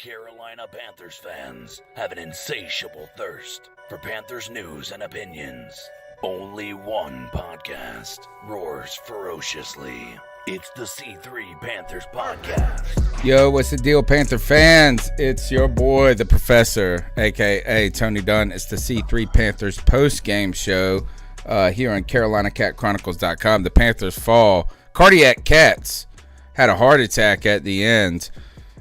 Carolina Panthers fans have an insatiable thirst for Panthers news and opinions. Only one podcast roars ferociously. It's the C3 Panthers Podcast. Yo, what's the deal, Panther fans? It's your boy, the Professor, a.k.a. Tony Dunn. It's the C3 Panthers post-game show here on CarolinaCatChronicles.com. The Panthers fall. Cardiac Cats had a heart attack at the end.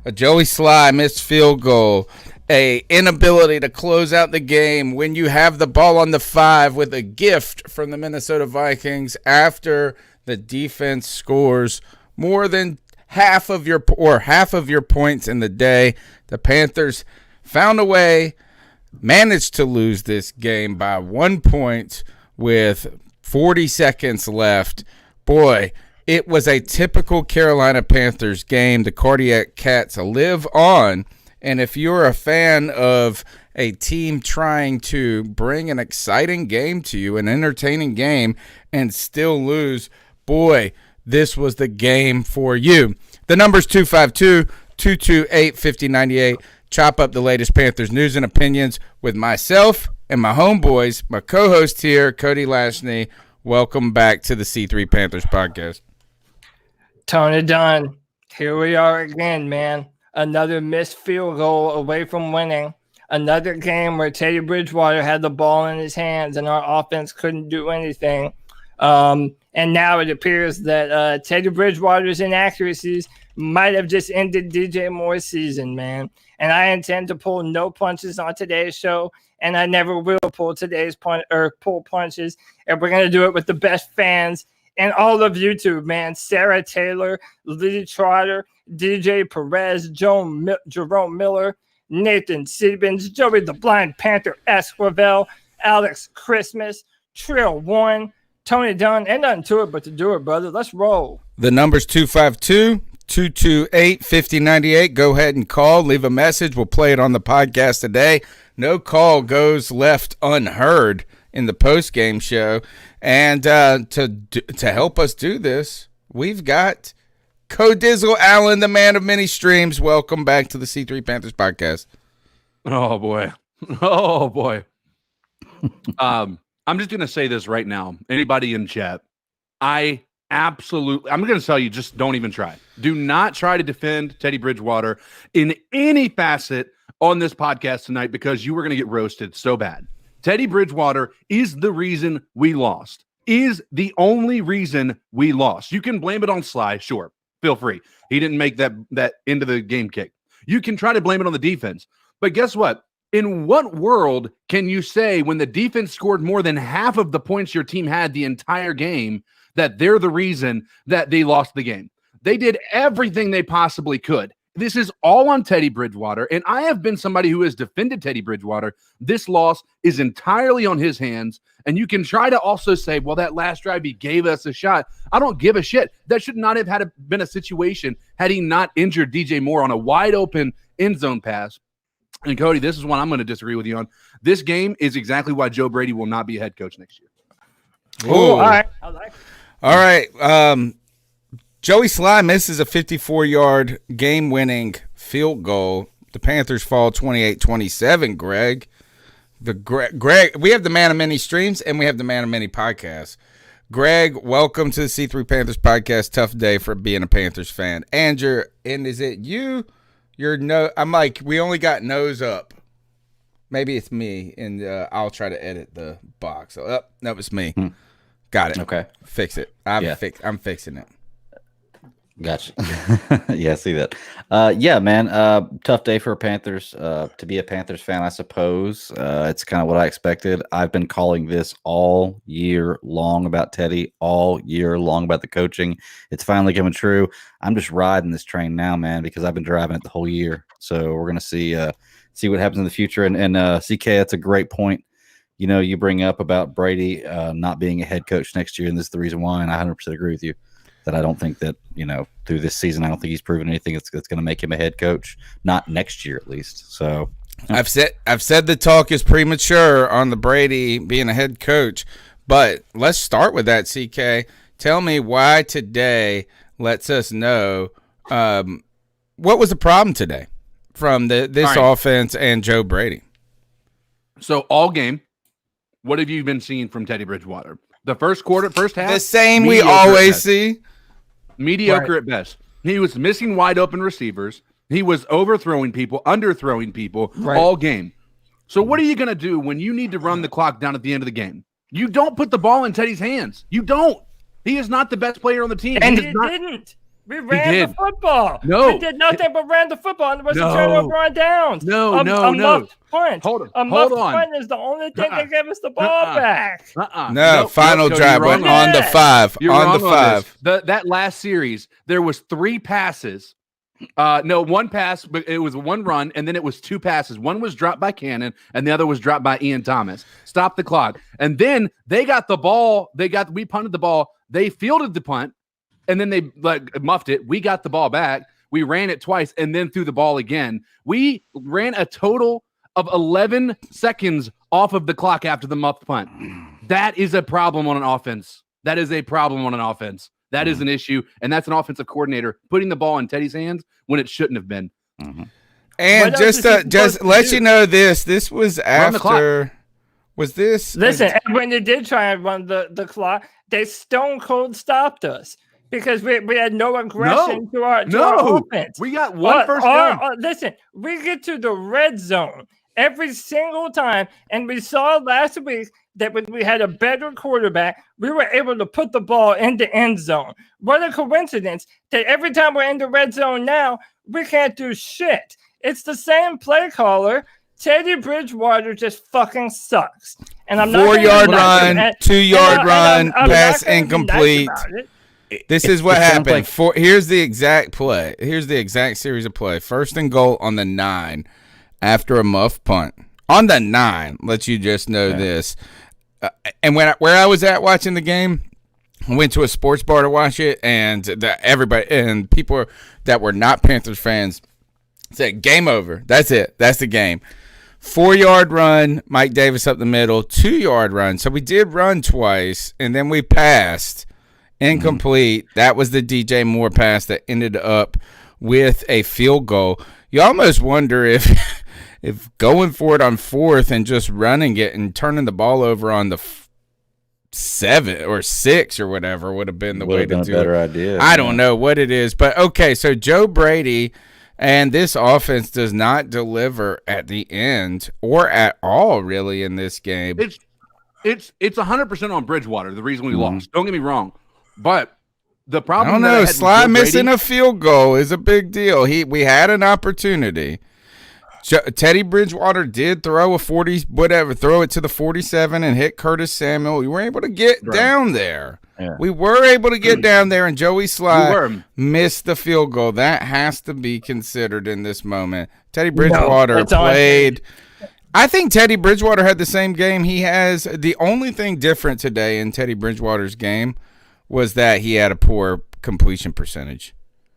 A Joey Sly missed field goal. A inability to close out the game when you have the ball on the 5 with a gift from the Minnesota Vikings after the defense scores more than half of your points in the day. The Panthers found a way, managed to lose this game by 1 point with 40 seconds left. Boy, it was a typical Carolina Panthers game. The Cardiac Cats live on. And if you're a fan of a team trying to bring an exciting game to you, an entertaining game, and still lose, boy, this was the game for you. The number's 252-228-5098. Chop up the latest Panthers news and opinions with myself and my homeboys, my co-host here, Cody Lashney. Welcome back to the C3 Panthers Podcast. Tony Dunn, here we are again, man. Another missed field goal away from winning. Another game where Teddy Bridgewater had the ball in his hands and our offense couldn't do anything. And now it appears that Teddy Bridgewater's inaccuracies might have just ended DJ Moore's season, man. And I intend to pull no punches on today's show, and I never will pull punches. And we're gonna do it with the best fans and all of YouTube, man. Sarah Taylor, Lee Trotter, DJ Perez, Jerome Miller, Nathan Siebens, Joey the Blind Panther Esquivel, Alex Christmas, Trill One, Tony Dunn, and nothing to it but to do it, brother. Let's roll. The number's 252-228-5098. Go ahead and call. Leave a message. We'll play it on the podcast today. No call goes left unheard in the post-game show. And to help us do this, we've got Codizzle Allen, the man of many streams. Welcome back to the C3 Panthers Podcast. Oh, boy. Oh, boy. I'm just going to say this right now. Anybody in chat, I'm going to tell you, just don't even try. Do not try to defend Teddy Bridgewater in any facet on this podcast tonight because you were going to get roasted so bad. Teddy Bridgewater is the reason we lost, is the only reason we lost. You can blame it on Sly, sure. Feel free. He didn't make that end of the game kick. You can try to blame it on the defense. But guess what? In what world can you say when the defense scored more than half of the points your team had the entire game that they're the reason that they lost the game? They did everything they possibly could. This is all on Teddy Bridgewater, and I have been somebody who has defended Teddy Bridgewater. This loss is entirely on his hands, and you can try to also say, well, that last drive, he gave us a shot. I don't give a shit. That should not have been a situation had he not injured DJ Moore on a wide-open end zone pass. And, Cody, this is one I'm going to disagree with you on. This game is exactly why Joe Brady will not be a head coach next year. Oh, all right. I like it. All right. Joey Sly misses a 54-yard game-winning field goal. The Panthers fall 28-27, Greg. Greg, we have the man of many streams, and we have the man of many podcasts. Greg, welcome to the C3 Panthers Podcast. Tough day for being a Panthers fan. And is it you? I'm like, we only got nose up. Maybe it's me, and I'll try to edit the box. So, that was me. Got it. Okay. Fix it. I'm fixing it. Gotcha. Yeah, I see that. Yeah, man. Tough day for Panthers. To be a Panthers fan, I suppose. It's kind of what I expected. I've been calling this all year long about Teddy, all year long about the coaching. It's finally coming true. I'm just riding this train now, man, because I've been driving it the whole year. So we're gonna see what happens in the future. And CK, that's a great point. You know, you bring up about Brady not being a head coach next year, and this is the reason why. And I 100% agree with you. That I don't think that, through this season, I don't think he's proven anything that's going to make him a head coach, not next year at least. So I've said the talk is premature on the Brady being a head coach, but let's start with that, CK. Tell me why today lets us know what was the problem today from this offense and Joe Brady. So all game, what have you been seeing from Teddy Bridgewater? The first half, the same we always see. Mediocre at best. He was missing wide open receivers. He was overthrowing people, underthrowing people all game. So what are you going to do when you need to run the clock down at the end of the game? You don't put the ball in Teddy's hands. You don't. He is not the best player on the team. And he didn't. We ran the football. No. We did nothing but ran the football, and there was a turnover on downs. No. Muffed punt. Hold on. A muffed punt is the only thing that gave us the ball back. Final drive on the 5. On the 5. That last series, there was 3 passes. One pass, but it was one run, and then it was 2 passes. One was dropped by Cannon, and the other was dropped by Ian Thomas. Stop the clock. And then they got the ball. We punted the ball. They fielded the punt. And then they muffed it. We got the ball back. We ran it twice and then threw the ball again. We ran a total of 11 seconds off of the clock after the muffed punt. That is a problem on an offense. That is an issue. And that's an offensive coordinator putting the ball in Teddy's hands when it shouldn't have been. Mm-hmm. And just let you know this was after. Was this? Listen, when they did try and run the clock, they stone cold stopped us. Because we had no aggression to our offense. We got one first down. Listen, we get to the red zone every single time. And we saw last week that when we had a better quarterback, we were able to put the ball in the end zone. What a coincidence that every time we're in the red zone now, we can't do shit. It's the same play caller. Teddy Bridgewater just fucking sucks. And I'm not 4-yard run, 2-yard run, pass incomplete. This is what happened. Here's the exact play. Here's the exact series of play. 1st and goal on the 9 after a muff punt. On the 9, let you just know this. And where I was at watching the game, I went to a sports bar to watch it, and everybody and people that were not Panthers fans said, game over. That's it. That's the game. 4-yard run, Mike Davis up the middle, 2-yard run. So we did run twice, and then we passed. Incomplete. That was the DJ Moore pass that ended up with a field goal. You almost wonder if going for it on 4th and just running it and turning the ball over on the 7 or 6 or whatever would have been the way to do it. Better idea. I don't know what it is, but okay. So Joe Brady and this offense does not deliver at the end or at all really in this game. It's 100% on Bridgewater. The reason we lost. Don't get me wrong. But the problem, I don't know. Sly missing a field goal is a big deal. We had an opportunity. Teddy Bridgewater did throw throw it to the 47 and hit Curtis Samuel. We were able to get down there. Yeah. We were able to get down there, and Joey Sly missed the field goal. That has to be considered in this moment. Teddy Bridgewater played. I think Teddy Bridgewater had the same game he has. The only thing different today in Teddy Bridgewater's game was that he had a poor completion percentage.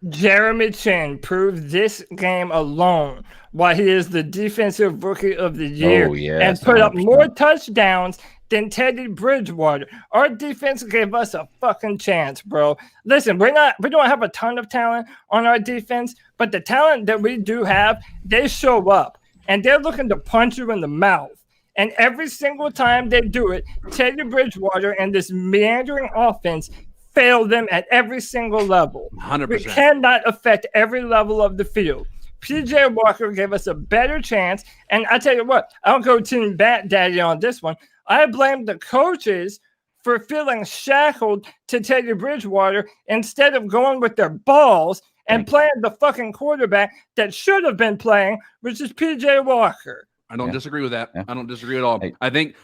Jeremy Chin proved this game alone why he is the defensive rookie of the year and put up more touchdowns than Teddy Bridgewater. Our defense gave us a fucking chance, bro. Listen, we don't have a ton of talent on our defense, but the talent that we do have, they show up and they're looking to punch you in the mouth. And every single time they do it, Teddy Bridgewater and this meandering offense fail them at every single level. 100%. We cannot affect every level of the field. PJ Walker gave us a better chance. And I tell you what, I'll go Team Bat Daddy on this one. I blame the coaches for feeling shackled to Teddy Bridgewater instead of going with their balls and playing the fucking quarterback that should have been playing, which is PJ Walker. I don't disagree with that. I don't disagree at all. I think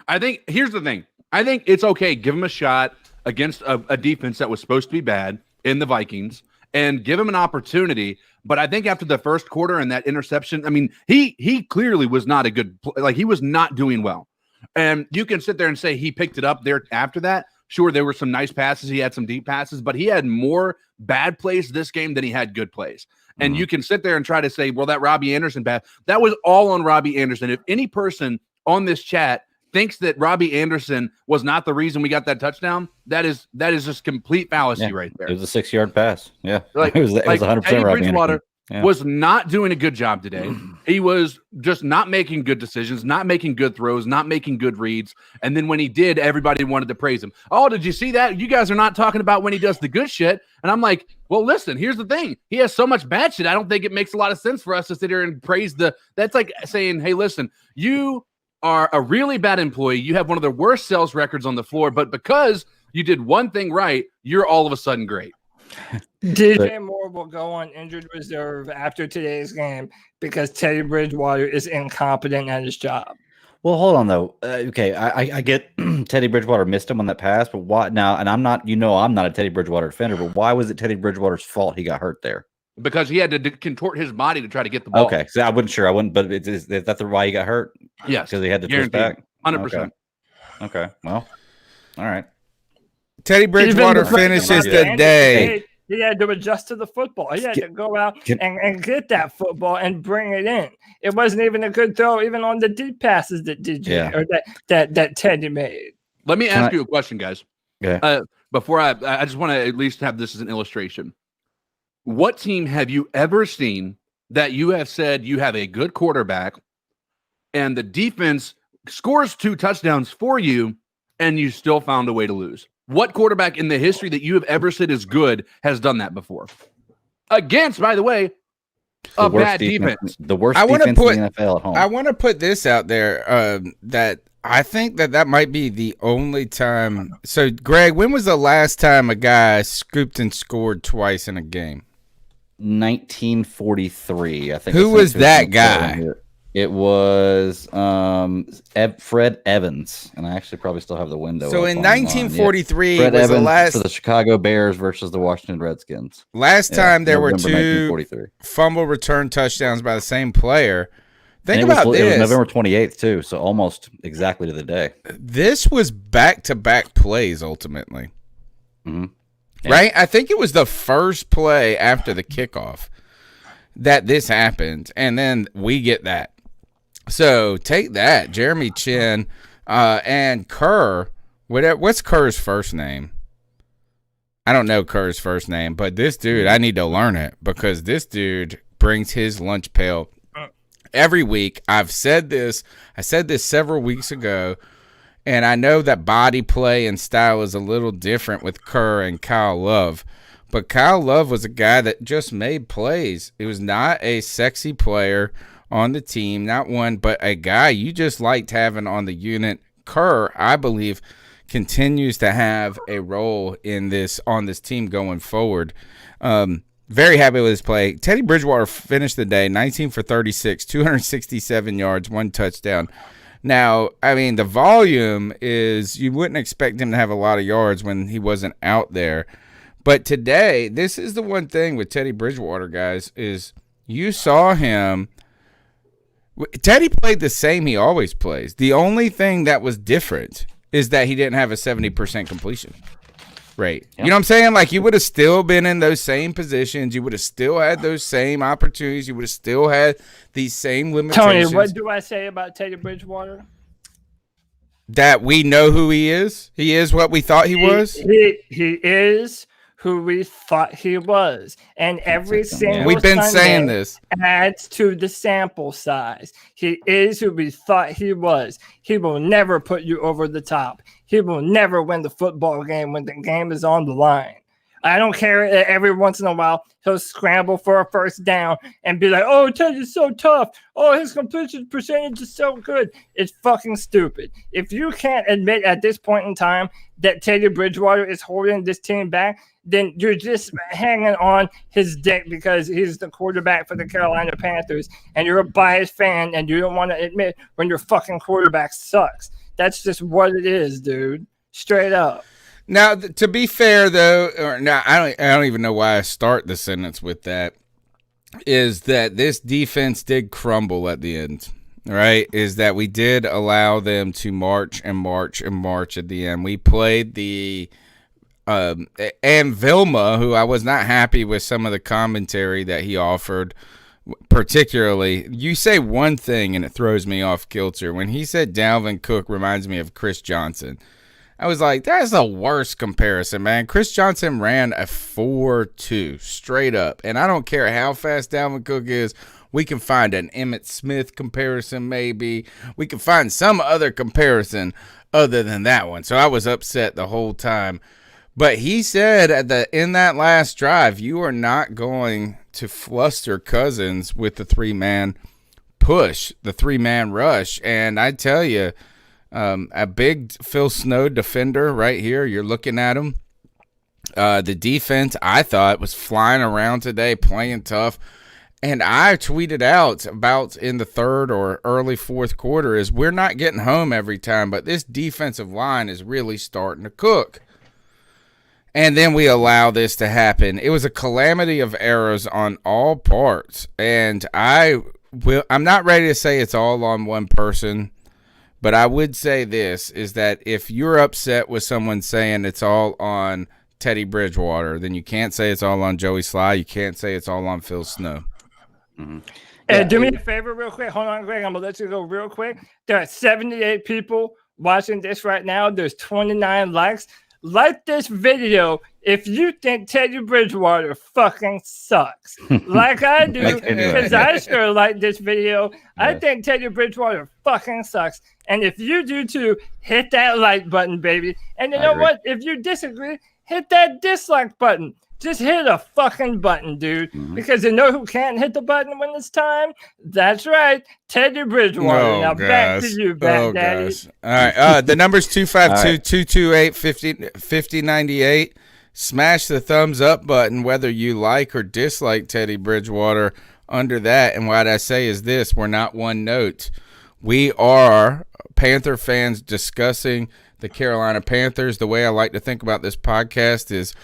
here's the thing. I think it's okay. Give him a shot against a defense that was supposed to be bad in the Vikings and give him an opportunity. But I think after the first quarter and that interception, I mean, he clearly was not a good he was not doing well. And you can sit there and say he picked it up there after that. Sure, there were some nice passes. He had some deep passes, but he had more bad plays this game than he had good plays. And you can sit there and try to say, well, that Robbie Anderson pass, that was all on Robbie Anderson. If any person on this chat thinks that Robbie Anderson was not the reason we got that touchdown, that is just complete fallacy right there. It was a 6-yard pass. Yeah. It was 100% Teddy Robbie Bridgewater. Anderson. was not doing a good job today. He was just not making good decisions, not making good throws, not making good reads. And then when he did, everybody wanted to praise him. Oh, did you see that? You guys are not talking about when he does the good shit. And I'm like, well, listen, here's the thing. He has so much bad shit. I don't think it makes a lot of sense for us to sit here and praise that's like saying, hey, listen, you are a really bad employee. You have one of the worst sales records on the floor, but because you did one thing right, you're all of a sudden great. DJ Moore will go on injured reserve after today's game because Teddy Bridgewater is incompetent at his job. Well, hold on though. Okay, I get Teddy Bridgewater missed him on that pass, but why now? And I'm not a Teddy Bridgewater defender, but why was it Teddy Bridgewater's fault he got hurt there? Because he had to contort his body to try to get the ball. Okay, so I wouldn't, but is that why he got hurt? Yes, because he had to twist back. 100%. Okay, well, all right. Teddy Bridgewater finishes the day. He had to adjust to the football. He had to go out and get that football and bring it in. It wasn't even a good throw, even on the deep passes that DJ or that Teddy made. Let me ask you a question, guys. Yeah. Before I just want to at least have this as an illustration. What team have you ever seen that you have said you have a good quarterback and the defense scores 2 touchdowns for you and you still found a way to lose? What quarterback in the history that you have ever said is good has done that before? Against, by the way, a bad defense. The worst defense in the NFL at home. I want to put this out there that I think that might be the only time. So, Greg, when was the last time a guy scooped and scored twice in a game? 1943, I think. Who was that guy? It was Fred Evans, and I actually probably still have the window. So in 1943, Fred was Evans the last for the Chicago Bears versus the Washington Redskins. Last time there were 2 fumble return touchdowns by the same player. Think about this. It was November 28th too, so almost exactly to the day. This was back-to-back plays ultimately. Mm-hmm. Yeah. Right? I think it was the first play after the kickoff that this happened, and then we get that. So take that, Jeremy Chin and Kerr. What's Kerr's first name? I don't know Kerr's first name, but this dude, I need to learn it because this dude brings his lunch pail every week. I said this several weeks ago, and I know that body play and style is a little different with Kerr and Kyle Love. But Kyle Love was a guy that just made plays. It was not a sexy player on the team, not one, but a guy you just liked having on the unit. Kerr, I believe, continues to have a role in this on this team going forward. Very happy with his play. Teddy Bridgewater finished the day 19 for 36, 267 yards, 1 touchdown. Now, I mean, the volume is you wouldn't expect him to have a lot of yards when he wasn't out there. But today, this is the one thing with Teddy Bridgewater, guys, is you saw him. Teddy played the same he always plays. The only thing that was different is that he didn't have a 70% completion rate. Yep. You know what I'm saying? Like, you would have still been in those same positions. You would have still had those same opportunities. You would have still had these same limitations. Tony, what do I say about Teddy Bridgewater? That we know who he is. He is what we thought he was. He is who we thought he was. And every single we've been Sunday saying this adds to the sample size. He is who we thought he was. He will never put you over the top. He will never win the football game when the game is on the line. I don't care. Every once in a while, he'll scramble for a first down and be like, oh, Teddy's so tough. Oh, his completion percentage is so good. It's fucking stupid. If you can't admit at this point in time that Teddy Bridgewater is holding this team back, then you're just hanging on his dick because he's the quarterback for the Carolina Panthers and you're a biased fan and you don't want to admit when your fucking quarterback sucks. That's just what it is, dude. Straight up. Now, to be fair, though, I don't even know why I start the sentence with that, is that this defense did crumble at the end, right? Is that we did allow them to march and march and march at the end. We played the and Vilma, who I was not happy with some of the commentary that he offered, particularly. You say one thing and it throws me off kilter. When he said Dalvin Cook reminds me of Chris Johnson, I was like, that's the worst comparison, man. Chris Johnson ran a 4.2 straight up. And I don't care how fast Dalvin Cook is. We can find an Emmitt Smith comparison, maybe. We can find some other comparison other than that one. So I was upset the whole time. But he said in that last drive, you are not going to fluster Cousins with the 3-man push, the 3-man rush. And I tell you, a big Phil Snow defender right here, you're looking at him. The defense, I thought, was flying around today, playing tough. And I tweeted out about in the third or early fourth quarter is we're not getting home every time, but this defensive line is really starting to cook. And then we allow this to happen. It was a calamity of errors on all parts. And I'm not ready to say it's all on one person, but I would say this, is that if you're upset with someone saying it's all on Teddy Bridgewater, then you can't say it's all on Joey Sly. You can't say it's all on Phil Snow. Mm-hmm. And do me a favor real quick. Hold on, Greg. I'm going to let you go real quick. There are 78 people watching this right now. There's 29 likes. Like this video if you think Teddy Bridgewater fucking sucks. Like I do, because I sure like this video. Yes. I think Teddy Bridgewater fucking sucks. And if you do too, hit that like button, baby. And you know what? If you disagree, hit that dislike button. Just hit a fucking button, dude. Mm-hmm. Because you know who can't hit the button when it's time? That's right, Teddy Bridgewater. Now back to you, Daddy. Gosh. All right. The number's 252-228-5098. Smash the thumbs up button whether you like or dislike Teddy Bridgewater under that. And what I say is this, we're not one note. We are Panther fans discussing the Carolina Panthers. The way I like to think about this podcast is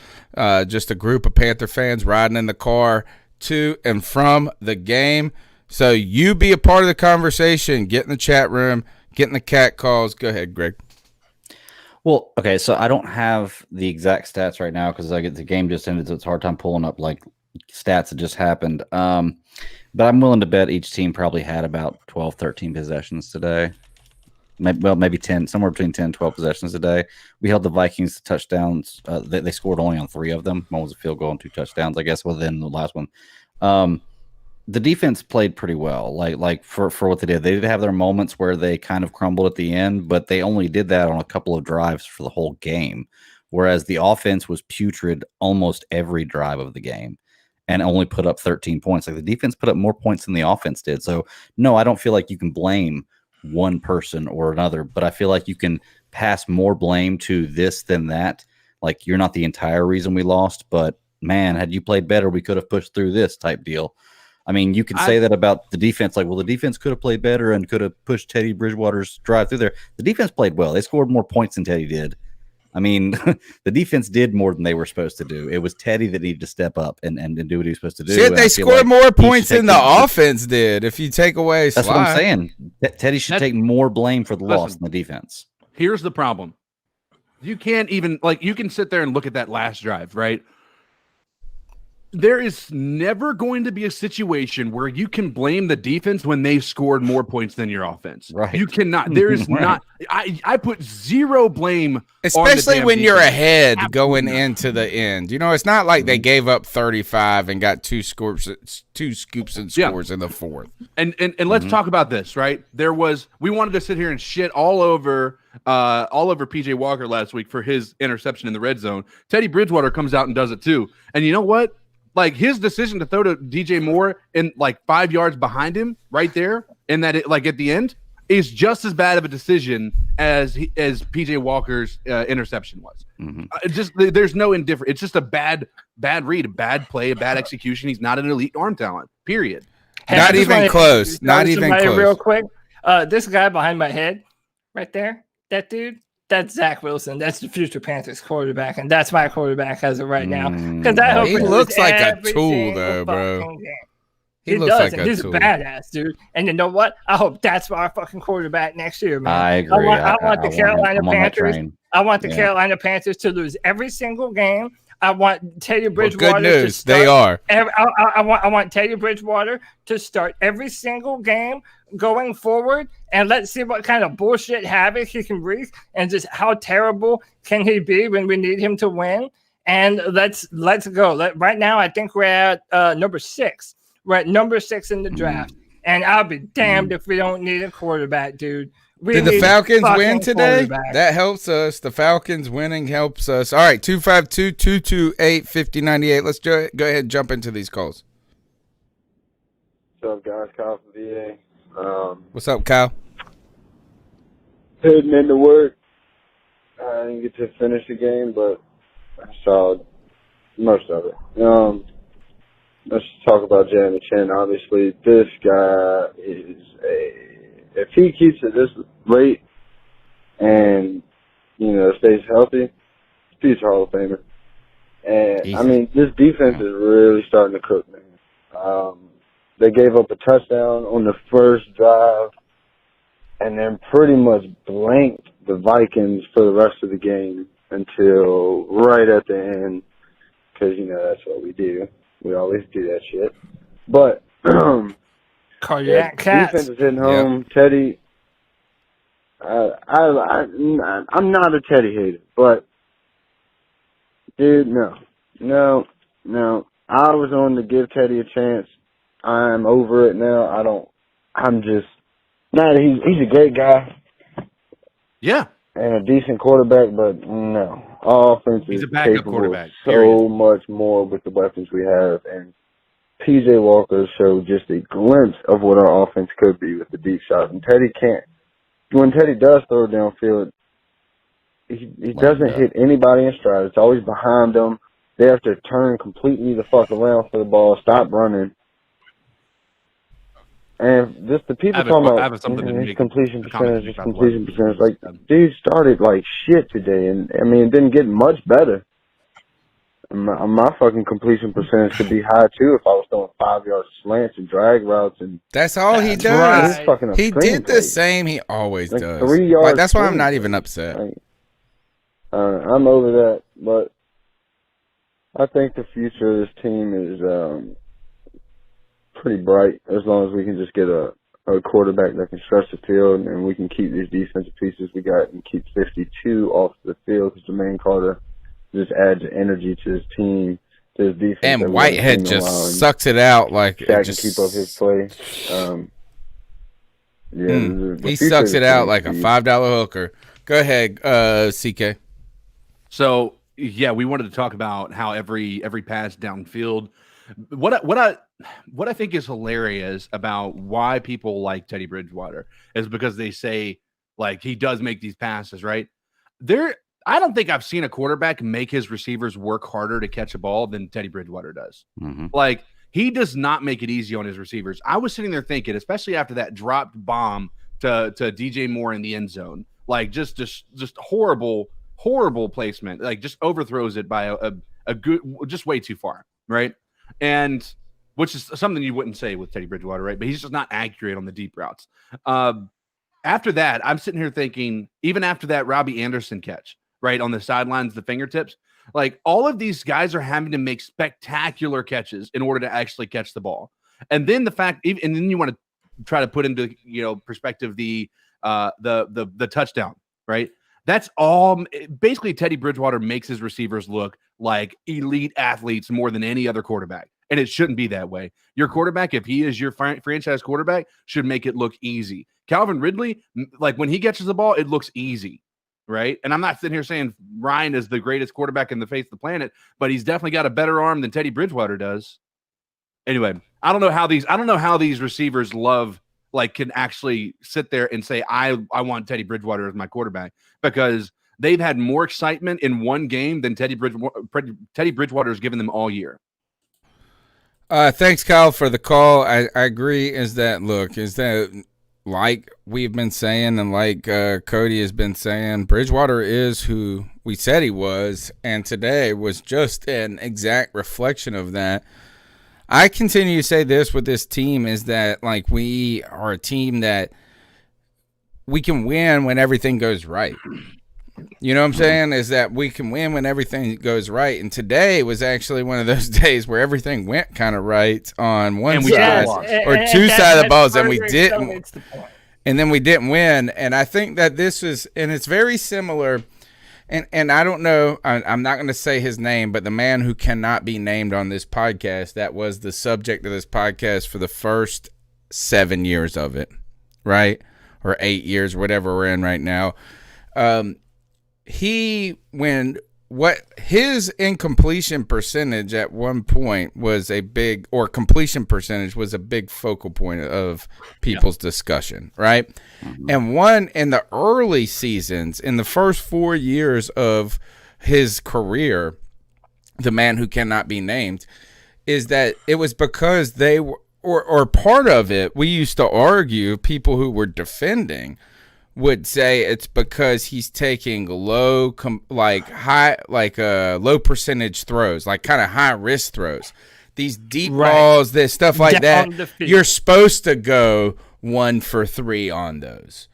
just a group of Panther fans riding in the car to and from the game. So you be a part of the conversation. Get in the chat room. Get in the cat calls. Go ahead, Greg. Well, okay, so I don't have the exact stats right now because the game just ended, so it's a hard time pulling up like stats that just happened. But I'm willing to bet each team probably had about 12, 13 possessions today. Maybe 10, somewhere between 10 and 12 possessions a day. We held the Vikings to touchdowns. They scored only on 3 of them. One was a field goal and 2 touchdowns, I guess, within the last one. The defense played pretty well, like for what they did. They did have their moments where they kind of crumbled at the end, but they only did that on a couple of drives for the whole game, whereas the offense was putrid almost every drive of the game and only put up 13 points. Like the defense put up more points than the offense did. So, no, I don't feel like you can blame one person or another, but I feel like you can pass more blame to this than that. Like, you're not the entire reason we lost, but man, had you played better, we could have pushed through this type deal. I mean, you can say that about the defense, like, well, the defense could have played better and could have pushed Teddy Bridgewater's drive through there. The defense played well. They scored more points than Teddy did. I mean, the defense did more than they were supposed to do. It was Teddy that needed to step up and do what he was supposed to do. Shit, they scored more points than the offense did. If you take away Sly. That's what I'm saying. Teddy should take more blame for the loss than the defense. Here's the problem. You can't even, like, you can sit there and look at that last drive, right? There is never going to be a situation where you can blame the defense when they scored more points than your offense. Right. You cannot. There is not. I put zero blame, especially when you're ahead Absolutely going into the end. You know, it's not like they gave up 35 and got two scoops and scores in the fourth. And let's talk about this, right? We wanted to sit here and shit all over PJ Walker last week for his interception in the red zone. Teddy Bridgewater comes out and does it too. And you know what? Like, his decision to throw to DJ Moore in like 5 yards behind him right there, and that like at the end is just as bad of a decision as PJ Walker's interception was. Mm-hmm. There's no indifference. It's just a bad read, a bad play, a bad execution. He's not an elite arm talent. Period. Not even close. Not even close. Real quick, this guy behind my head, right there, that dude. That's Zach Wilson. That's the future Panthers quarterback, and that's my quarterback as of right now. Because I hope he looks like a tool, though, bro. He looks like a tool. He's a badass, dude. And you know what? I hope that's our fucking quarterback next year, man. I agree. I want the Carolina Panthers. I want the Carolina Panthers to lose every single game. I want Teddy Well, Bridgewater good to news, start. they are. I want Teddy Bridgewater to start every single game going forward, and let's see what kind of bullshit havoc he can wreak, and just how terrible can he be when we need him to win. And let's go. Right now, I think we're at number 6. We're at number 6 in the draft, and I'll be damned if we don't need a quarterback, dude. Did the Falcons win today? Quarterback. That helps us. The Falcons winning helps us. All right, 252-228-5098. Let's go ahead and jump into these calls. What's up, guys? Kyle from VA. What's up, Kyle? Heading into work. I didn't get to finish the game, but I saw most of it. Let's talk about Jeremy Chin. Obviously, this guy is if he keeps at this rate and, stays healthy, he's a Hall of Famer. And, Jesus. I mean, this defense is really starting to cook, man. They gave up a touchdown on the first drive and then pretty much blanked the Vikings for the rest of the game until right at the end, because, that's what we do. We always do that shit. But, Cardiac cats. defense is hitting home. Yep. Teddy, I'm not a Teddy hater, but, dude, no. I was on to give Teddy a chance. I'm over it now. He's a great guy. Yeah. And a decent quarterback, but no. Our offense He's is a backup capable quarterback, so period. much more with the weapons we have. And P.J. Walker showed just a glimpse of what our offense could be with the deep shot. And Teddy can't. When Teddy does throw it downfield, he doesn't hit anybody in stride. It's always behind them. They have to turn completely the fuck around for the ball, stop running. And just the people talking about his completion percentage, like, dude started like shit today, and I mean, it didn't get much better. My fucking completion percentage could be high too if I was throwing 5-yard slants and drag routes, and that's all he does. Right. He did the same he always like does. 3 yards. Like, that's why I'm not even upset. Like, I'm over that, but I think the future of this team is pretty bright as long as we can just get a quarterback that can stretch the field, and we can keep these defensive pieces we got and keep 52 off the field, because Jermaine Carter just adds energy to his team, to his defense. And Whitehead just sucks it out like Shaq it just can keep up his play. He sucks it out like a $5 hooker. Go ahead, CK. So yeah, we wanted to talk about how every pass downfield. What I think is hilarious about why people like Teddy Bridgewater is because they say, like, he does make these passes, right? I don't think I've seen a quarterback make his receivers work harder to catch a ball than Teddy Bridgewater does. Mm-hmm. Like, he does not make it easy on his receivers. I was sitting there thinking, especially after that dropped bomb to DJ Moore in the end zone, like just horrible placement, like just overthrows it by a good, just way too far, right? And which is something you wouldn't say with Teddy Bridgewater, right? But he's just not accurate on the deep routes. After that, I'm sitting here thinking, even after that Robbie Anderson catch, right, on the sidelines, the fingertips, like, all of these guys are having to make spectacular catches in order to actually catch the ball. And then the fact, and then you want to try to put into perspective the touchdown, right? That's all. Basically, Teddy Bridgewater makes his receivers look like elite athletes more than any other quarterback. And it shouldn't be that way. Your quarterback, if he is your franchise quarterback, should make it look easy. Calvin Ridley, like, when he catches the ball, it looks easy, right? And I'm not sitting here saying Ryan is the greatest quarterback in the face of the planet, but he's definitely got a better arm than Teddy Bridgewater does. Anyway, I don't know how these receivers can actually sit there and say, I want Teddy Bridgewater as my quarterback, because they've had more excitement in one game than Teddy Bridgewater has given them all year. Thanks, Kyle, for the call. I agree. Is that like we've been saying, and like Cody has been saying, Bridgewater is who we said he was, and today was just an exact reflection of that. I continue to say this with this team is that, like, we are a team that we can win when everything goes right. You know what I'm saying? Is that we can win when everything goes right. And today was actually one of those days where everything went kind of right on one side or two sides of the balls, and we didn't. And then we didn't win. And I think that this is, and it's very similar. And I don't know, I'm not going to say his name, but the man who cannot be named on this podcast, that was the subject of this podcast for the first 7 years of it, right? Or 8 years, whatever we're in right now. His incompletion percentage at one point was completion percentage was a big focal point of people's discussion, right? Mm-hmm. And in the early seasons, in the first 4 years of his career, the man who cannot be named, is that it was because they were, or part of it, we used to argue, people who were defending would say it's because he's taking low percentage throws, like kind of high risk throws. These deep balls, this stuff like that. You're supposed to go 1 for 3 on those,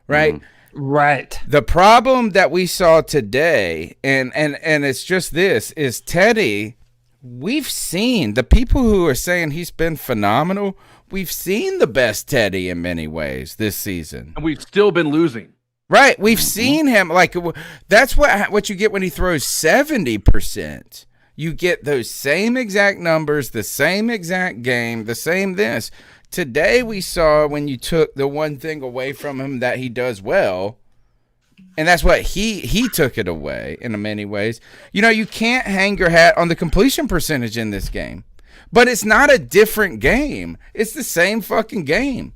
right? Right. The problem that we saw today, and it's just this, is Teddy. We've seen the people who are saying he's been phenomenal. We've seen the best Teddy in many ways this season. And we've still been losing. Right. We've seen him. Like, that's what you get when he throws 70%. You get those same exact numbers, the same exact game, the same this. Today we saw when you took the one thing away from him that he does well, and that's what he took it away in many ways. You know, you can't hang your hat on the completion percentage in this game. But it's not a different game. It's the same fucking game.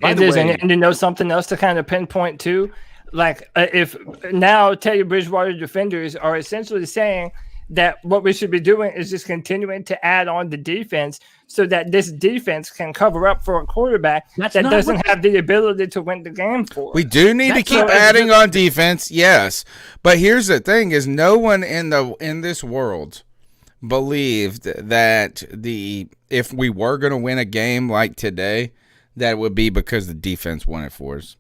It is, and you know something else to kind of pinpoint too? Like, if now Teddy Bridgewater defenders are essentially saying that what we should be doing is just continuing to add on the defense so that this defense can cover up for a quarterback that doesn't have the ability to win the game for us. We do need to keep adding on defense, yes. But here's the thing, is no one in this world believed that if we were going to win a game like today, that would be because the defense won it for us.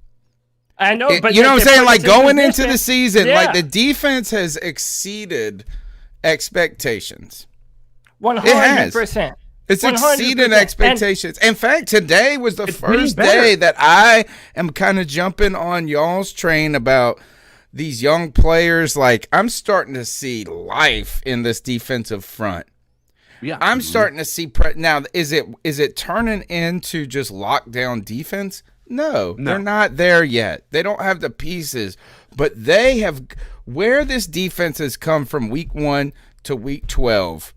I know, but you know what I'm saying? Like, going into the season, like, the defense has exceeded expectations. 100%. It's exceeded expectations. In fact, today was the first day that I am kind of jumping on y'all's train about these young players. Like, I'm starting to see life in this defensive front. Yeah, I'm starting to see now. Is it turning into just lockdown defense? No, they're not there yet. They don't have the pieces, but they have. Where this defense has come from week 1 to week 12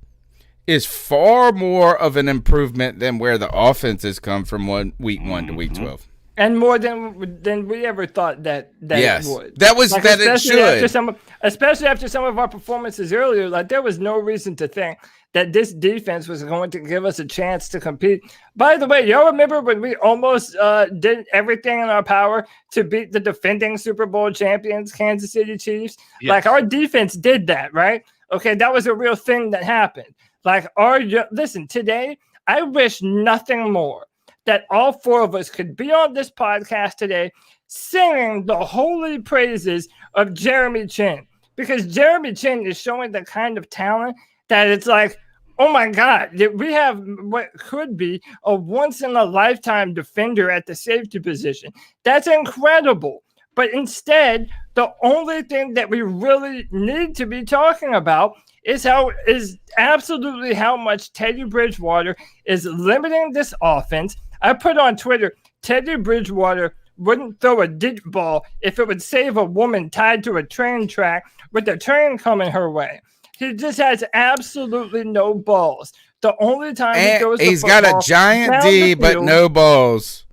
is far more of an improvement than where the offense has come from week 1 to week 12. And more than we ever thought that it would. That was, like, that it should. Especially after some of our performances earlier, like, there was no reason to think that this defense was going to give us a chance to compete. By the way, y'all remember when we almost did everything in our power to beat the defending Super Bowl champions, Kansas City Chiefs? Yes. Like, our defense did that, right? Okay, that was a real thing that happened. Like, listen, today, I wish nothing more that all 4 of us could be on this podcast today singing the holy praises of Jeremy Chin, because Jeremy Chin is showing the kind of talent that it's like, oh my God, we have what could be a once-in-a-lifetime defender at the safety position. That's incredible. But instead, the only thing that we really need to be talking about is absolutely how much Teddy Bridgewater is limiting this offense. I put on Twitter, Teddy Bridgewater wouldn't throw a deep ball if it would save a woman tied to a train track with a train coming her way. He just has absolutely no balls. The only time he throws the football, he's got a giant D, but no balls.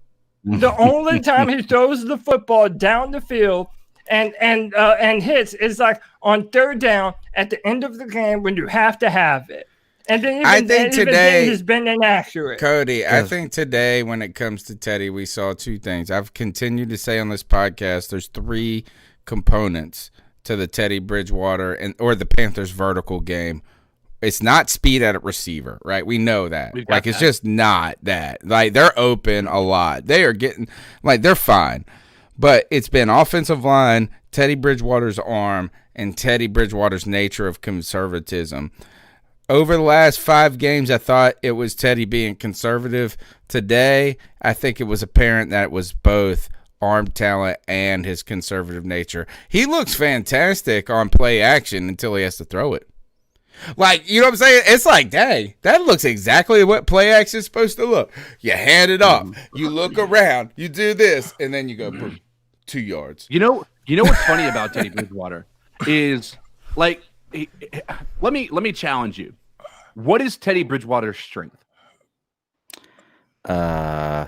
The only time he throws the football down the field and hits is like on 3rd down at the end of the game when you have to have it. And then I think today he's been inaccurate. Cody, I think today when it comes to Teddy, we saw 2 things. I've continued to say on this podcast, there's 3 components to the Teddy Bridgewater or the Panthers vertical game. It's not speed at a receiver, right? We know that. Like, it's just not that. Like, they're open a lot. They are getting, like, they're fine. But it's been offensive line, Teddy Bridgewater's arm, and Teddy Bridgewater's nature of conservatism. Over the last 5 games, I thought it was Teddy being conservative. Today, I think it was apparent that it was both arm talent and his conservative nature. He looks fantastic on play action until he has to throw it. Like, you know what I'm saying? It's like, dang, that looks exactly what play action is supposed to look. You hand it off, you look around, you do this, and then you go boom, 2 yards. You know what's funny about Teddy Bridgewater is, like, let me challenge you. What is Teddy Bridgewater's strength?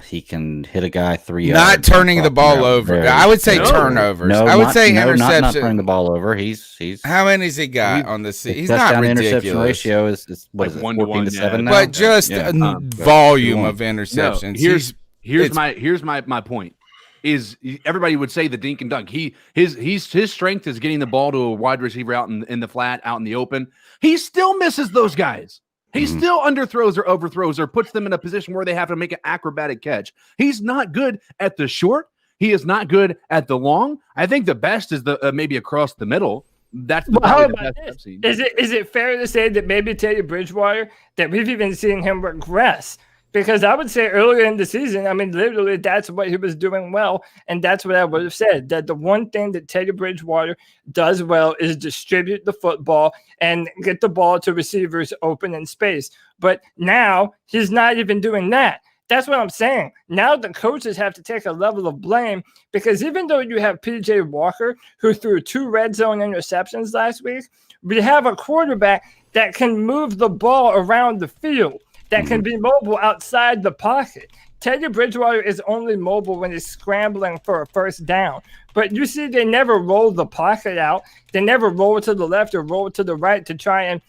He can hit a guy 3 yards. Not turning the ball over. I would say turnovers. I would say interception. Not turning the ball over. He's how many's he got on the season? He's touchdown not ridiculous. Interception ratio is what is it, 1 to 7 now? But just volume of interceptions. No, here's my point. Is everybody would say the dink and dunk. His strength is getting the ball to a wide receiver out in the flat, out in the open. He still misses those guys. He still underthrows or overthrows or puts them in a position where they have to make an acrobatic catch. He's not good at the short. He is not good at the long. I think the best is the maybe across the middle. That's the how best about I've this? seen. Is it fair to say that maybe Teddy Bridgewater, that we've even seen him regress? Because I would say earlier in the season, I mean, literally that's what he was doing well. And that's what I would have said, that the one thing that Teddy Bridgewater does well is distribute the football and get the ball to receivers open in space. But now he's not even doing that. That's what I'm saying. Now the coaches have to take a level of blame, because even though you have P.J. Walker, who threw 2 red zone interceptions last week, we have a quarterback that can move the ball around the field, that can be mobile outside the pocket. Teddy Bridgewater is only mobile when he's scrambling for a first down. But you see, they never roll the pocket out. They never roll to the left or roll to the right to try and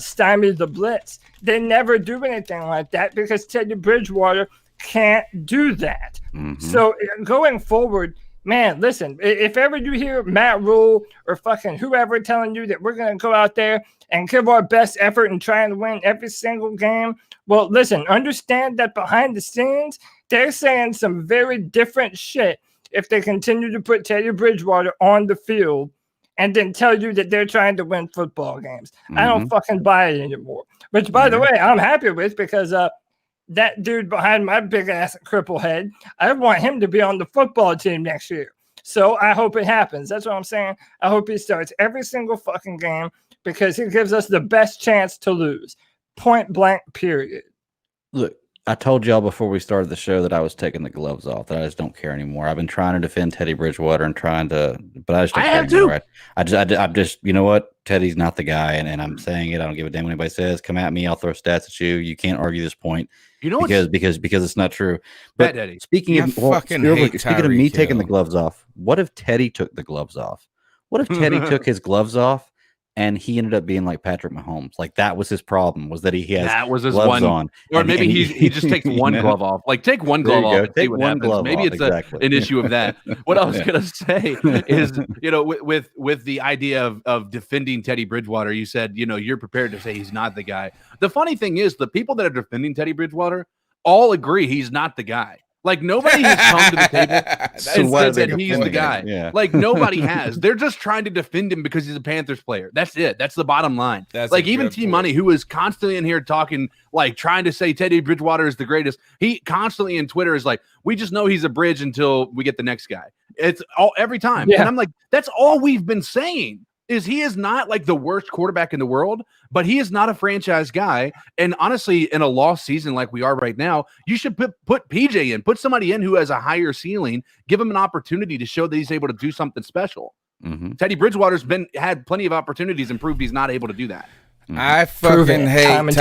stymie the blitz. They never do anything like that because Teddy Bridgewater can't do that. So going forward, man, listen, if ever you hear Matt Rule or fucking whoever telling you that we're going to go out there and give our best effort and try and win every single game, well, listen, understand that behind the scenes, they're saying some very different shit if they continue to put Teddy Bridgewater on the field and then tell you that they're trying to win football games. I don't fucking buy it anymore. Which, by the way, I'm happy with, because that dude behind my big-ass cripple head, I want him to be on the football team next year. So I hope it happens. That's what I'm saying. I hope he starts every single fucking game, because he gives us the best chance to lose. Point blank, period. Look, I told y'all before we started the show that I was taking the gloves off, that I just don't care anymore. I've been trying to defend Teddy Bridgewater and but I just don't care anymore. I'm just, you know what? Teddy's not the guy, and I'm saying it. I don't give a damn what anybody says. Come at me. I'll throw stats at you. You can't argue this point. You know, because it's not true. But speaking of me taking the gloves off, what if Teddy took the gloves off? What if Teddy took his gloves off and he ended up being like Patrick Mahomes? Like, that was his problem, was that he has that was his gloves one on, or maybe he just takes one glove off. Like, take one glove off. Take one glove. Maybe it's an issue of that. What I was gonna say is, with the idea of defending Teddy Bridgewater, you said, you're prepared to say he's not the guy. The funny thing is, the people that are defending Teddy Bridgewater all agree he's not the guy. Like, nobody has come to the table and said that he's the guy. Yeah. Like, nobody has. They're just trying to defend him because he's a Panthers player. That's it. That's the bottom line. Like, even T Money, who is constantly in here talking, like, trying to say Teddy Bridgewater is the greatest. He constantly in Twitter is like, we just know he's a bridge until we get the next guy. It's all every time. Yeah. And I'm like, that's all we've been saying. Is he is not like the worst quarterback in the world, but he is not a franchise guy. And honestly, in a lost season like we are right now, you should put PJ in, put somebody in who has a higher ceiling, give him an opportunity to show that he's able to do something special. Teddy Bridgewater's had plenty of opportunities and proved he's not able to do that. I fucking hate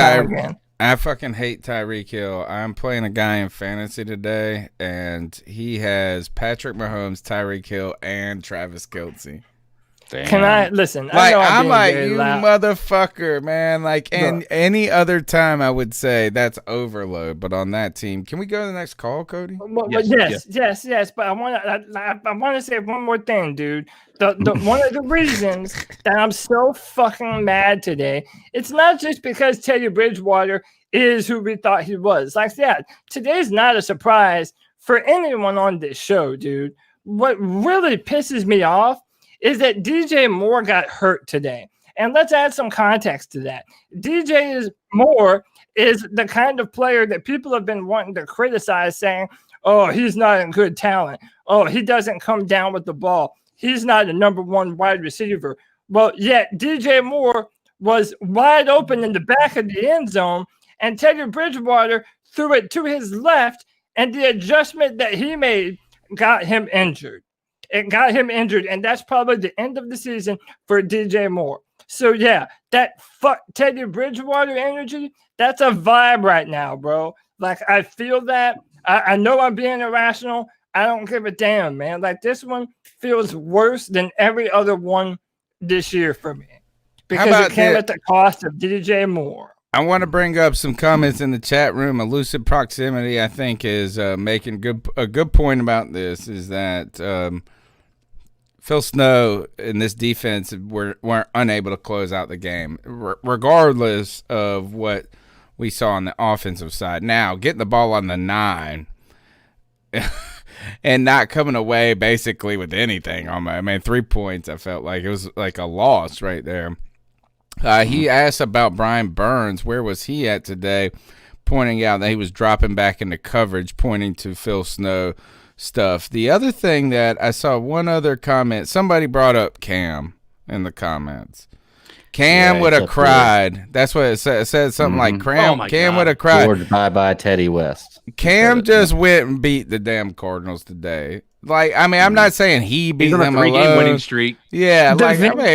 I fucking hate Tyreek Hill. I'm playing a guy in fantasy today, and he has Patrick Mahomes, Tyreek Hill, and Travis Kelce. Damn. Can I listen? Like, I'm like, you loud. Motherfucker, man. Like, and any other time I would say that's overload, but on that team, can we go to the next call, Cody? Yes. But I want to say one more thing, dude. The one of the reasons that I'm so fucking mad today, it's not just because Teddy Bridgewater is who we thought he was. Like, yeah, today's not a surprise for anyone on this show, dude. what really pisses me off is that DJ Moore got hurt today. And let's add some context to that. Moore is the kind of player that people have been wanting to criticize, saying, oh, he's not a good talent. Oh, he doesn't come down with the ball. He's not a number one wide receiver. Well, yet DJ Moore was wide open in the back of the end zone, and Teddy Bridgewater threw it to his left, and the adjustment that he made got him injured. It got him injured, and that's probably the end of the season for DJ Moore. So, yeah, that Teddy Bridgewater energy, that's a vibe right now, bro. Like, I feel that. I know I'm being irrational. I don't give a damn, man. Like, this one feels worse than every other one this year for me. Because it came at the cost of DJ Moore. I want to bring up some comments in the chat room. Elusive Proximity, I think, is making a good point about this, is that Phil Snow and this defense weren't unable to close out the game, regardless of what we saw on the offensive side. Now, getting the ball on the 9 and not coming away basically with anything on my, 3 points, I felt like it was like a loss right there. He asked about Brian Burns. Where was he at today? Pointing out that he was dropping back into coverage, pointing to Phil Snow stuff. The other thing that I saw, one other comment, somebody brought up Cam in the comments. Cam would have cried. That's what it said. It said something like Cam would have cried. Lord, bye Teddy West. Cam just went and beat the damn Cardinals today. Like, I'm not saying he beat them alone. 3-game winning streak. Yeah,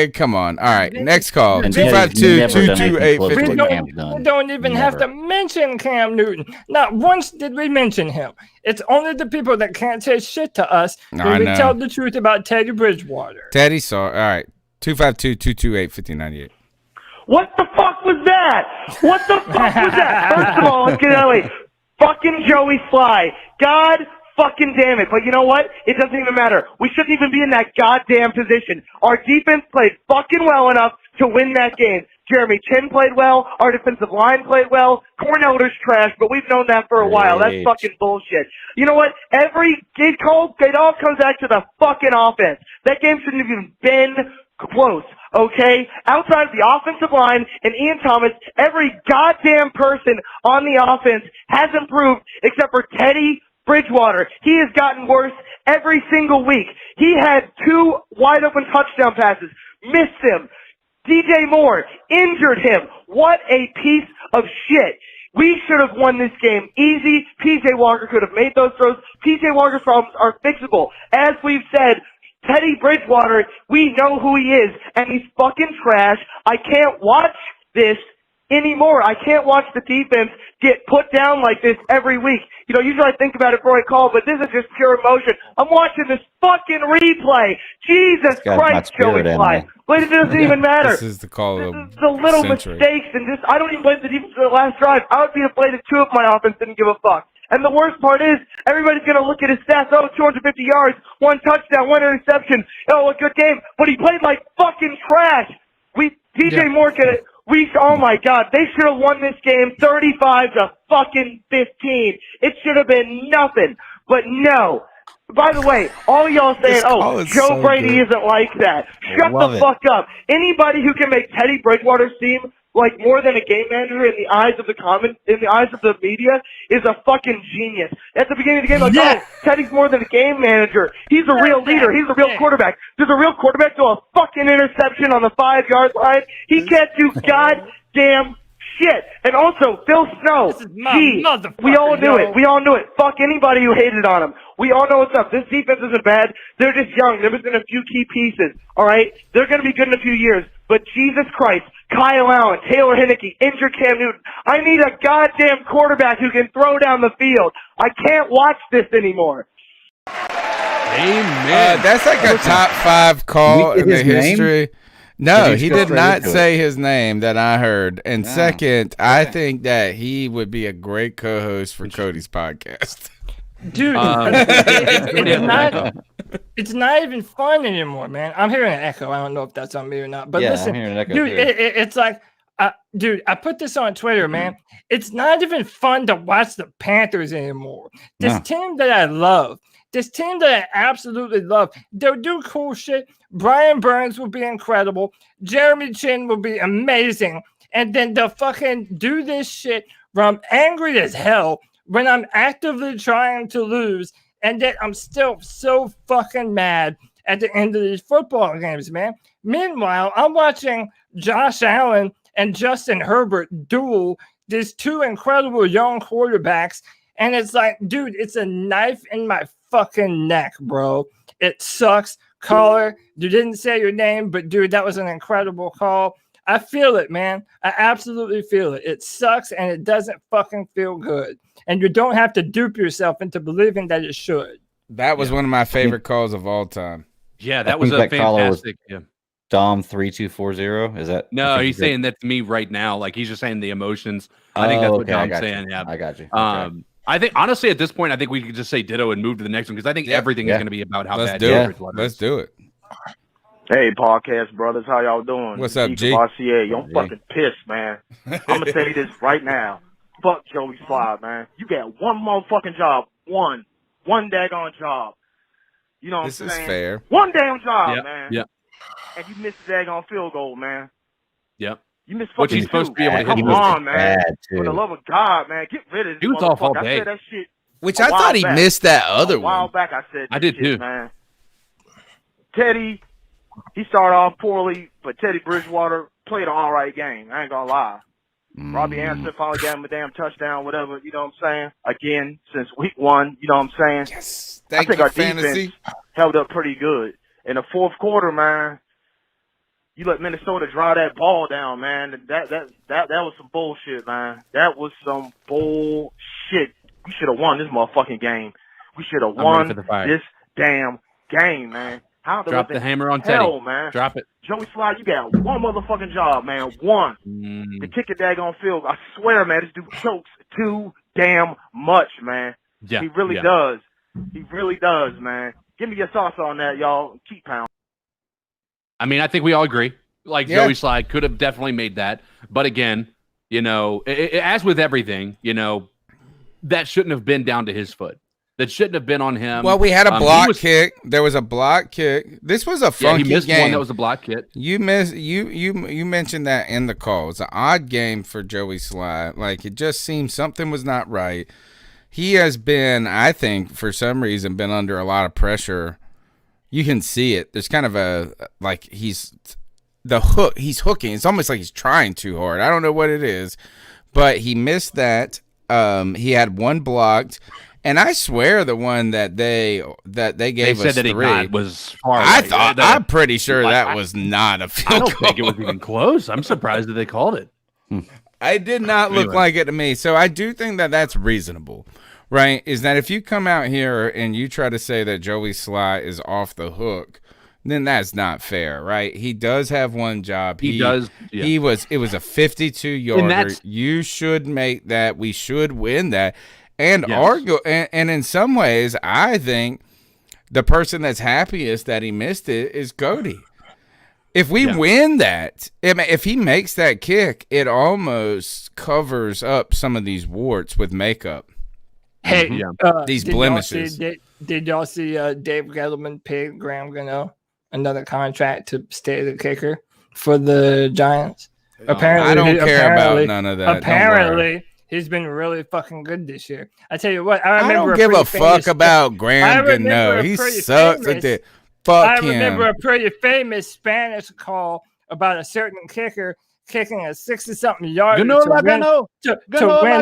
come on. All right, next call. 252-228-50. We don't even have to mention Cam Newton. Not once did we mention him. It's only the people that can't say shit to us when we tell the truth about Teddy Bridgewater. Teddy saw. All right, 252-228-5098. What the fuck was that? What the fuck was that? First of all, let's get it out of the way. Fucking Joey Sly. God fucking damn it. But you know what? It doesn't even matter. We shouldn't even be in that goddamn position. Our defense played fucking well enough to win that game. Jeremy Chin played well. Our defensive line played well. Corneller's trash, but we've known that for a while. That's fucking bullshit. You know what? It all comes back to the fucking offense. That game shouldn't have even been close, okay? Outside of the offensive line and Ian Thomas, every goddamn person on the offense has improved except for Teddy Bridgewater. He has gotten worse every single week. He had 2 wide open touchdown passes, missed them. DJ Moore injured him. What a piece of shit. We should have won this game easy. PJ Walker could have made those throws. PJ Walker's problems are fixable. As we've said, Teddy Bridgewater, we know who he is, and he's fucking trash. I can't watch this anymore. I can't watch the defense get put down like this every week. You know, usually I think about it before I call, but this is just pure emotion. I'm watching this fucking replay. Jesus Christ, Joey Fly. But it doesn't even matter. This is the call of the little mistakes and just, I don't even blame the defense for the last drive. I would be afraid if 2 of my offense didn't give a fuck. And the worst part is, everybody's going to look at his stats. Oh, 250 yards, 1 touchdown, 1 interception. Oh, a good game. But he played like fucking trash. DJ Moore oh my God, they should have won this game 35-15. It should have been nothing. But no. By the way, all y'all saying, Joe Brady isn't like that. Shut the fuck up. Anybody who can make Teddy Bridgewater seem like more than a game manager in the eyes of the media is a fucking genius. At the beginning of the game, Teddy's more than a game manager. He's a real leader. He's a real quarterback. Does a real quarterback throw a fucking interception on the 5-yard line? He can't do goddamn shit. And also, Phil Snow, we all knew it. We all knew it. Fuck anybody who hated on him. We all know what's up. This defense isn't bad. They're just young. They're missing a few key pieces. All right? They're going to be good in a few years. But Jesus Christ, Kyle Allen, Taylor Heinicke, injured Cam Newton. I need a goddamn quarterback who can throw down the field. I can't watch this anymore. Amen. That's like a top 5 call in the history. No, he did not say his name that I heard. And second, I think that he would be a great co-host for Cody's podcast. Dude, it's not even fun anymore, man. I'm hearing an echo. I don't know if that's on me or not. But listen, dude, it's like, dude, I put this on Twitter, man. It's not even fun to watch the Panthers anymore. This team that I love, This team that I absolutely love. They'll do cool shit. Brian Burns will be incredible. Jeremy Chin will be amazing. And then they'll fucking do this shit where I'm angry as hell when I'm actively trying to lose, and that I'm still so fucking mad at the end of these football games, man. Meanwhile, I'm watching Josh Allen and Justin Herbert duel these two incredible young quarterbacks, and it's like, dude, it's a knife in my fucking neck, bro. It sucks. Caller, you didn't say your name, but dude, that was an incredible call. I feel it, man. I absolutely feel it. It sucks, and it doesn't fucking feel good. And you don't have to dupe yourself into believing that it should. That was one of my favorite calls of all time. Yeah, that was a fantastic. Yeah. Dom 3240. Is that? No, he's saying that to me right now. Like he's just saying the emotions. I think that's what Dom's saying. Yeah, I got you. I think honestly at this point, I think we could just say ditto and move to the next one because I think everything is going to be about how bad. Let's do it. Hey, podcast brothers, how y'all doing? What's up, G? RCA, I'm fucking pissed, man. I'm gonna tell you this right now. Fuck Joey Sly, man. You got one motherfucking job, one daggone job. You know what I'm saying? This is fair. One damn job, man. Yeah. And you missed the daggone field goal, man. Yep. You missed What fucking he's supposed to be able to hit. Come on, man. For the love of God, man, get rid of this. He was off all day. I said that shit. Which I thought he missed that other one. A while one. back, I said I did shit, too, man. Teddy, he started off poorly, but Teddy Bridgewater played an all right game. I ain't gonna lie. Robbie Anderson finally got him a damn touchdown, whatever, you know what I'm saying? Again, since week 1, you know what I'm saying? Yes. I think our defense held up pretty good. In the fourth quarter, man, you let Minnesota draw that ball down, man. That was some bullshit, man. That was some bullshit. We should have won this motherfucking game. We should have won this damn game, man. Drop the hammer on hell, Teddy. Man. Drop it. Joey Sly, you got one motherfucking job, man. One. To kick a daggone field. I swear, man, this dude chokes too damn much, man. Yeah, he really does. He really does, man. Give me your thoughts on that, y'all. Keep pounding. I mean, I think we all agree. Like Joey Sly could have definitely made that. But again, you know, as with everything, you know, that shouldn't have been down to his foot. That shouldn't have been on him. Well, we had a block kick. There was a block kick. This was a funky he missed game. One that was a block kick. You mentioned that in the call. It's an odd game for Joey Sly. Like, it just seemed something was not right. He has been, I think, for some reason, been under a lot of pressure. You can see it. There's kind of he's hooking. It's almost like he's trying too hard. I don't know what it is, but he missed that. He had one blocked. And I swear the one that they gave us said that 3 he got was far. I'm pretty sure that was not a field goal. I don't think it was even close. I'm surprised that they called it. It did not look like it to me. So I do think that that's reasonable, right? Is that if you come out here and you try to say that Joey Sly is off the hook, then that's not fair, right? He does have one job. He does. Yeah. It was a 52-yarder. You should make that. We should win that. And argue, and in some ways, I think the person that's happiest that he missed it is Cody. If we win that, if he makes that kick, it almost covers up some of these warts with makeup. Hey, these blemishes. Did y'all see Dave Gettleman paid Graham Gano another contract to stay the kicker for the Giants? Apparently, I don't care about none of that. Apparently. He's been really fucking good this year. I tell you what, I don't give a fuck about Graham Gano. He sucks at that. Fuck him. I remember a pretty famous Spanish call about a certain kicker kicking a 60-something yard to win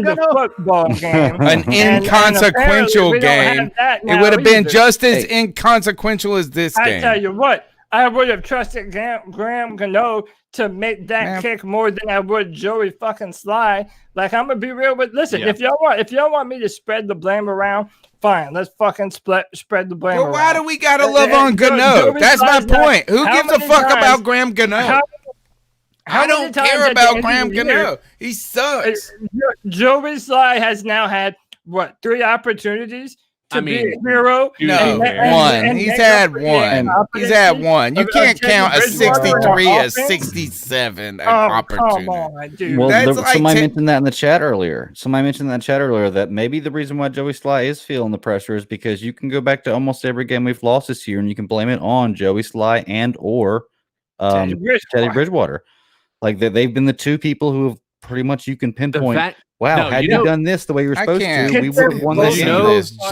the football game. An inconsequential game. It would have been just as inconsequential as this game. I tell you what, I would have trusted Graham Gano to make that kick more than I would Joey fucking Sly. Like, I'm gonna be real with. Listen, if y'all want me to spread the blame around, fine. Let's fucking spread the blame around. Why do we gotta love on Gano? That's my point. Who gives a fuck about Graham Gano? I don't care about Graham Gano. He sucks. Joey Sly has now had 3 opportunities to be a hero. No, one. He's had one. He's had one. You can't count a 63 as 67 opportunity. Come on, dude. Well, That's like somebody mentioned that in the chat earlier. That maybe the reason why Joey Sly is feeling the pressure is because you can go back to almost every game we've lost this year, and you can blame it on Joey Sly and or Teddy Bridgewater. Like they've been the two people who have pretty much you can pinpoint. Had you done this the way you were supposed to, we would have won this game.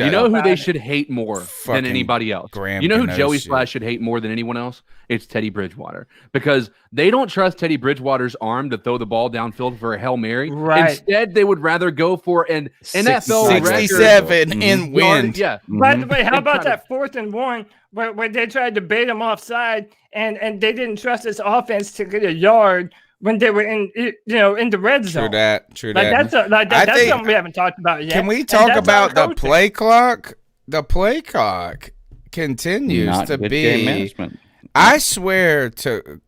You know who they should hate more than anybody else? You know who Joey Sly should hate more than anyone else? It's Teddy Bridgewater. Because they don't trust Teddy Bridgewater's arm to throw the ball downfield for a Hail Mary. Right. Instead, they would rather go for an NFL 67 in wind. Yeah. By the way, how about that 4th and 1 where they tried to bait him offside and they didn't trust his offense to get a yard when they were in the red zone. True that. That's something we haven't talked about yet. Can we talk about the play clock? The play clock continues Not to good be. game management. I swear to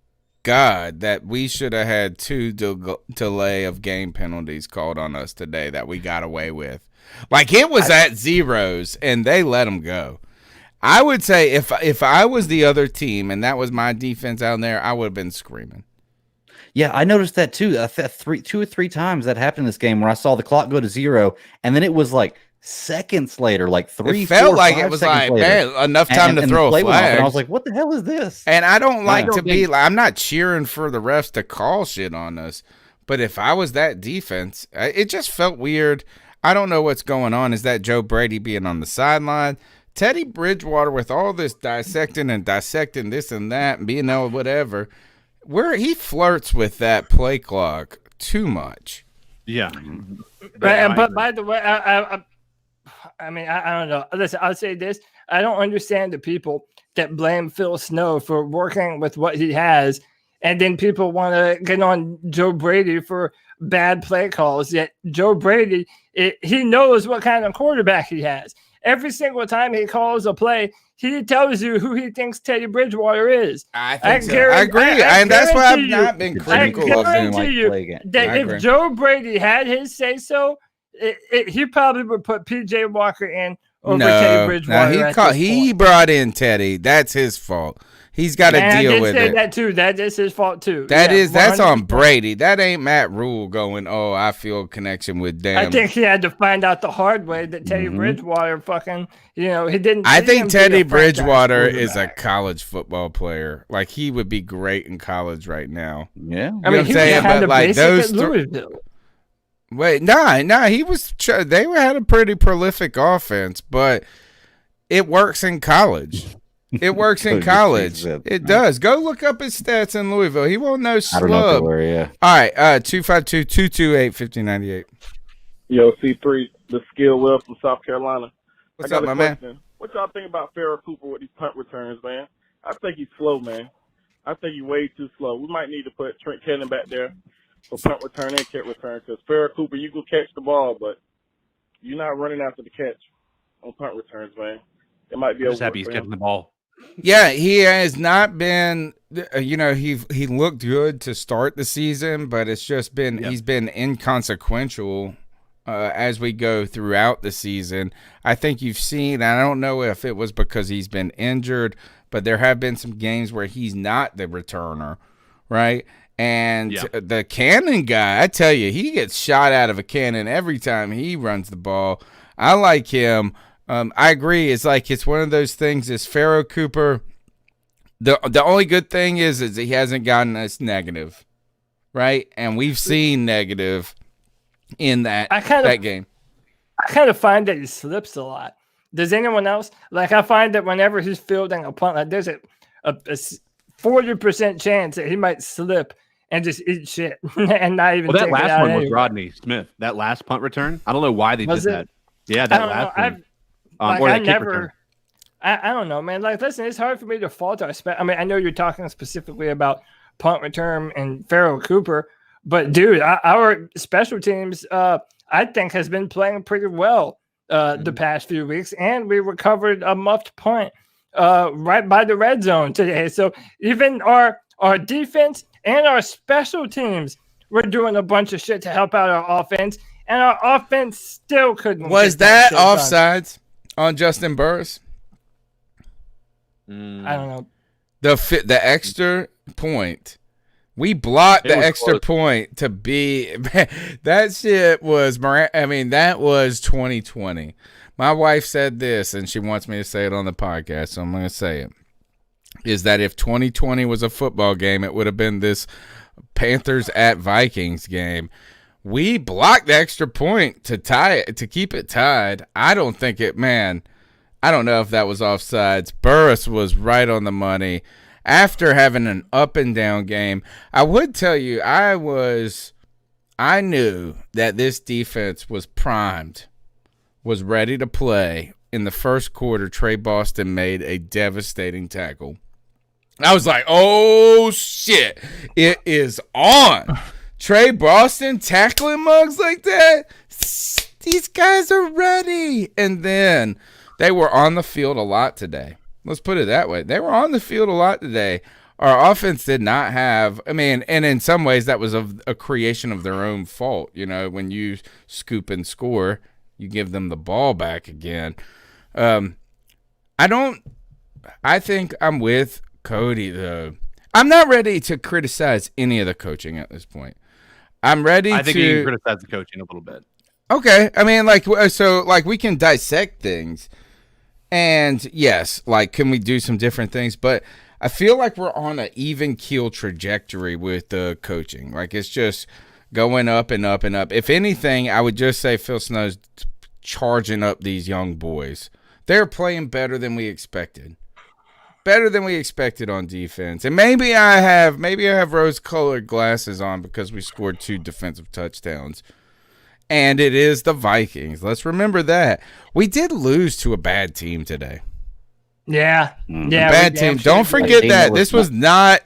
God that we should have had 2 delay of game penalties called on us today that we got away with. Like it was at zeros and they let them go. I would say if I was the other team and that was my defense out there, I would have been screaming. Yeah, I noticed that too. 2 or 3 times that happened in this game where I saw the clock go to 0, and then it was like seconds later, like 3, it felt 4, like 5 it was seconds like later. man, enough time to throw a flag. And I was like, "What the hell is this?" And I don't like to be like I'm not cheering for the refs to call shit on us, but if I was that defense, it just felt weird. I don't know what's going on. Is that Joe Brady being on the sideline? Teddy Bridgewater with all this dissecting this and that and being whatever. Where he flirts with that play clock too much. Yeah. But by the way, I don't know. Listen, I'll say this. I don't understand the people that blame Phil Snow for working with what he has, and then people want to get on Joe Brady for bad play calls. Yet Joe Brady, he knows what kind of quarterback he has. Every single time he calls a play, he tells you who he thinks Teddy Bridgewater is. I agree. And that's why I've not been critical of him. If Joe Brady had his say so, he probably would put PJ Walker in over Teddy Bridgewater. He brought in Teddy. That's his fault. He's got to deal with it. That too. That is his fault too. That's on Brady. That ain't Matt Rule going, "Oh, I feel a connection with them." I think he had to find out the hard way that Teddy Bridgewater he didn't. I think Teddy Bridgewater is a college football player. Like he would be great in college right now. Yeah, I mean, he had a basic at Louisville. Wait, he was. They had a pretty prolific offense, but it works in college. It works in college. It does. Go look up his stats in Louisville. He won't know slub. I don't know if they were, yeah. All right, 252-228-5098. Yo, C3, the skill well from South Carolina. What's up, my man? What y'all think about Farrah Cooper with these punt returns, man? I think he's slow, man. I think he's way too slow. We might need to put Trent Cannon back there for punt return and kick return because Farrah Cooper, you can catch the ball, but you're not running after the catch on punt returns, man. It might be just happy he's catching the ball. Yeah, he has not been. He looked good to start the season, but it's just been he's been inconsequential as we go throughout the season. I think you've seen. I don't know if it was because he's been injured, but there have been some games where he's not the returner, right? And the cannon guy, I tell you, he gets shot out of a cannon every time he runs the ball. I like him. I agree. It's one of those things. Is Farrah Cooper? The only good thing is he hasn't gotten us negative, right? And we've seen negative in that game. I kind of find that he slips a lot. Does anyone else? Like I find that whenever he's fielding a punt, like there's a 40% chance that he might slip and just eat shit and not even. Well, that last one anyway. was Rodney Smith. That last punt return. I don't know why they did that. Yeah, that last one. I don't know, man. Like, listen, it's hard for me to fault our I know you're talking specifically about punt return and Farrah Cooper, but dude, our special teams, I think, has been playing pretty well the past few weeks, and we recovered a muffed punt right by the red zone today. So even our defense and our special teams were doing a bunch of shit to help out our offense, and our offense still couldn't. Was that offsides? on Justin Burris? I don't know. The extra point. We blocked the extra close. point to be that shit was that was 2020. My wife said this and she wants me to say it on the podcast, so I'm going to say it. Is that if 2020 was a football game, it would have been this Panthers at Vikings game. We blocked the extra point to tie it, to keep it tied. I don't know if that was offsides. Burris was right on the money. After having an up and down game, I would tell you I knew that this defense was primed, was ready to play. In the first quarter, Trey Boston made a devastating tackle. I was like, oh, shit, it is on. Trey Boston tackling mugs like that? These guys are ready. And then they were on the field a lot today. Let's put it that way. They were on the field a lot today. Our offense did not have, and in some ways that was a creation of their own fault. You know, when you scoop and score, you give them the ball back again. I think I'm with Cody, though. I'm not ready to criticize any of the coaching at this point. I think you can criticize the coaching a little bit. Okay. We can dissect things. And yes, can we do some different things? But I feel like we're on an even keel trajectory with the coaching. It's just going up and up and up. If anything, I would just say Phil Snow's charging up these young boys. They're playing better than we expected. Better than we expected on defense. And maybe I have rose-colored glasses on because we scored 2 defensive touchdowns. And it is the Vikings. Let's remember that. We did lose to a bad team today. Yeah. Yeah. Bad team. Don't forget that. This was not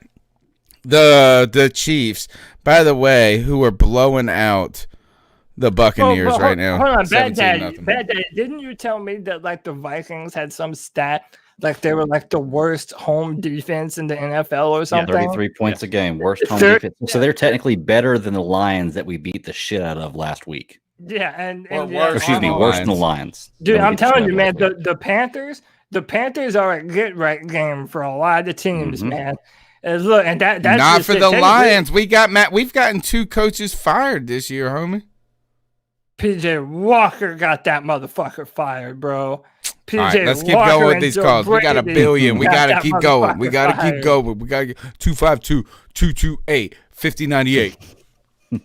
the Chiefs, by the way, who are blowing out the Buccaneers right now. Hold on. Bad Daddy. Didn't you tell me that the Vikings had some stat? They were the worst home defense in the NFL or something. 33 points a game, worst home defense. So they're technically better than the Lions that we beat the shit out of last week. Yeah, and worse than the Lions. Dude, I'm telling you, man, the Panthers are a get right game for a lot of teams, man. And look, and that's not for the Lions. We've gotten 2 coaches fired this year, homie. PJ Walker got that motherfucker fired, bro. All right, let's keep going with these calls. We got 1 billion. We got to keep going. We got to keep going. We got to get 252-228-5098. Hey,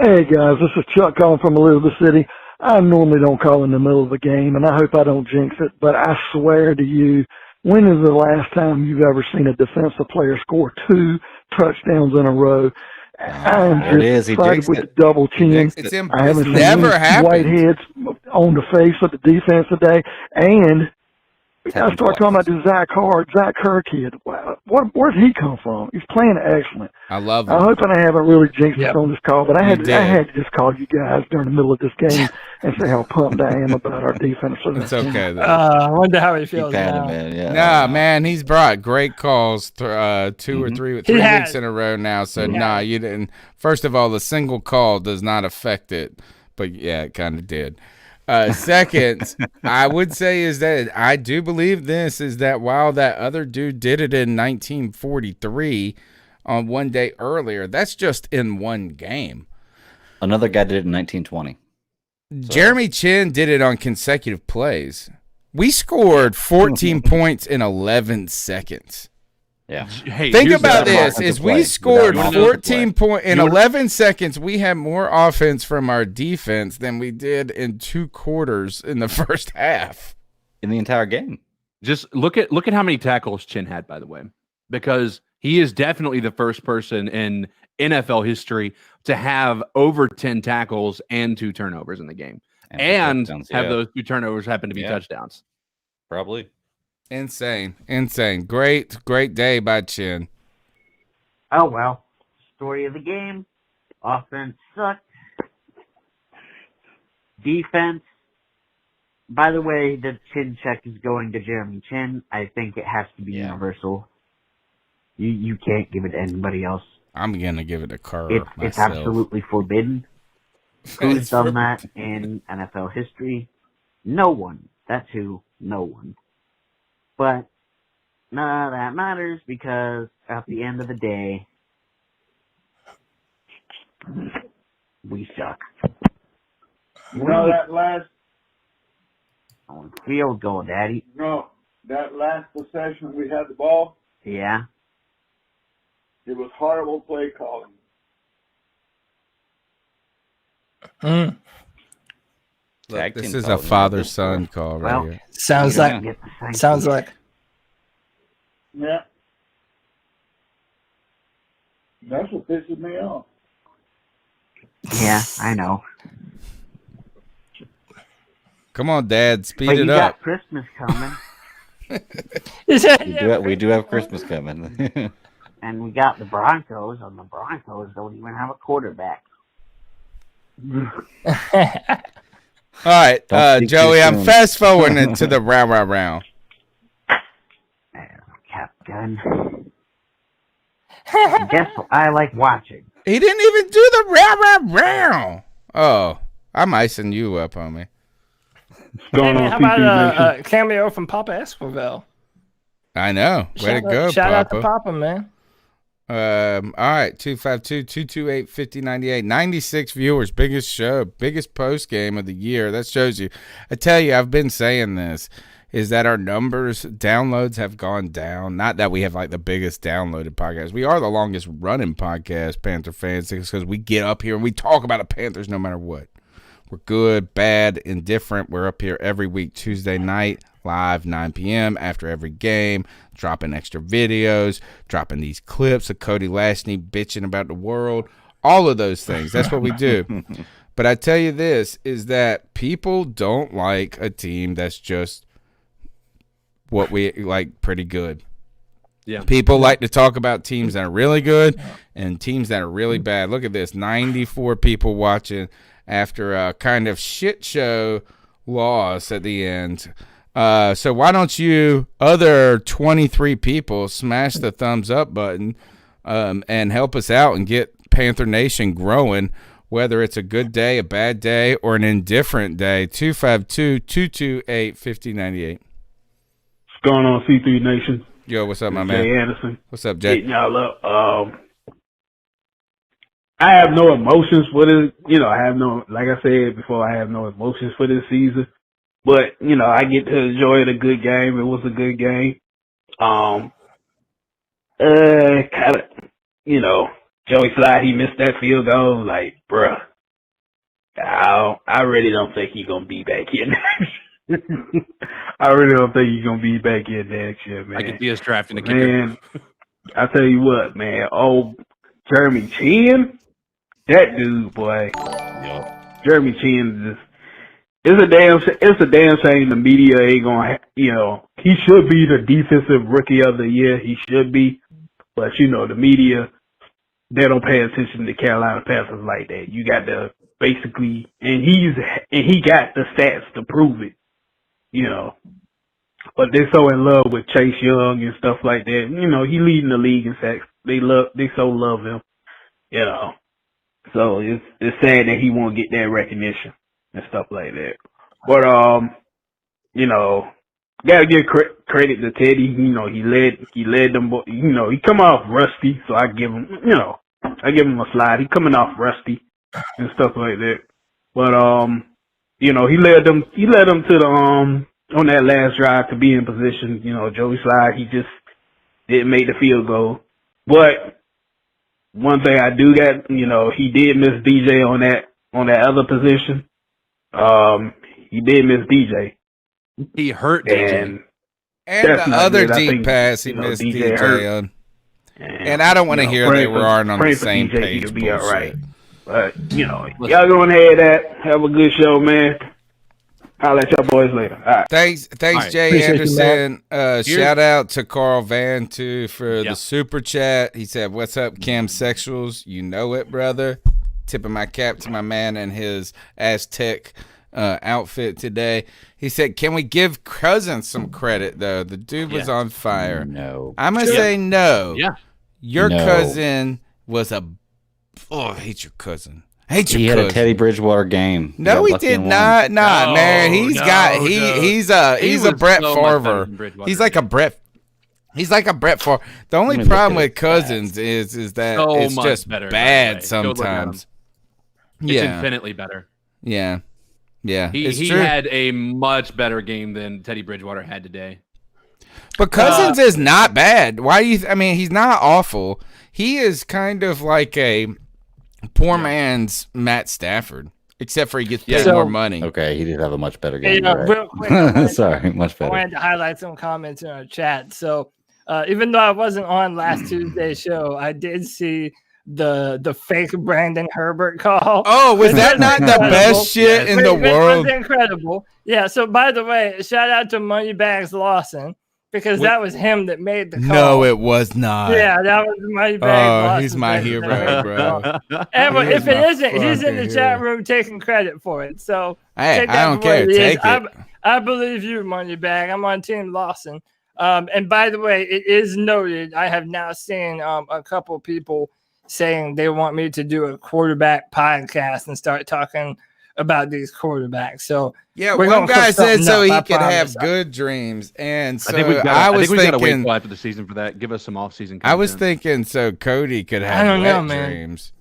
guys, this is Chuck calling from Elizabeth City. I normally don't call in the middle of a game, and I hope I don't jinx it, but I swear to you, when is the last time you've ever seen a defensive player score 2 touchdowns in a row? I am just excited with the double chin. I haven't seen never any whiteheads on the face of the defense today. And I start talking about the Zach Kerr kid. Where'd he come from? He's playing excellent. I love him. I hope I haven't really jinxed it on this call, but I had to just call you guys during the middle of this game and say how pumped I am about our defense. It's okay, though. I wonder how he feels now. Man, he's brought great calls 2 or 3 weeks in a row now. So, you didn't. First of all, the single call does not affect it. But, yeah, it kind of did. Second, I would say is that I do believe this is that while that other dude did it in 1943 on 1 day earlier, that's just in 1 game. Another guy did it in 1920. So. Jeremy Chin did it on consecutive plays. We scored 14 points in 11 seconds. Yeah. Hey, think about this: is we scored 14 points in 11 seconds. We had more offense from our defense than we did in 2 quarters in the first half. In the entire game. Just look at how many tackles Chin had, by the way, because he is definitely the first person in NFL history to have over 10 tackles and 2 turnovers in the game, and have those 2 turnovers happen to be touchdowns. Probably. Insane. Great day by Chin. Oh, well. Story of the game. Offense sucked. Defense. By the way, the chin check is going to Jeremy Chin. I think it has to be universal. You can't give it to anybody else. I'm going to give it to Kerr It's absolutely forbidden. Who's done that in NFL history? No one That too, no one. But none of that matters because at the end of the day, we suck. That last On field goal, Daddy. that last possession we had the ball, Yeah. it was horrible play calling. Mm. Look, this team is a calling, father-son call right Well, here. Sounds you like don't get the same sounds thing. like Yeah. That's what pisses me off. Yeah, I know. Come on, Dad, speed But you it got up. Christmas coming, We do have Christmas coming. and we got the Broncos, and the Broncos don't even have a quarterback. All right, Don't speak Joey, too I'm soon. fast forwarding to the round. Captain. Guess what I like watching? He didn't even do the round. Oh, I'm icing you up, homie. Hey, man, how about a cameo from Papa Esquivel? I know. Way to go, Shout out to Papa. Papa, man. All right, 252-228-5098. 96 viewers, biggest show, biggest post game of the year. That shows you. I tell you, I've been saying this, is that our numbers, downloads have gone down. Not that we have like the biggest downloaded podcast. We are the longest running podcast, Panther fans, because we get up here and we talk about the Panthers no matter what. We're good, bad, indifferent. We're up here every week, Tuesday night, live, 9 p.m. after every game, dropping extra videos, dropping these clips of Cody Lashney bitching about the world, all of those things. That's what we do. But I tell you this, is that people don't like a team that's just what we like, pretty good. Yeah. People like to talk about teams that are really good and teams that are really bad. Look at this, 94 people watching after a kind of shit show loss at the end. So why don't you other 23 people smash the thumbs up button and help us out and get Panther Nation growing, whether it's a good day, a bad day, or an indifferent day. 252-228-5098. What's going on, C3 Nation? Yo, what's up, my Jay man? Anderson. What's up, Jay? Hitting y'all up. I have no emotions for this. I have no, like I said before, I have no emotions for this season. But, I get to enjoy the good game. It was a good game. Joey Slide, he missed that field goal. Like, bruh, I really don't think he's going to be back in. I really don't think he's going to be back in next year, man. I could see us drafting a kicker. Man, I tell you what, man. Oh, Jeremy Chin, that dude, boy. Jeremy Chin it's a damn shame the media ain't gonna. He should be the defensive rookie of the year. He should be, but the media, they don't pay attention to Carolina Panthers like that. You got to basically, and he got the stats to prove it. But they're so in love with Chase Young and stuff like that. He leading the league in sacks. They so love him. So it's sad that he won't get that recognition and stuff like that. But gotta give credit to Teddy. He led them. He come off rusty, so I give him a slide. He coming off rusty and stuff like that. But he led them to the on that last drive to be in position. Joey Slide, he just didn't make the field goal. But one thing I do got, he did miss DJ on that other position. He did miss DJ. He hurt DJ. And the other deep pass he missed DJ on. And I don't want to hear they were on the same page. He'll be all right. But, y'all go ahead have a good show, man. I'll let y'all boys later. All right. Thanks, right. Jay Appreciate Anderson. you, Shout out to Carl Van too for the super chat. He said, "What's up, Cam Sexuals? You know it, brother." Tipping my cap to my man and his Aztec outfit today. He said, "Can we give Cousins some credit though? The dude was on fire." No, I'm gonna say no. Yeah, your No. cousin was I hate your cousin. Hate your He had a cousin. Teddy Bridgewater game. No, he did not. Nah, No, man. He's no, got dude. he's a He he's a was Brett so much better Favre. than Bridgewater. He's like a Brett. He's like a Brett Favre. The only Let me look problem at with his Cousins is that So it's much just better, by the bad way. Go look at him. sometimes. It's Yeah, infinitely better. yeah, yeah. He It's true. had a much better game than Teddy Bridgewater had today. But Cousins is not bad. Why do you? I mean, he's not awful. He is kind of like a poor man's Matt Stafford, except for he gets paid more money. Okay, he did have a much better Hey, game. you're real right. quick, Sorry, much I better. wanted to highlight some comments in our chat. So even though I wasn't on last Tuesday's show, I did see the fake Brandon Herbert call. Oh, was that not the best shit in the world? It was incredible. Yeah. So by the way, shout out to Moneybags Lawson because that was him that made the call. No, it was not. Yeah, that was Moneybags Lawson. Oh, he's my hero, bro. And He if is it my isn't, he's in the fucking chat hero. room taking credit for it. So Hey, take I that don't for what care. it is. Take it. I believe you, Moneybag. I'm on Team Lawson. And by the way, it is noted. I have now seen a couple people saying they want me to do a quarterback podcast and start talking about these quarterbacks. So Yeah, we're one gonna guy cook said something so up, he I could have promise. good dreams, and so I think we've got. I was got to wait thinking. till after the season for that. Give us some off-season. I was content. thinking so Cody could I have don't know, wet man. dreams.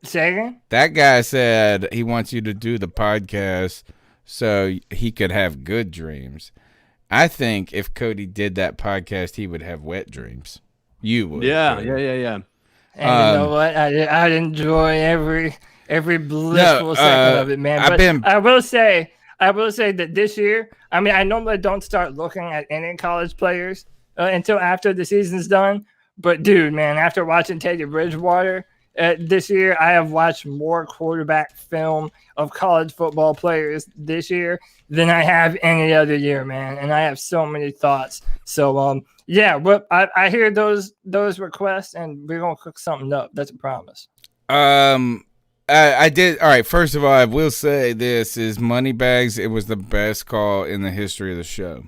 Say again? That guy said he wants you to do the podcast so he could have good dreams. I think if Cody did that podcast, he would have wet dreams. You would. Yeah, Cody. yeah. And you know what? I'd enjoy every blissful second of it, man. But I will say that this year, I mean, I normally don't start looking at any college players until after the season's done. But dude, man, after watching Teddy Bridgewater this year, I have watched more quarterback film of college football players this year than I have any other year, man. And I have so many thoughts. So, yeah, but I hear those requests, and we're gonna cook something up. That's a promise. I did. All right. First of all, I will say this is Moneybags. It was the best call in the history of the show.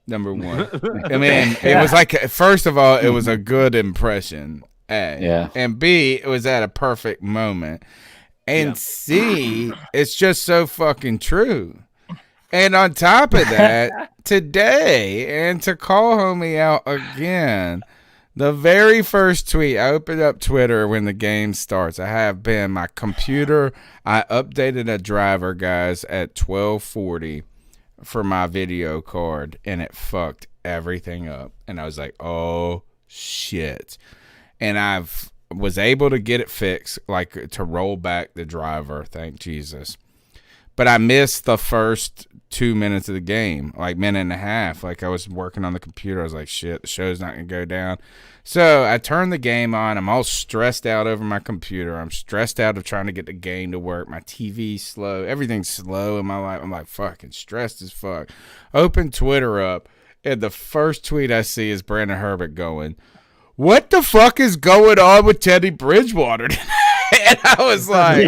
Number one. I mean, it was like, first of all, it was a good impression. A. Yeah. And B, it was at a perfect moment. And C, it's just so fucking true. And on top of that, today, and to call homie out again, the very first tweet, I opened up Twitter when the game starts. I have been my computer. I updated a driver, guys, at 12:40 for my video card, and it fucked everything up. And I was like, oh, shit. And was able to get it fixed, like to roll back the driver, thank Jesus. But I missed the first 2 minutes of the game, like minute and a half. Like I was working on the computer. I was like, shit, the show's not going to go down. So I turned the game on. I'm all stressed out over my computer. I'm stressed out of trying to get the game to work. My TV's slow. Everything's slow in my life. I'm like fucking stressed as fuck. Open Twitter up, and the first tweet I see is Brandon Herbert going, what the fuck is going on with Teddy Bridgewater? And I was like,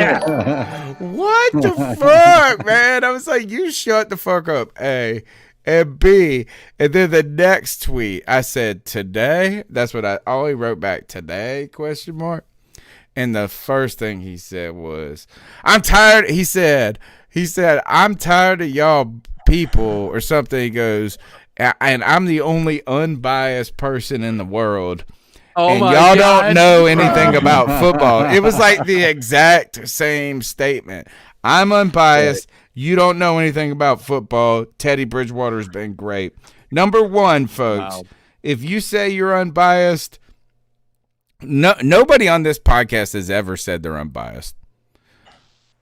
what the fuck, man? I was like, you shut the fuck up, A. And B. And then the next tweet, I said, today? That's what I only wrote back, today, question mark. And the first thing he said was, I'm tired. He said, I'm tired of y'all people or something. He goes, and I'm the only unbiased person in the world. Oh and my y'all God. don't know anything about football. It was like the exact same statement. I'm unbiased. You don't know anything about football. Teddy Bridgewater's been great. Number one, folks, if you say you're unbiased, nobody on this podcast has ever said they're unbiased.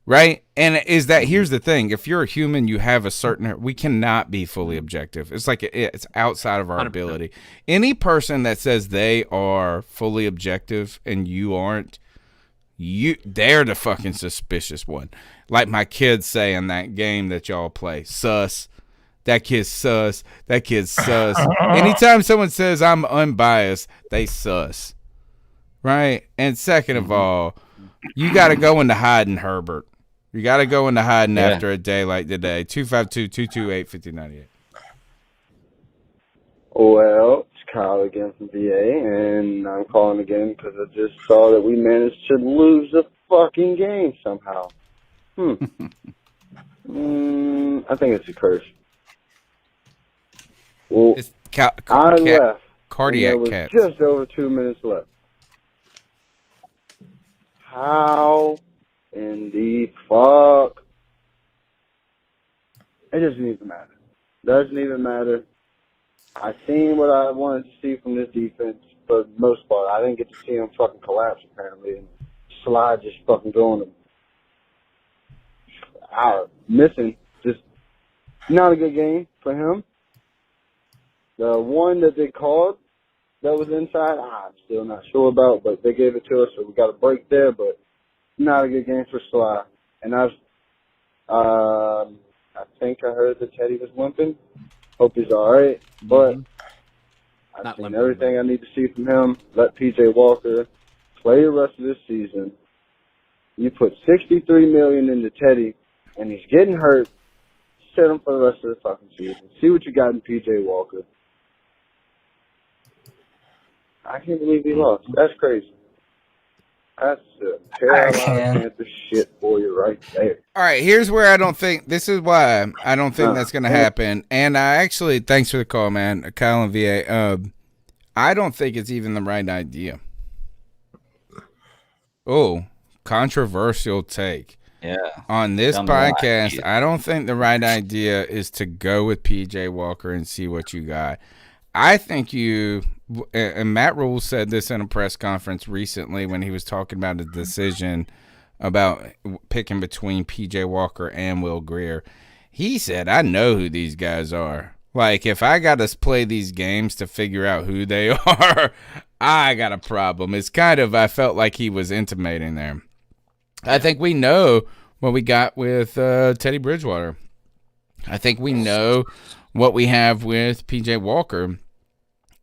Right? And is that, here's the thing. If you're a human, you have a certain, we cannot be fully objective. It's like, it's outside of our 100%. ability. Any person that says they are fully objective and you aren't, they're the fucking suspicious one. Like my kids say in that game that y'all play, sus. That kid's sus. That kid's sus. Anytime someone says I'm unbiased, they sus. Right? And second of all, you got to go into hiding, Herbert. You got to go into hiding after a day like today. 252-228-5098. Well, it's Kyle again from VA, and I'm calling again because I just saw that we managed to lose the fucking game somehow. I think it's a curse. Well, It's I left. cardiac and there was cats. just over 2 minutes left. How in the fuck? It doesn't even matter. Doesn't even matter. I seen what I wanted to see from this defense for the most part. I didn't get to see him fucking collapse apparently, and Slide just fucking going to missing. Just not a good game for him. The one that they called that was inside, I'm still not sure about, but they gave it to us, so we got a break there, but not a good game for Sly. And I think I heard that Teddy was limping. Hope he's all right, but I've seen everything I need to see from him. Let P.J. Walker play the rest of this season. You put $63 million into Teddy, and he's getting hurt. Sit him for the rest of the fucking season. See what you got in P.J. Walker. I can't believe he lost. That's crazy. That's the Carolina Panthers shit for you right there. All right, here's where I don't think, this is why I don't think that's going to happen. And I actually, thanks for the call, man, Kyle and VA. I don't think it's even the right idea. Oh, controversial take. Yeah. On this podcast, I don't think the right idea is to go with PJ Walker and see what you got. I think and Matt Rule said this in a press conference recently when he was talking about a decision about picking between PJ Walker and Will Grier. He said, I know who these guys are. Like, if I got to play these games to figure out who they are, I got a problem. It's kind of, I felt like he was intimating there. I think we know what we got with Teddy Bridgewater. I think we know what we have with PJ Walker.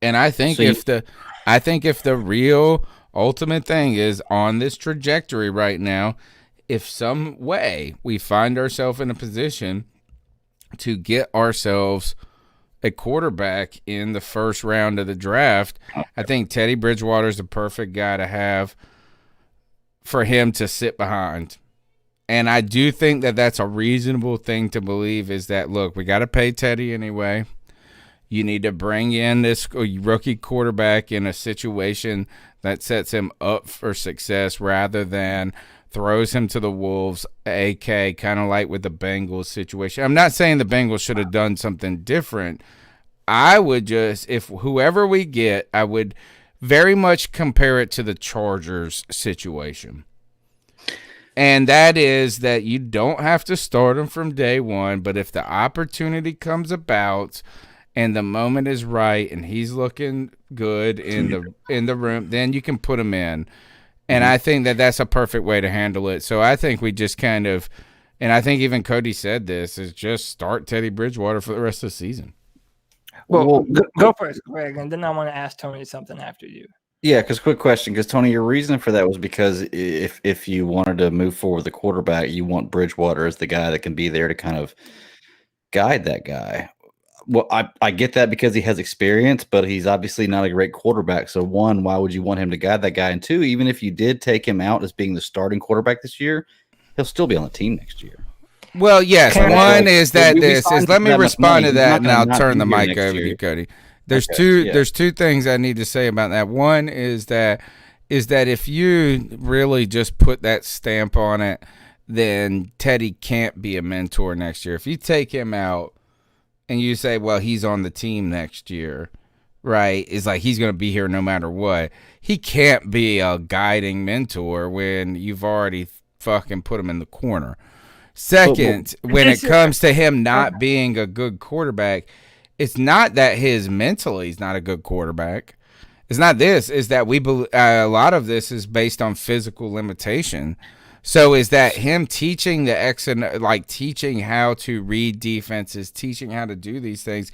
And I think if the real ultimate thing is on this trajectory right now, if some way we find ourselves in a position to get ourselves a quarterback in the first round of the draft, I think Teddy Bridgewater is the perfect guy to have for him to sit behind. And I do think that that's a reasonable thing to believe is that, look, we got to pay Teddy anyway. You need to bring in this rookie quarterback in a situation that sets him up for success rather than throws him to the Wolves, AK, kind of like with the Bengals situation. I'm not saying the Bengals should have done something different. I would just, if whoever we get, I would very much compare it to the Chargers situation. And that is that you don't have to start him from day one, but if the opportunity comes about and the moment is right and he's looking good in the room, then you can put him in. And I think that that's a perfect way to handle it. So I think we just kind of, and I think even Cody said this, is just start Teddy Bridgewater for the rest of the season. Well, go first, Greg, and then I want to ask Tony something after you. Yeah, because quick question, because Tony, your reason for that was because if you wanted to move forward with the quarterback, you want Bridgewater as the guy that can be there to kind of guide that guy. Well, I get that because he has experience, but he's obviously not a great quarterback. So one, why would you want him to guide that guy? And two, even if you did take him out as being the starting quarterback this year, he'll still be on the team next year. Well, yes. One is that let me respond to that, and I'll turn the mic over to you, Cody. There's two things I need to say about that. One is that if you really just put that stamp on it, then Teddy can't be a mentor next year. If you take him out and you say, well, he's on the team next year, right? It's like he's going to be here no matter what. He can't be a guiding mentor when you've already fucking put him in the corner. Second, when it comes to him not being a good quarterback, it's not that his mentally he's not a good quarterback. It's not this. Is that we a lot of this is based on physical limitation. So is that him teaching teaching how to read defenses, teaching how to do these things?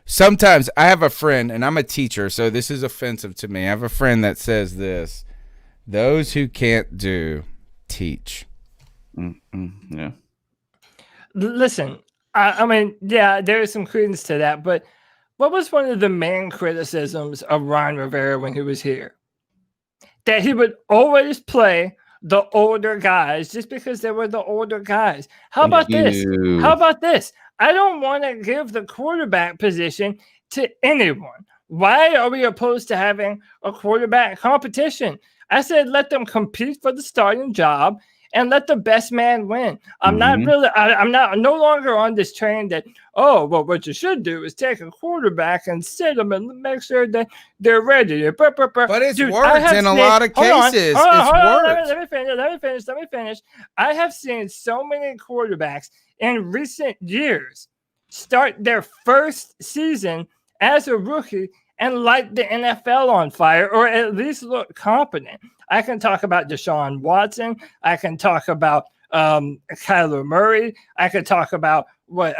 Sometimes I have a friend, and I'm a teacher, so this is offensive to me. I have a friend that says this: those who can't do, teach. Yeah. Listen, I mean, yeah, there is some credence to that, but what was one of the main criticisms of Ron Rivera when he was here? That he would always play the older guys just because they were the older guys. How about this? you. How about this? I don't want to give the quarterback position to anyone. Why are we opposed to having a quarterback competition? I said let them compete for the starting job and let the best man win. I'm not really, I'm no longer on this train that, oh, well, what you should do is take a quarterback and sit them and make sure that they're ready. But it's worked in a lot of cases. It's worked. Let me finish. I have seen so many quarterbacks in recent years start their first season as a rookie and light the NFL on fire, or at least look competent. I can talk about Deshaun Watson. I can talk about Kyler Murray. I could talk about we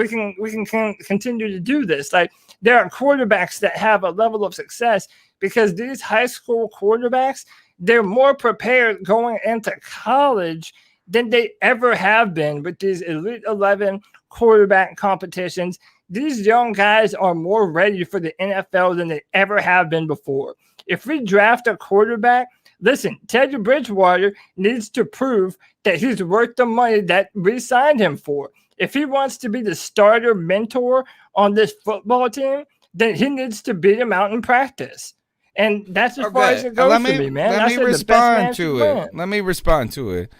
can continue to do this. Like, there are quarterbacks that have a level of success because these high school quarterbacks, they're more prepared going into college than they ever have been with these Elite 11 quarterback competitions. These young guys are more ready for the NFL than they ever have been before. If we draft a quarterback, listen, Teddy Bridgewater needs to prove that he's worth the money that we signed him for. If he wants to be the starter mentor on this football team, then he needs to beat him out in practice. And that's as far as it goes for me, man. Let me respond to it. Let me respond to it.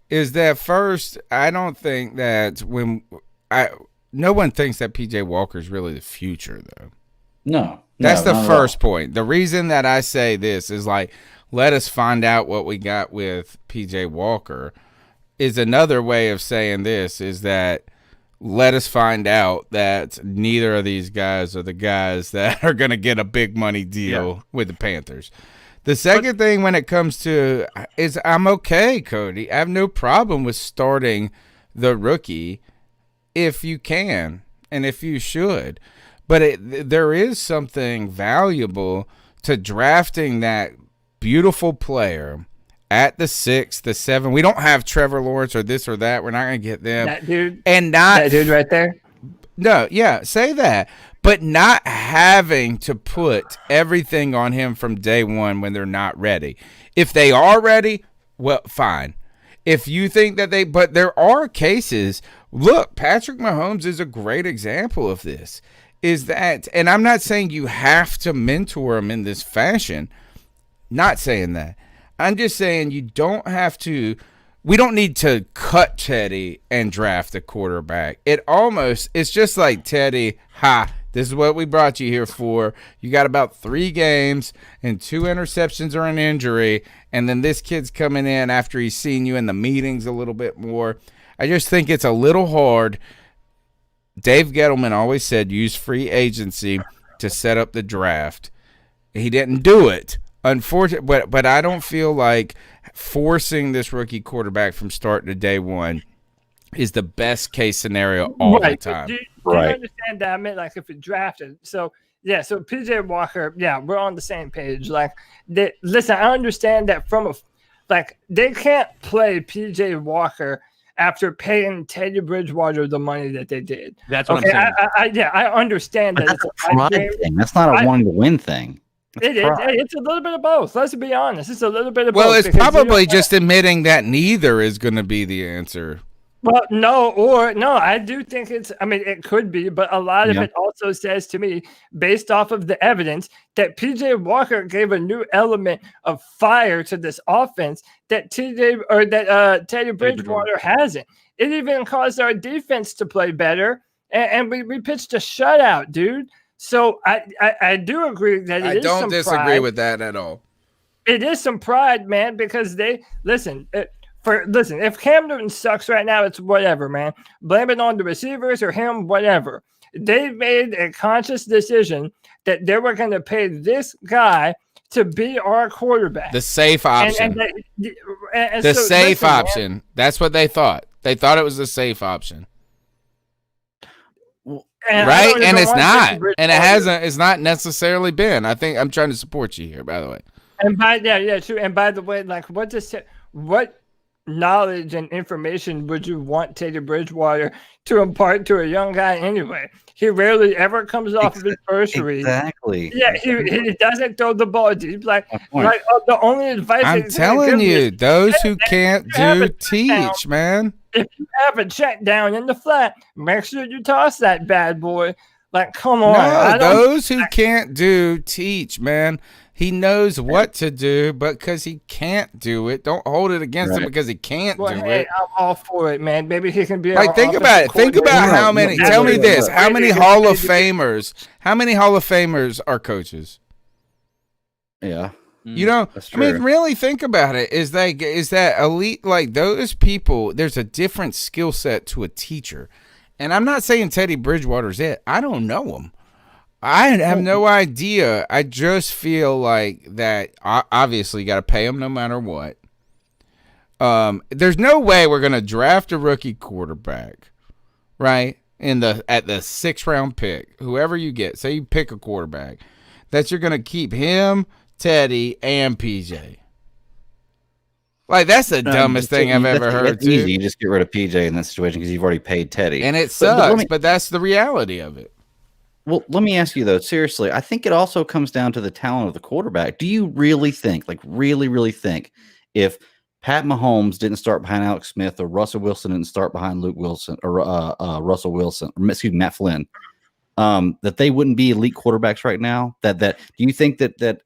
Is that first, I don't think that no one thinks that PJ Walker is really the future, though. No. That's the first point. The reason that I say this is like, let us find out what we got with PJ Walker is another way of saying this is that let us find out that neither of these guys are the guys that are going to get a big money deal with the Panthers. The second thing when it comes to is I'm okay, Cody. I have no problem with starting the rookie if you can and if you should. But there is something valuable to drafting that beautiful player at the 6th, the 7th. We don't have Trevor Lawrence or this or that. We're not going to get them. That dude. And not that dude right there. No, yeah, say that. But not having to put everything on him from day one when they're not ready. If they are ready, well, fine. If you think that but there are cases. Look, Patrick Mahomes is a great example of this. Is that, and I'm not saying you have to mentor him in this fashion. Not saying that. I'm just saying you don't have to. We don't need to cut Teddy and draft a quarterback. It's just like Teddy, this is what we brought you here for. You got about 3 games and 2 interceptions or an injury, and then this kid's coming in after he's seen you in the meetings a little bit more. I just think it's a little hard. Dave Gettleman always said use free agency to set up the draft. He didn't do it. Unfortunately, but I don't feel like forcing this rookie quarterback from start to day one is the best case scenario all the time. Do you understand that? I meant like if it drafted. So PJ Walker, we're on the same page. Like, listen, I understand that they can't play PJ Walker after paying Teddy Bridgewater the money that they did. That's what I'm saying. I understand that. That's a pride thing. That's not a wanting to win thing. It's a little bit of both. Let's be honest. It's a little bit of both. Well, it's probably just admitting that neither is going to be the answer. Well, no, I do think it could be, but a lot of it also says to me, based off of the evidence, that PJ Walker gave a new element of fire to this offense that Teddy Bridgewater hasn't. It even caused our defense to play better, and we pitched a shutout, dude. So I do agree that I don't disagree with that at all. It is some pride, man, because if Cam Newton sucks right now, it's whatever, man. Blame it on the receivers or him, whatever. They made a conscious decision that they were going to pay this guy to be our quarterback. The safe option. Safe option. Man. That's what they thought. They thought it was the safe option. Right? And it's not. And it hasn't. It's not necessarily been. I think I'm trying to support you here, by the way. And true. And by the way, like what knowledge and information would you want Teddy Bridgewater to impart to a young guy anyway? He rarely ever comes off of his first read. Exactly. Yeah, he doesn't throw the ball deep. The only advice I'm telling you, those who can't do teach, man. If you have a check down in the flat, make sure you toss that bad boy. Like, come on. No, those who can't do teach, man. He knows what to do, but because he can't do it, don't hold it against him because he can't do it. I'm all for it, man. Maybe he can be like, think about it. Think about how many. Tell me this: how many Hall of Famers? How many Hall of Famers are coaches? Yeah, you know. I mean, really think about it. Is that elite? Like those people, there's a different skill set to a teacher, and I'm not saying Teddy Bridgewater's it. I don't know him. I have no idea. I just feel like that obviously got to pay him no matter what. There's no way we're going to draft a rookie quarterback, right? At the 6th round pick, whoever you get, say you pick a quarterback, that you're going to keep him, Teddy, and PJ. Like, that's the dumbest thing I've ever heard, too. Easy. You just get rid of PJ in that situation because you've already paid Teddy. And it sucks, but that's the reality of it. Well, let me ask you, though, seriously, I think it also comes down to the talent of the quarterback. Do you really think, really think, if Pat Mahomes didn't start behind Alex Smith or Russell Wilson didn't start behind Luke Wilson or Russell Wilson, or excuse me, Matt Flynn, that they wouldn't be elite quarterbacks right now? Do you think that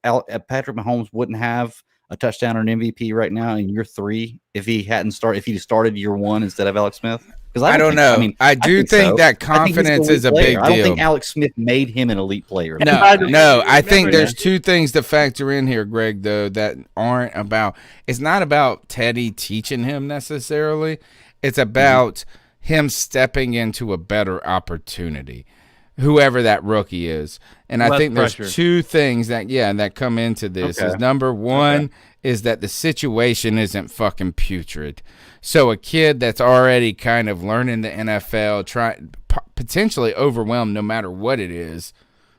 Patrick Mahomes wouldn't have a touchdown or an MVP right now in year 3 if he started year 1 instead of Alex Smith? Because I don't know. I do think that confidence is a big deal. I don't think Alex Smith made him an elite player. No. I think there's two things to factor in here, Greg, though, that aren't about. It's not about Teddy teaching him necessarily. It's about him stepping into a better opportunity, whoever that rookie is. And I think there's two things that come into this. Is number one is that the situation isn't fucking putrid. So a kid that's already kind of learning the NFL, potentially overwhelmed no matter what it is,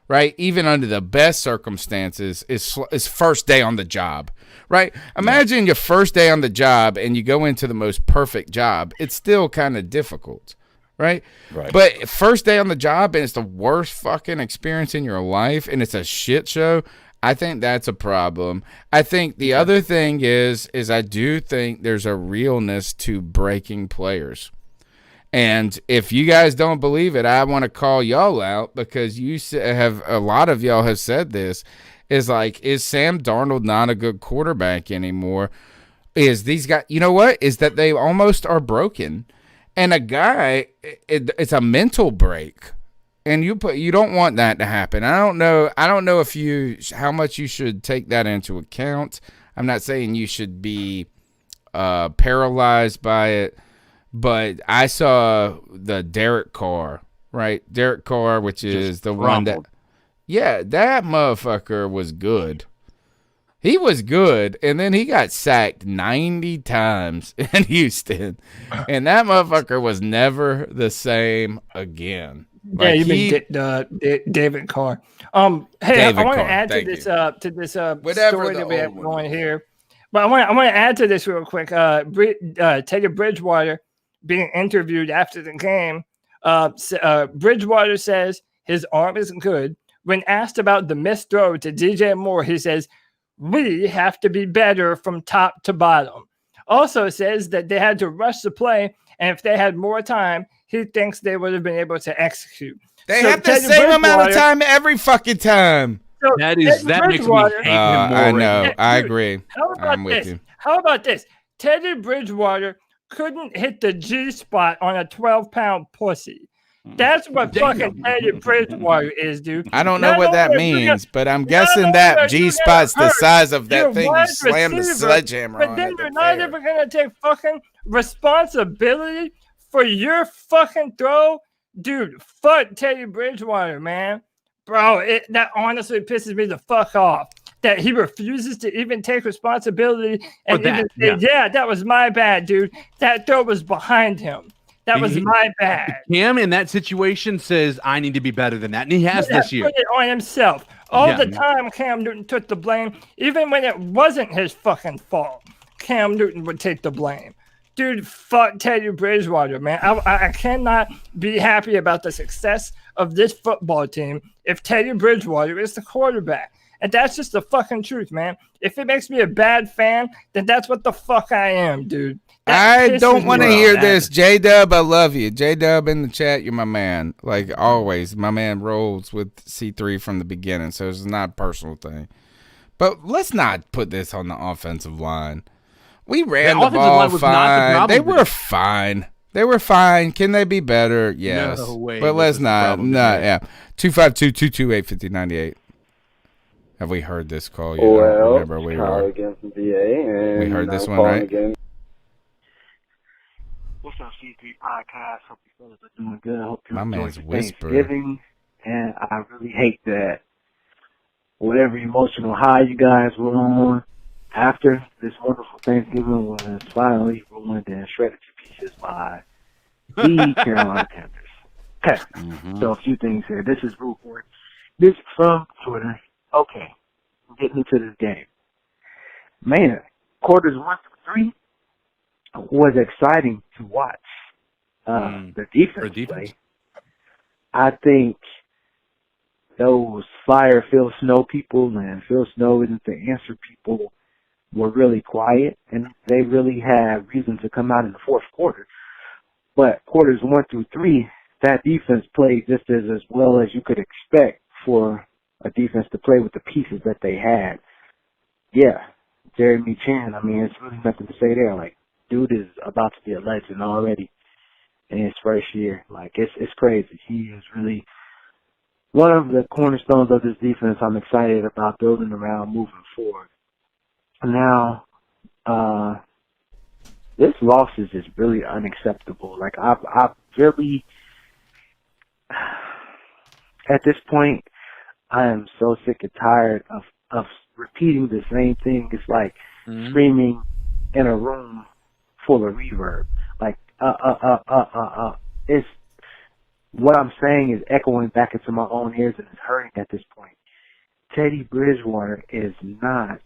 right? Even under the best circumstances, is first day on the job, right? Imagine your first day on the job and you go into the most perfect job. It's still kind of difficult, right? But first day on the job and it's the worst fucking experience in your life and it's a shit show. I think that's a problem. I think the other thing is I do think there's a realness to breaking players. And if you guys don't believe it, I want to call y'all out because a lot of y'all have said this, is Sam Darnold not a good quarterback anymore? Is these guys, you know what? Is that they almost are broken. And a guy, it's a mental break. And you don't want that to happen. I don't know how much you should take that into account. I'm not saying you should be paralyzed by it, but I saw the Derek Carr, right? Derek Carr, which is the one that, that motherfucker was good. He was good, and then he got sacked 90 times in Houston, and that motherfucker was never the same again. Yeah, you mean David Carr. Hey, David I want to add to this story that we have going here. But I want to add to this real quick. Teddy Bridgewater being interviewed after the game. Bridgewater says his arm isn't good. When asked about the missed throw to DJ Moore, he says, "We have to be better from top to bottom." Also says that they had to rush the play, and if they had more time, he thinks they would have been able to execute. They have the same amount of time every fucking time. So that makes me hate him more. I know. I agree. I'm with you. How about this? Teddy Bridgewater couldn't hit the G spot on a 12-pound pussy. That's what fucking Teddy Bridgewater is, dude. I don't know what that means, but I'm guessing that G spot's the size of that thing you slam the sledgehammer on. But then you're not even gonna take fucking responsibility for your fucking throw, dude. Fuck Teddy Bridgewater, man, bro. That honestly pisses me the fuck off. That he refuses to even take responsibility and even say, "Yeah, that was my bad, dude. That throw was behind him. That was my bad." Cam in that situation says, "I need to be better than that," and he has this year. Put it on himself all the time. Cam Newton took the blame, even when it wasn't his fucking fault. Cam Newton would take the blame. Dude, fuck Teddy Bridgewater, man. I cannot be happy about the success of this football team if Teddy Bridgewater is the quarterback. And that's just the fucking truth, man. If it makes me a bad fan, then that's what the fuck I am, dude. I don't want to hear this. J-Dub, I love you. J-Dub in the chat, you're my man. Like always, my man rolls with C3 from the beginning, so it's not a personal thing. But let's not put this on the offensive line. We ran the ball fine. They were fine. They were fine. Can they be better? Yes. No way. But let's not. No, yeah. 252-228-5098. Have we heard this call yet? Well, I don't remember where we Kyle were. again from VA, and We heard this I'm one, right? again. What's up, C3 Podcast? Hope you fellas are doing good. Hope you're My enjoying man's your whisper. Thanksgiving. And I really hate that whatever emotional high you guys were on after this wonderful Thanksgiving was finally ruined and shredded to pieces by the Carolina Panthers. Okay, so a few things here. This is Root Board. This is from Twitter. Okay, getting into this game. Man, quarters 1 through 3 was exciting to watch. The defense play. I think those fire Phil Snow people, and Phil Snow isn't the answer people, were really quiet, and they really had reason to come out in the fourth quarter. But quarters 1 through 3, that defense played just as well as you could expect for a defense to play with the pieces that they had. Yeah, Jeremy Chan, I mean, it's really nothing to say there. Like, dude is about to be a legend already in his first year. Like, it's crazy. He is really one of the cornerstones of this defense I'm excited about building around moving forward. Now, this loss is just really unacceptable. Like, I really, at this point, I am so sick and tired of repeating the same thing. It's like screaming in a room full of reverb. Like, it's, what I'm saying is echoing back into my own ears and it's hurting at this point. Teddy Bridgewater is not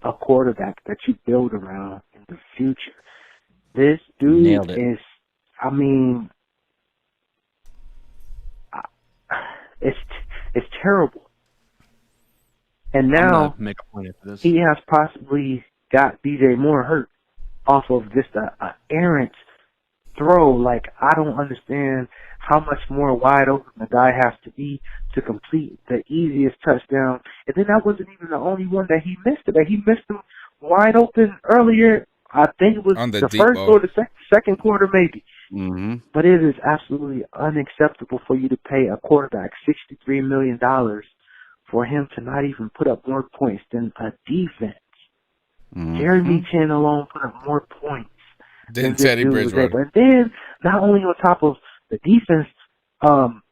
a quarterback that you build around in the future. This dude is, I mean, it's terrible. And now make a point of this. he has possibly got DJ Moore hurt off of just a errant throw. Like, I don't understand how much more wide open the guy has to be to complete the easiest touchdown. And then that wasn't even the only one that he missed today. He missed them wide open earlier. I think it was the first or the second quarter maybe. But it is absolutely unacceptable for you to pay a quarterback $63 million for him to not even put up more points than a defense. Jeremy Chin alone put up more points than Teddy Bridgewater. And then, not only on top of the defense spotting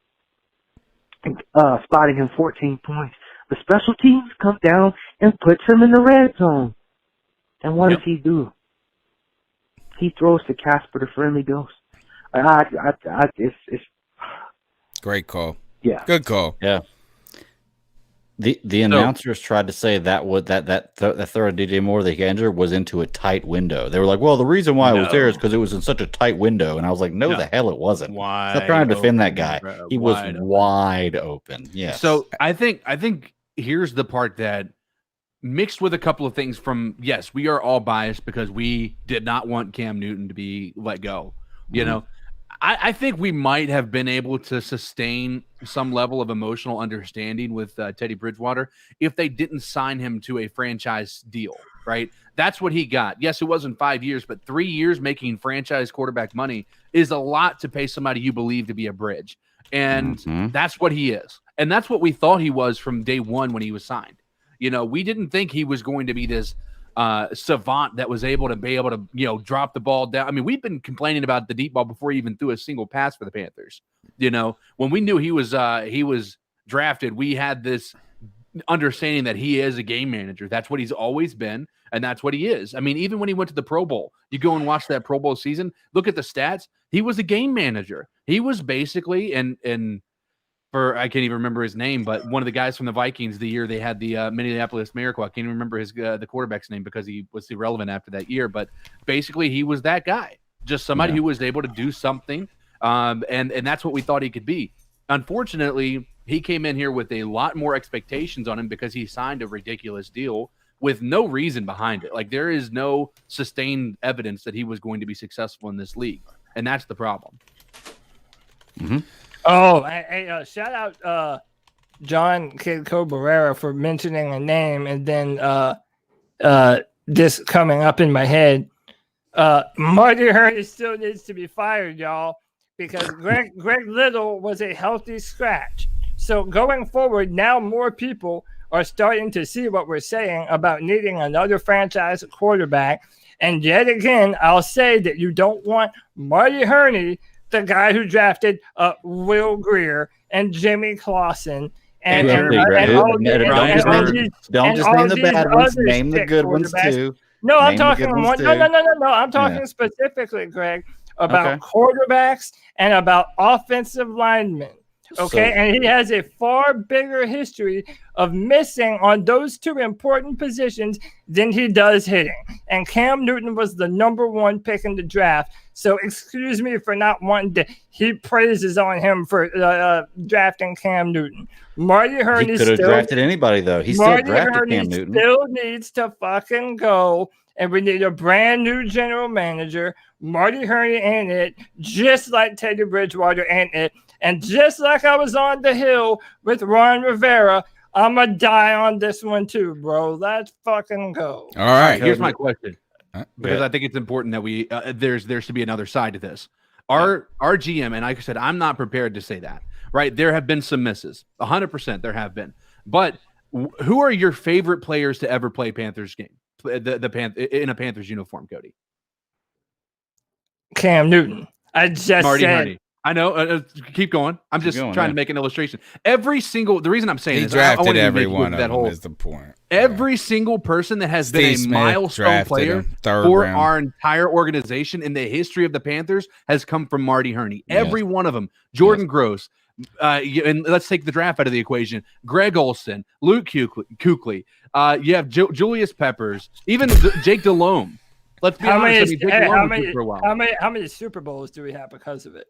him 14 points, the special teams come down and puts him in the red zone. And what does he do? He throws to Casper the Friendly Ghost. It's great call. Yeah, good call. Yeah. The announcers tried to say that throw of DJ Moore that he injured was into a tight window. They were like, "Well, the reason why it was there is because it was in such a tight window." And I was like, "No, the hell it wasn't." Stop trying to defend that guy. He was wide open. Yeah. So I think here's the part that mixed with a couple of things from, yes, we are all biased because we did not want Cam Newton to be let go. You know, I think we might have been able to sustain some level of emotional understanding with Teddy Bridgewater if they didn't sign him to a franchise deal, right? That's what he got. Yes, it wasn't 5 years, but 3 years making franchise quarterback money is a lot to pay somebody you believe to be a bridge. And that's what he is. And that's what we thought he was from day one when he was signed. You know, we didn't think he was going to be this savant that was able to, you know, drop the ball down. I mean, we've been complaining about the deep ball before he even threw a single pass for the Panthers. You know, when we knew he was drafted, we had this understanding that he is a game manager. That's what he's always been, and that's what he is. I mean, even when he went to the Pro Bowl, you go and watch that Pro Bowl season, look at the stats. He was a game manager. He was basically, and for I can't even remember his name, but one of the guys from the Vikings the year they had the Minneapolis Miracle. I can't even remember his the quarterback's name because he was irrelevant after that year. But basically, he was that guy, just somebody who was able to do something, and that's what we thought he could be. Unfortunately, he came in here with a lot more expectations on him because he signed a ridiculous deal with no reason behind it. Like, there is no sustained evidence that he was going to be successful in this league, and that's the problem. Mm-hmm. Oh, hey, shout out John Kidco Barrera for mentioning a name and then this coming up in my head. Marty Hurney still needs to be fired, y'all, because Greg Little was a healthy scratch. So going forward, now more people are starting to see what we're saying about needing another franchise quarterback. And yet again, I'll say that you don't want Marty Hurney, the guy who drafted Will Greer and Jimmy Clausen and don't just name the bad ones, name the good ones too. No, I'm talking no. I'm talking specifically, Greg, about quarterbacks and about offensive linemen. Okay, and he has a far bigger history of missing on those two important positions than he does hitting. And Cam Newton was the #1 pick in the draft. So excuse me for not wanting to heap praises on him for drafting Cam Newton. Marty Hurney could have drafted anybody, though. He still drafted Cam Newton. Still needs to fucking go, and we need a brand new general manager. Marty Hurney ain't it, just like Teddy Bridgewater ain't it. And just like I was on the hill with Ron Rivera, I'm going to die on this one too, bro. Let's fucking go. All right. Here's my question. Because I think it's important that we there should be another side to this. Our GM, and like I said, I'm not prepared to say that, right? There have been some misses. 100% there have been. But who are your favorite players to ever play Panthers game? In a Panthers uniform, Cody? Cam Newton. I just Marty said. Hurney. I know. Keep going. I'm just trying to make an illustration. The reason I'm saying he is drafted every one of them is the point. Every single person that has been a milestone player for our entire organization in the history of the Panthers has come from Marty Hurney. Every one of them. Jordan Gross. And let's take the draft out of the equation. Greg Olson, Luke Kuechly. You have Julius Peppers, even Jake Delhomme. Let's be honest. How many Super Bowls do we have because of it?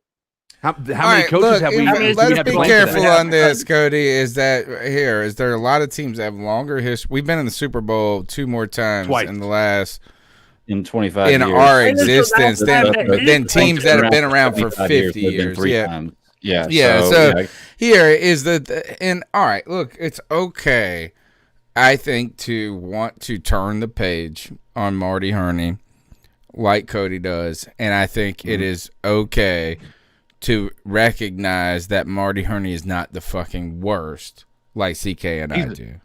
How many coaches have we? Let's be careful on this, Cody. Is there a lot of teams that have longer history? We've been in the Super Bowl 2 more times in the last 25 in years. Our existence than teams that have been around for 50 years. So here is and all right. Look, it's okay. I think to want to turn the page on Marty Hurney, like Cody does, and I think it is okay to recognize that Marty Hurney is not the fucking worst, like CK and I do.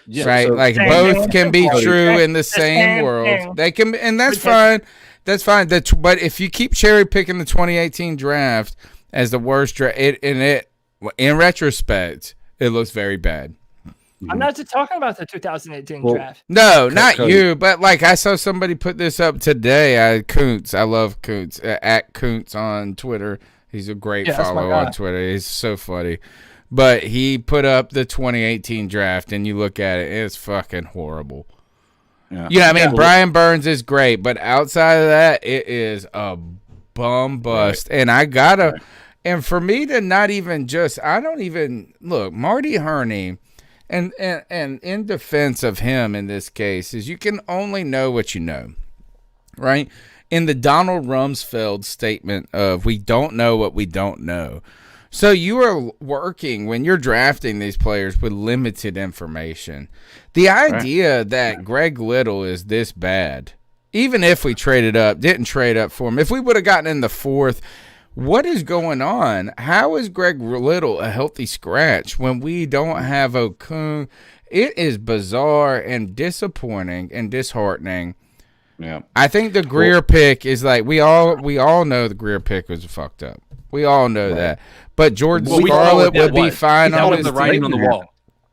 Yeah, right? So like both can be true in the same world. They can, and that's fine. That's fine. But if you keep cherry picking the 2018 draft as the worst draft, in retrospect, it looks very bad. I'm not just talking about the 2018 draft. No, not you, but like I saw somebody put this up today. Kuntz, I love Kuntz, at Kuntz on Twitter. He's a great follow on Twitter. He's so funny. But he put up the 2018 draft, and you look at it, it's fucking horrible. Yeah, I mean, Brian Burns is great, but outside of that, it is a bum bust. Right. And and for me to not even I don't even look, Marty Hurney. And in defense of him in this case is you can only know what you know, right? In the Donald Rumsfeld statement of we don't know what we don't know. So you are working when you're drafting these players with limited information. The idea that Greg Little is this bad, even if we didn't trade up for him, if we would have gotten in the 4th, what is going on? How is Greg Little a healthy scratch when we don't have Okung? It is bizarre and disappointing and disheartening. Yeah, I think the Greer pick is like we all know the Greer pick was fucked up. We all know that. But Jordan Scarlett would be fine on the writing on the wall.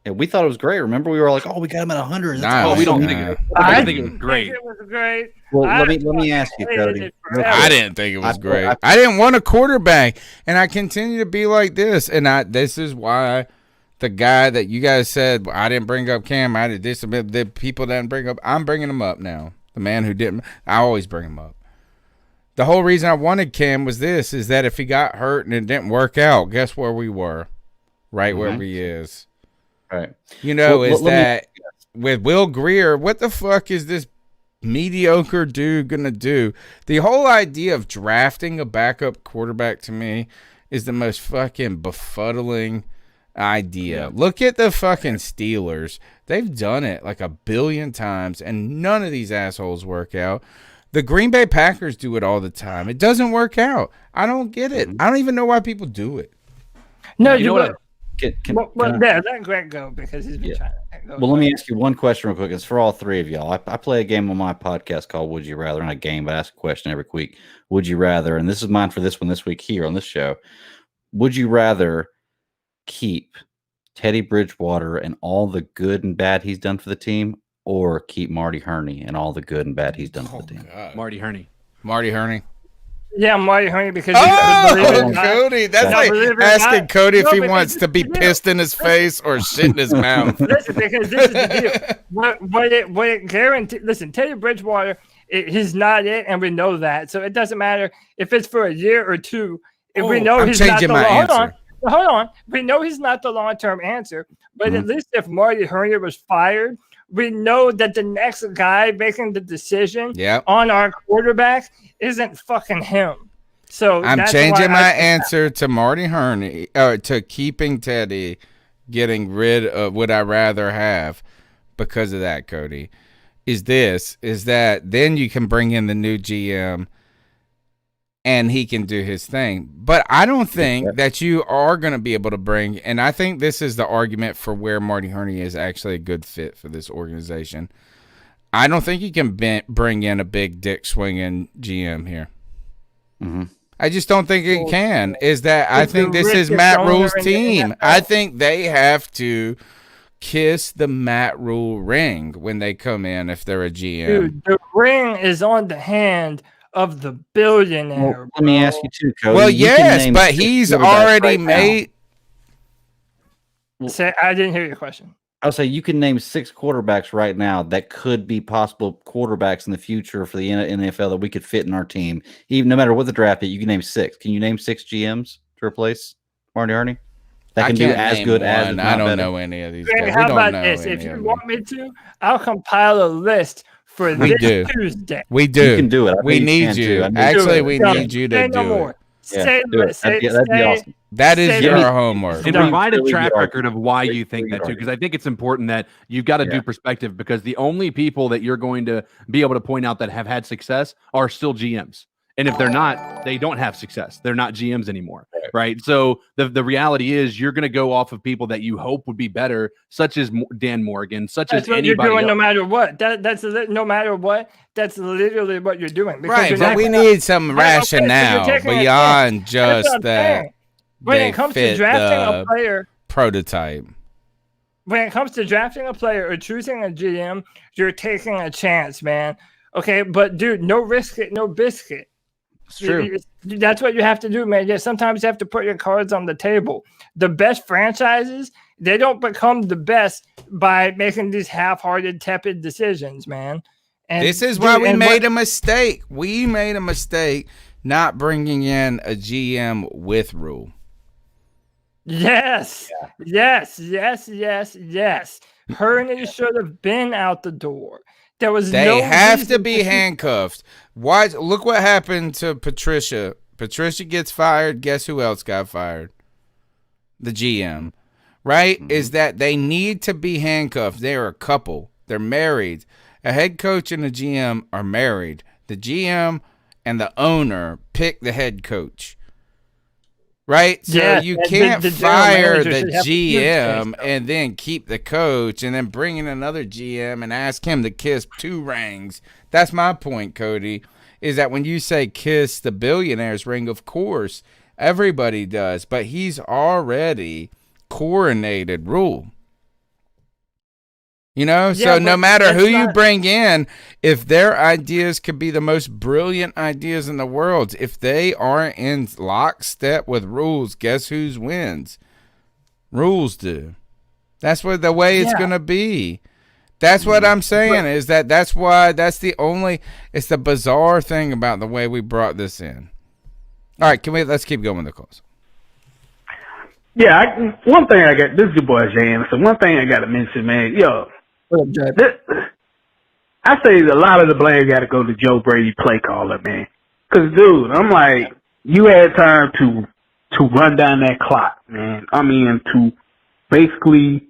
Yeah, we thought it was great. Remember, we were like, "Oh, we got him at 100." We don't think it. I think it was great. It was great. Well, let me ask you, Cody. I didn't think it was great. I didn't want a quarterback, and I continue to be like this. And this is why the guy that you guys said I didn't bring up Cam. I did this. The people didn't bring up. I'm bringing him up now. The man who didn't. I always bring him up. The whole reason I wanted Cam was this: is that if he got hurt and it didn't work out, guess where we were? Right where he is. Right. With Will Grier, what the fuck is this mediocre dude gonna do? The whole idea of drafting a backup quarterback to me is the most fucking befuddling idea. Yeah. Look at the fucking Steelers. They've done it like a billion times, and none of these assholes work out. The Green Bay Packers do it all the time. It doesn't work out. I don't get it. I don't even know why people do it. No, you know what? Let Greg go because he's been trying to go. Well, let me ask you one question real quick. It's for all three of y'all. I play a game on my podcast called Would You Rather, not a game, but I ask a question every week. Would you rather, and this is mine for this one this week here on this show, would you rather keep Teddy Bridgewater and all the good and bad he's done for the team, or keep Marty Hurney and all the good and bad he's done for the team? God. Marty Hurney. Yeah, Marty Hurney, because Cody, that's like asking Cody if he wants to be pissed in his face or shit in his mouth. Listen, because this is the deal. What it guarantees. Listen, Teddy Bridgewater, he's not it, and we know that. So it doesn't matter if it's for a year or two. If we know he's not the hold on. We know he's not the long-term answer, but at least if Marty Hurney was fired, we know that the next guy making the decision on our quarterback isn't fucking him. So I'm changing my answer to Marty Hurney, to keeping Teddy, getting rid of Would I Rather have, because of that, Cody. Is that then you can bring in the new GM and he can do his thing. But I don't think that you are going to be able to bring, and I think this is the argument for where Marty Hurney is actually a good fit for this organization. I don't think you can bring in a big dick swinging GM here. I just don't think it can. I think this is Matt Rule's team. I think they have to kiss the Matt Rule ring when they come in if they're a GM. Dude, the ring is on the hand of the billionaire. Well, let me ask you too, Cody. Well, yes, but he's already made. I didn't hear your question. I'll say you can name 6 quarterbacks right now that could be possible quarterbacks in the future for the NFL that we could fit in our team. Even no matter what the draft is, you can name 6. Can you name 6 GMs to replace Marty Hurney? That can do as good as. I don't know any of these guys. How about this? If you want me to, I'll compile a list for this Tuesday. We do. You can do it. We need you. Actually, we need you to do it. That'd be awesome. That is your homework. And provide a track record of why you think that too, because I think it's important that you've got to do perspective, because the only people that you're going to be able to point out that have had success are still GMs. And if they're not, they don't have success. They're not GMs anymore, right? So the reality is you're going to go off of people that you hope would be better, such as Dan Morgan, such as anybody you're doing else. No matter what. That's no matter what. That's literally what you're doing. Right, but we need some rationale beyond just that. When it comes to drafting a player, prototype. When it comes to drafting a player or choosing a GM, you're taking a chance, man. Okay, but dude, no risk it, no biscuit. It's true. That's what you have to do, man. Yeah, sometimes you have to put your cards on the table. The best franchises, they don't become the best by making these half-hearted, tepid decisions, man. And this is why we made a mistake. We made a mistake not bringing in a GM with Rule. Yes. Hurney should have been out the door. They have to be handcuffed. Why? Look what happened to Patricia. Patricia gets fired. Guess who else got fired? The GM. Right? Is that they need to be handcuffed. They're a couple. They're married. A head coach and a GM are married. The GM and the owner pick the head coach. Right? So you can't fire the GM and then keep the coach and then bring in another GM and ask him to kiss 2 rings. That's my point, Cody, is that when you say kiss the billionaire's ring, of course, everybody does, but he's already coronated Rule. You know, so no matter who you bring in, if their ideas could be the most brilliant ideas in the world, if they aren't in lockstep with rules, guess whose wins? Rules do. That's what the way it's going to be. That's what I'm saying is that's why it's the bizarre thing about the way we brought this in. All right, let's keep going with the calls. Yeah, one thing this is your boy Jay Anderson. One thing I got to mention, man, I say a lot of the blame got to go to Joe Brady play caller, man. Because, dude, I'm like, you had time to run down that clock, man. I mean, to basically,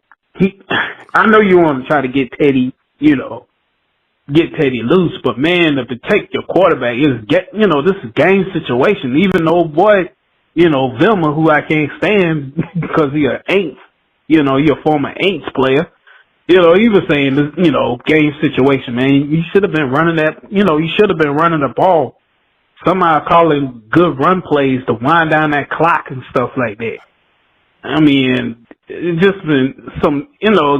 I know you want to try to get Teddy loose, but, man, to protect your quarterback this is game situation. Even though, boy, Vilma, who I can't stand because he's an Aints, you're a former Aints player. He was saying this, game situation, man. You should have been running you should have been running the ball. Somehow calling good run plays to wind down that clock and stuff like that. I mean, it's just been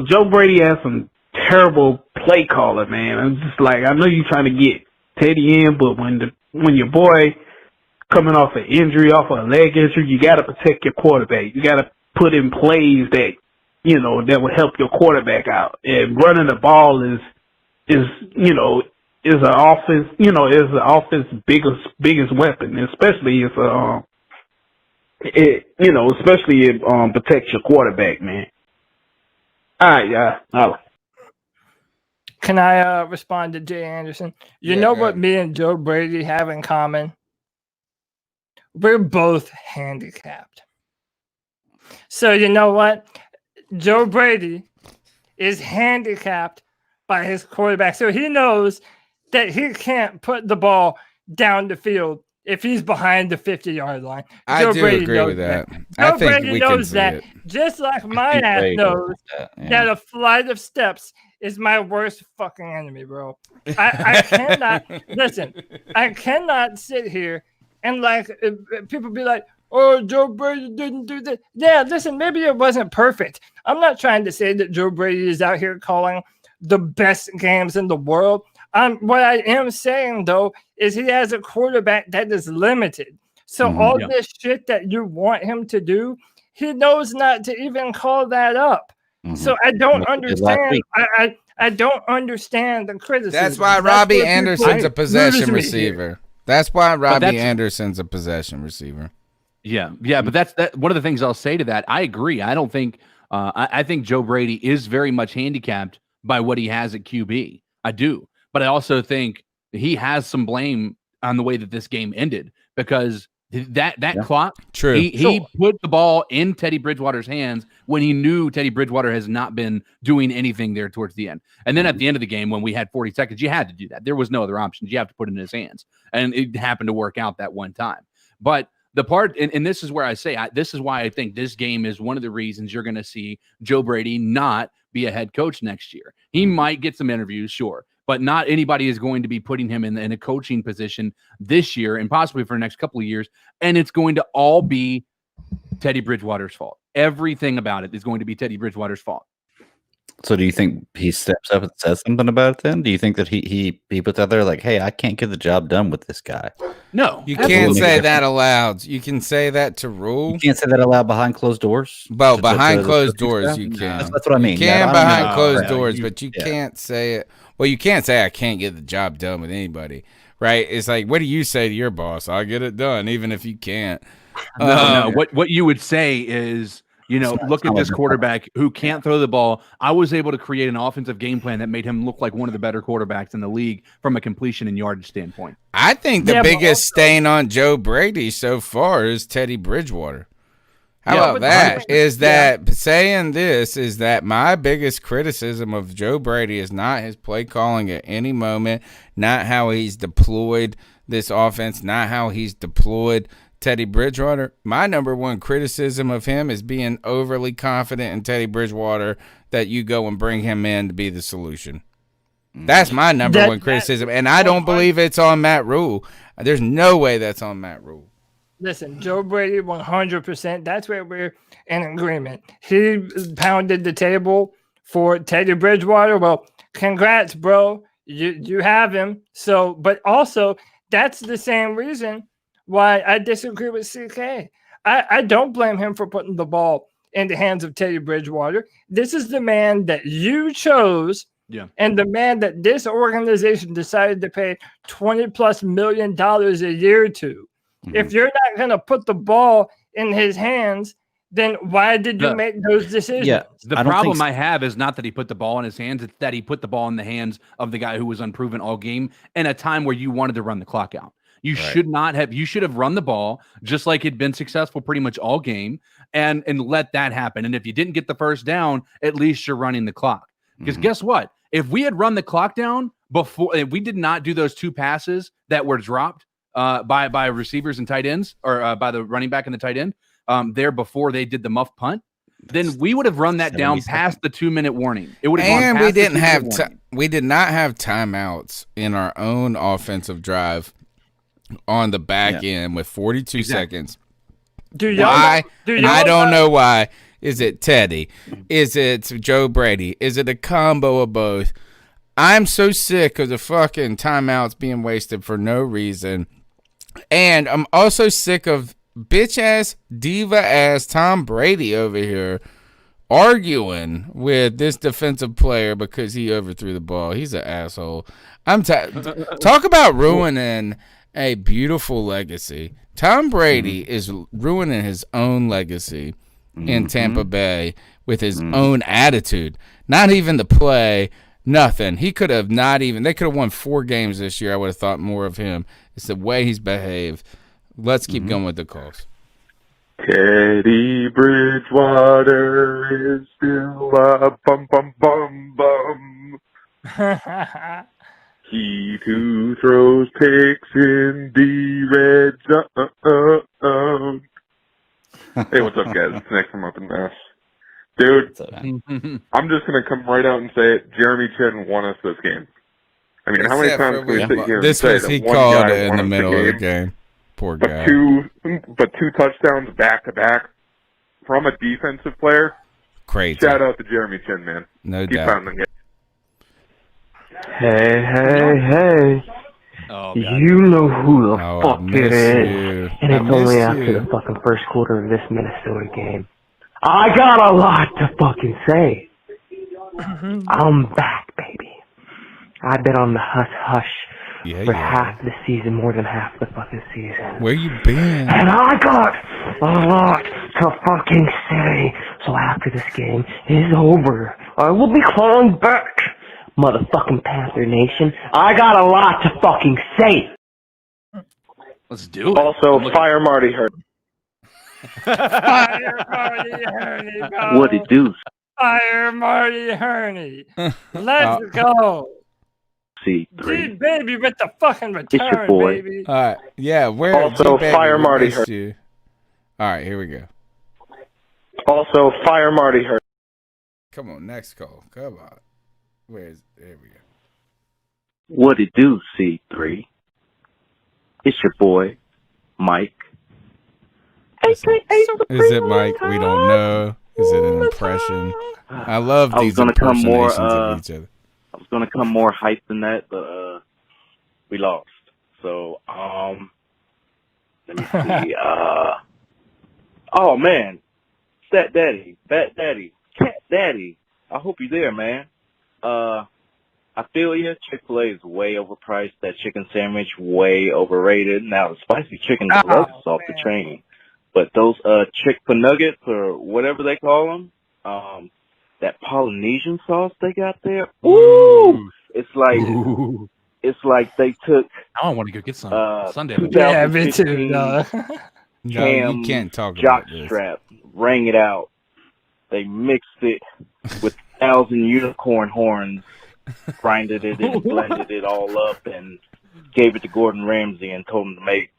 Joe Brady has some terrible play caller, man. I'm just like, I know you're trying to get Teddy in, but when your boy coming off an injury, off a leg injury, you got to protect your quarterback. You got to put in plays that will help your quarterback out. And running the ball is an offense biggest weapon, especially if it protects your quarterback, man. All right, yeah. Can I respond to Jay Anderson? You know what me and Joe Brady have in common? We're both handicapped. So you know what? Joe Brady is handicapped by his quarterback. So he knows that he can't put the ball down the field if he's behind the 50-yard line. I do agree with that. Joe Brady knows that. Just like my ass knows that a flight of steps is my worst fucking enemy, bro. I cannot listen. I cannot sit here and people be like, "Oh, Joe Brady didn't do that." Yeah, listen, maybe it wasn't perfect. I'm not trying to say that Joe Brady is out here calling the best games in the world. What I am saying, though, is he has a quarterback that is limited. So all this shit that you want him to do, he knows not to even call that up. So I don't understand. I don't understand the criticism. That's why Robbie Anderson's a possession receiver. That's why Robbie Anderson's a possession receiver. Yeah, but that's one of the things I'll say to that. I agree. I don't think I think Joe Brady is very much handicapped by what he has at QB. I do. But I also think he has some blame on the way that this game ended because that clock, he put the ball in Teddy Bridgewater's hands when he knew Teddy Bridgewater has not been doing anything there towards the end. And then at the end of the game, when we had 40 seconds, you had to do that. There was no other options. You have to put it in his hands. And it happened to work out that one time. But the part, and this is where I say, this is why I think this game is one of the reasons you're going to see Joe Brady not be a head coach next year. He might get some interviews, sure, but not anybody is going to be putting him in a coaching position this year and possibly for the next couple of years. And it's going to all be Teddy Bridgewater's fault. Everything about it is going to be Teddy Bridgewater's fault. So do you think he steps up and says something about it then? Do you think that he puts out there like, hey, I can't get the job done with this guy? No. You can't say that aloud. You can say that to Rule. You can't say that aloud behind closed doors? Well, behind closed doors you can. That's what I mean. You can behind closed doors, but you can't say it. Well, you can't say I can't get the job done with anybody, right? It's like, what do you say to your boss? I'll get it done, even if you can't. No. What you would say is, look at this quarterback who can't throw the ball. I was able to create an offensive game plan that made him look like one of the better quarterbacks in the league from a completion and yardage standpoint. I think the biggest stain on Joe Brady so far is Teddy Bridgewater. How about that? Saying this is that my biggest criticism of Joe Brady is not his play calling at any moment, not how he's deployed this offense, not how he's deployed Teddy Bridgewater. My number one criticism of him is being overly confident in Teddy Bridgewater that you go and bring him in to be the solution. That's my number one criticism, and I don't believe it's on Matt Rule. There's no way that's on Matt Rule. Listen, Joe Brady, 100%. That's where we're in agreement. He pounded the table for Teddy Bridgewater, well, congrats, bro. You have him. So, but also that's the same reason why I disagree with CK. I don't blame him for putting the ball in the hands of Teddy Bridgewater. This is the man that you chose. Yeah. And the man that this organization decided to pay $20+ million a year to. If you're not going to put the ball in his hands, then why did you make those decisions? Yeah, The problem I have is not that he put the ball in his hands, it's that he put the ball in the hands of the guy who was unproven all game in a time where you wanted to run the clock out. You should not have. You should have run the ball just like it'd been successful pretty much all game, and let that happen. And if you didn't get the first down, at least you're running the clock. Because guess what? If we had run the clock down before, if we did not do those 2 passes that were dropped by receivers and tight ends, or by the running back and the tight end there before they did the muff punt, then we would have run that down past the 2-minute warning. It would have gone past we didn't have warning. we did not have timeouts in our own offensive drive on the back end with 42 seconds. I don't know why. Is it Teddy? Is it Joe Brady? Is it a combo of both? I'm so sick of the fucking timeouts being wasted for no reason. And I'm also sick of bitch-ass, diva-ass Tom Brady over here arguing with this defensive player because he overthrew the ball. He's an asshole. Talk about ruining a beautiful legacy. Tom Brady is ruining his own legacy in Tampa Bay with his own attitude. Not even the play, nothing. He could have they could have won 4 games this year. I would have thought more of him. It's the way he's behaved. Let's keep going with the calls. Teddy Bridgewater is still a bum bum bum bum. He who throws picks in the red zone. Hey, what's up, guys? It's Nick from Up in Mass. Dude, I'm just going to come right out and say it. Jeremy Chin won us this game. I mean, how many times can we sit here and say that he one called guy it in won the us middle the of the game? game. Poor guy. But two touchdowns back-to-back from a defensive player. Crazy. Shout out to Jeremy Chin, man. No Keep doubt. pounding it. Hey. Oh, you know who the fuck it is. you. And it's only after the fucking first quarter of this Minnesota game. I got a lot to fucking say. I'm back, baby. I've been on the hush for half the season, more than half the fucking season. Where you been? And I got a lot to fucking say. So after this game is over, I will be calling back. Motherfucking Panther Nation, I got a lot to fucking say. Let's do it. Also, fire Marty Hurt. Fire Marty Herney, go. What it do? Fire Marty Herney. Let's go. C3. G baby with the fucking return, It's your boy. baby. All right. Yeah, where Also, G-Baby, fire we Marty missed Hurt. you. All right, here we go. Also, fire Marty Hurt. Come on, next call. Come on. There we go. What it do, C3? It's your boy, Mike. Is it Mike? We don't know. Is it an impression? I love I was these gonna come more, impersonations of each other. I was gonna come more hype than that, but we lost. So let me see. Oh man, Stat Daddy, Bat Daddy, Cat Daddy. I hope you're there, man. I feel you. Chick-fil-A is way overpriced. That chicken sandwich way overrated. Now the spicy chicken deluxe is off the train, but those Chick-fil-A nuggets or whatever they call them, that Polynesian sauce they got there. Ooh, it's like they took. I want to go get some Sunday. Yeah, me too. No, you can't talk jock about this. strap, rang it out. They mixed it with 1,000 unicorn horns, grinded it and blended it all up, and gave it to Gordon Ramsay and told him to make,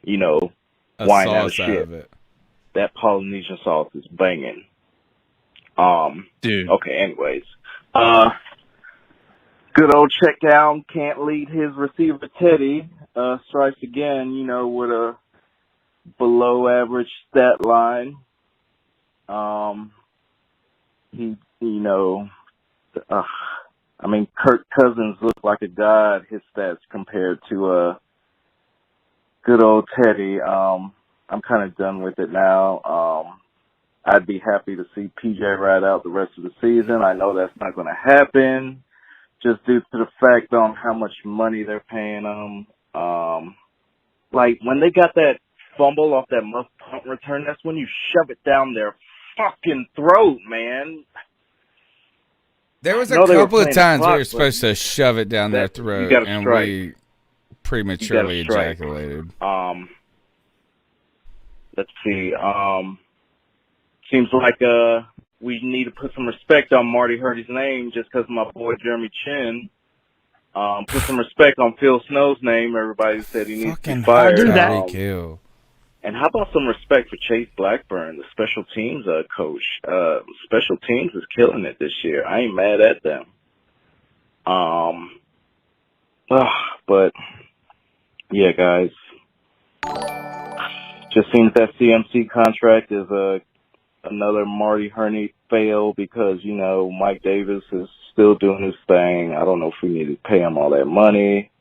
A wine out of sauce shit. of it. That Polynesian sauce is banging. Dude. Okay, anyways. Good old check down, can't lead his receiver Teddy. Strikes again, with a below average stat line. He, I mean, Kirk Cousins looked like a god, his stats compared to good old Teddy. I'm kind of done with it now. I'd be happy to see PJ ride out the rest of the season. I know that's not going to happen just due to the fact on how much money they're paying him. Like, when they got that fumble off that muff punt return, that's when you shove it down their fucking throat, man. There was a couple of times we were supposed to shove it down their throat, and we prematurely ejaculated. Let's see. Seems like we need to put some respect on Marty Hurdy's name just because of my boy Jeremy Chin. Put some respect on Phil Snow's name. Everybody said he needs to be fired. And how about some respect for Chase Blackburn, the special teams coach? Special teams is killing it this year. I ain't mad at them. But yeah, guys, just seems that CMC contract is another Marty Hurney fail because, you know, Mike Davis is still doing his thing. I don't know if we need to pay him all that money.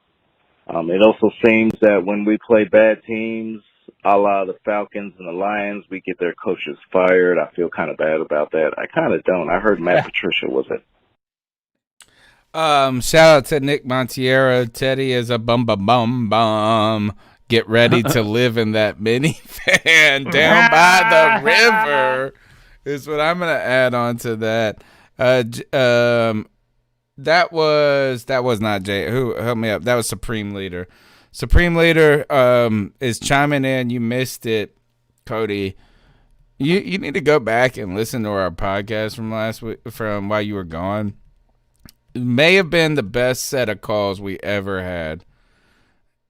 It also seems that when we play bad teams, a la the Falcons and the Lions, we get their coaches fired. I feel kind of bad about that. I kind of don't. I heard Matt Patricia was it. Shout out to Nick Montiero. Teddy is a bum. Get ready to live in that minivan down by the river is what I'm going to add on to that. That was not Jay. Who help me up? That was Supreme Leader. Supreme Leader is chiming in. You missed it, Cody. You need to go back and listen to our podcast from last week, from while you were gone. It may have been the best set of calls we ever had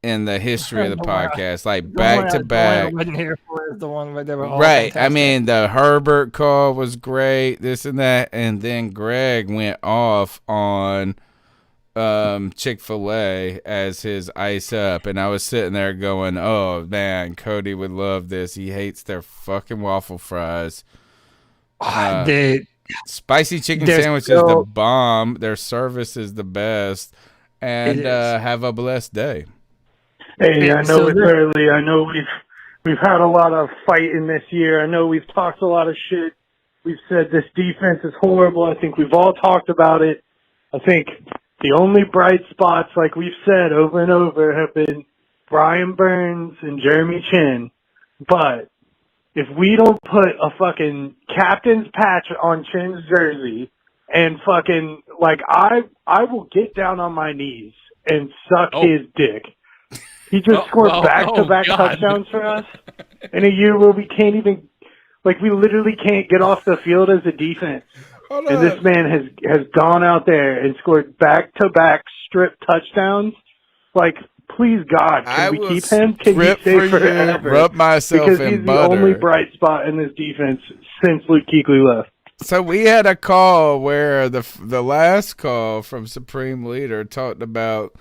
in the history of the podcast, like back to back. The one I wasn't here for is the one where they were all right. fantastic. I mean, the Herbert call was great, this and that, and then Greg went off on Chick-fil-A as his ice up, and I was sitting there going, "Oh man, Cody would love this. He hates their fucking waffle fries." Dude, spicy chicken sandwich is the bomb. Their service is the best, and have a blessed day. Hey, I know it's early. I know we've had a lot of fighting this year. I know we've talked a lot of shit. We've said this defense is horrible. I think we've all talked about it. I think the only bright spots, like we've said over and over, have been Brian Burns and Jeremy Chin. But if we don't put a fucking captain's patch on Chin's jersey and fucking, like, I will get down on my knees and suck his dick. He just scored back-to-back touchdowns for us in a year where we can't even, like, we literally can't get off the field as a defense. And this man has gone out there and scored back-to-back strip touchdowns. Like, please, God, can we keep him? Can he stay forever? Rub myself because in he's butter. the only bright spot in this defense since Luke Kuechly left. So we had a call where the last call from Supreme Leader talked about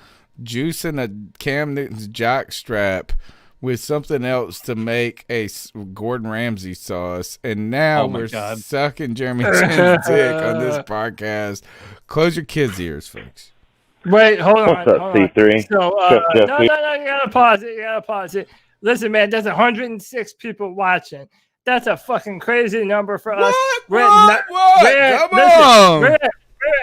juicing a Cam Newton's jock strap with something else to make a Gordon Ramsay sauce, and now we're sucking Jeremy Chin's dick on this podcast. Close your kids' ears, folks. Wait, hold on. What's up, C3? So, no, you gotta pause it. Listen, man, there's 106 people watching. That's a fucking crazy number for us. What? Come on. We're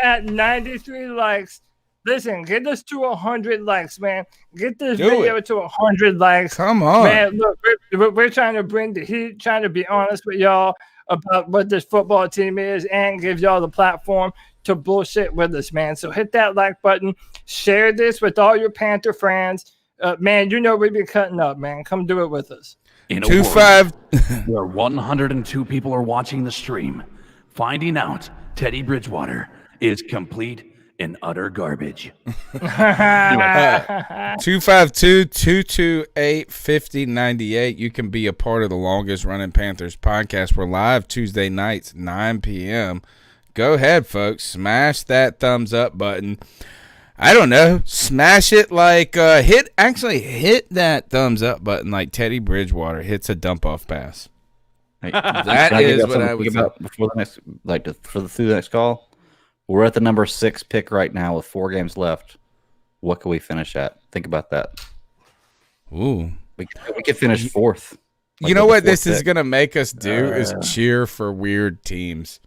at 93 likes. Listen, get us to 100 likes, man. Get this video to 100 likes. Come on. Man, look, we're trying to bring the heat, trying to be honest with y'all about what this football team is and give y'all the platform to bullshit with us, man. So hit that like button. Share this with all your Panther fans. Man, you know we've been cutting up, man. Come do it with us. In a world where 102 people are watching the stream, finding out Teddy Bridgewater is complete and utter garbage. 252-228-5098. You can be a part of the longest running Panthers podcast. We're live Tuesday nights, 9 p.m. Go ahead, folks. Smash that thumbs up button. I don't know. Smash it like hit that thumbs up button like Teddy Bridgewater hits a dump off pass. Hey, that is what I would think about before the next, through the next call. We're at the number 6 pick right now with 4 games left. What can we finish at? Think about that. Ooh. We could finish 4th. You know what this is going to make us do is cheer for weird teams.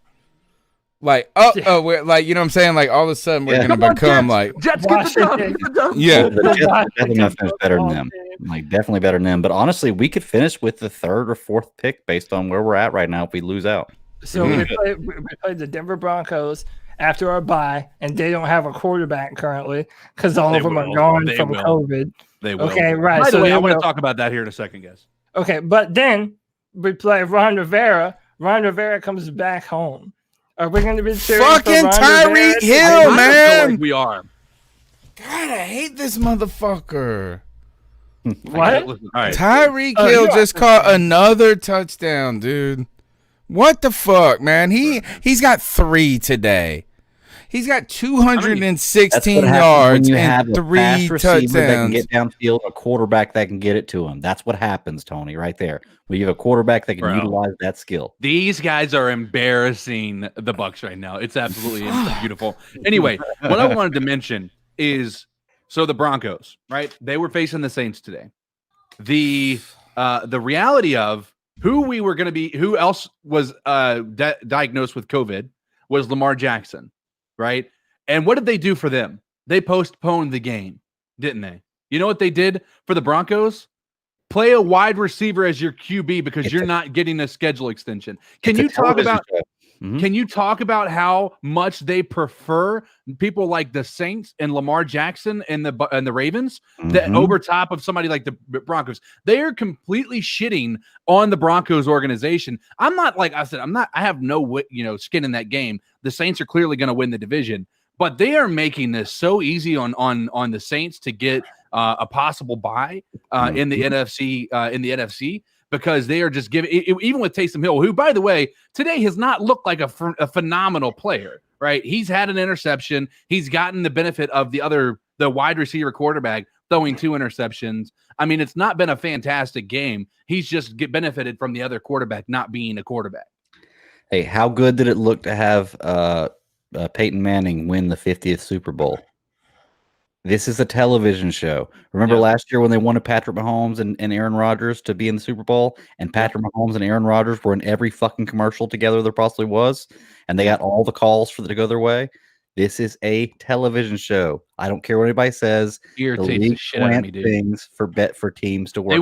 Like, we're like, you know what I'm saying? Like, all of a sudden, we're going to become like. Jets get the done. Yeah. The Jets are definitely going to finish better than them. Like, definitely better than them. But honestly, we could finish with the 3rd or 4th pick based on where we're at right now if we lose out. So we played the Denver Broncos after our bye, and they don't have a quarterback currently because all of them are gone from COVID. They will. Okay, right. By the so way, I want to talk about that here in a second, guys. Okay, but then we play Ron Rivera. Ron Rivera comes back home. Are we going to be fucking Tyreek Hill, man? Like we are. God, I hate this motherfucker. What? Right. Tyreek Hill just caught another touchdown, dude. What the fuck, man? He's got 3 today. He's got 216 yards and 3 touchdowns. That can get downfield, a quarterback that can get it to him. That's what happens, Tony, right there. We have a quarterback that can utilize that skill. These guys are embarrassing the Bucs right now. It's absolutely beautiful. Anyway, what I wanted to mention is the Broncos, right? They were facing the Saints today. The reality of who else was diagnosed with COVID was Lamar Jackson. Right. And what did they do for them? They postponed the game, didn't they? You know what they did for the Broncos? Play a wide receiver as your QB because you're not getting a schedule extension. Can you talk about how much they prefer people like the Saints and Lamar Jackson and the Ravens that over top of somebody like the Broncos? They are completely shitting on the Broncos organization. I'm not like I said. I have no skin in that game. The Saints are clearly going to win the division, but they are making this so easy on the Saints to get a possible bye in the NFC. Because they are just giving, even with Taysom Hill, who, by the way, today has not looked like a phenomenal player, right? He's had an interception. He's gotten the benefit of the wide receiver quarterback throwing 2 interceptions. I mean, it's not been a fantastic game. He's just benefited from the other quarterback not being a quarterback. Hey, how good did it look to have Peyton Manning win the 50th Super Bowl? This is a television show. Remember last year when they wanted Patrick Mahomes and Aaron Rodgers to be in the Super Bowl, and Patrick Mahomes and Aaron Rodgers were in every fucking commercial together there possibly was, and they got all the calls for them to go their way? This is a television show. I don't care what anybody says. Irritates the shit out of me, dude. Things for teams to work. They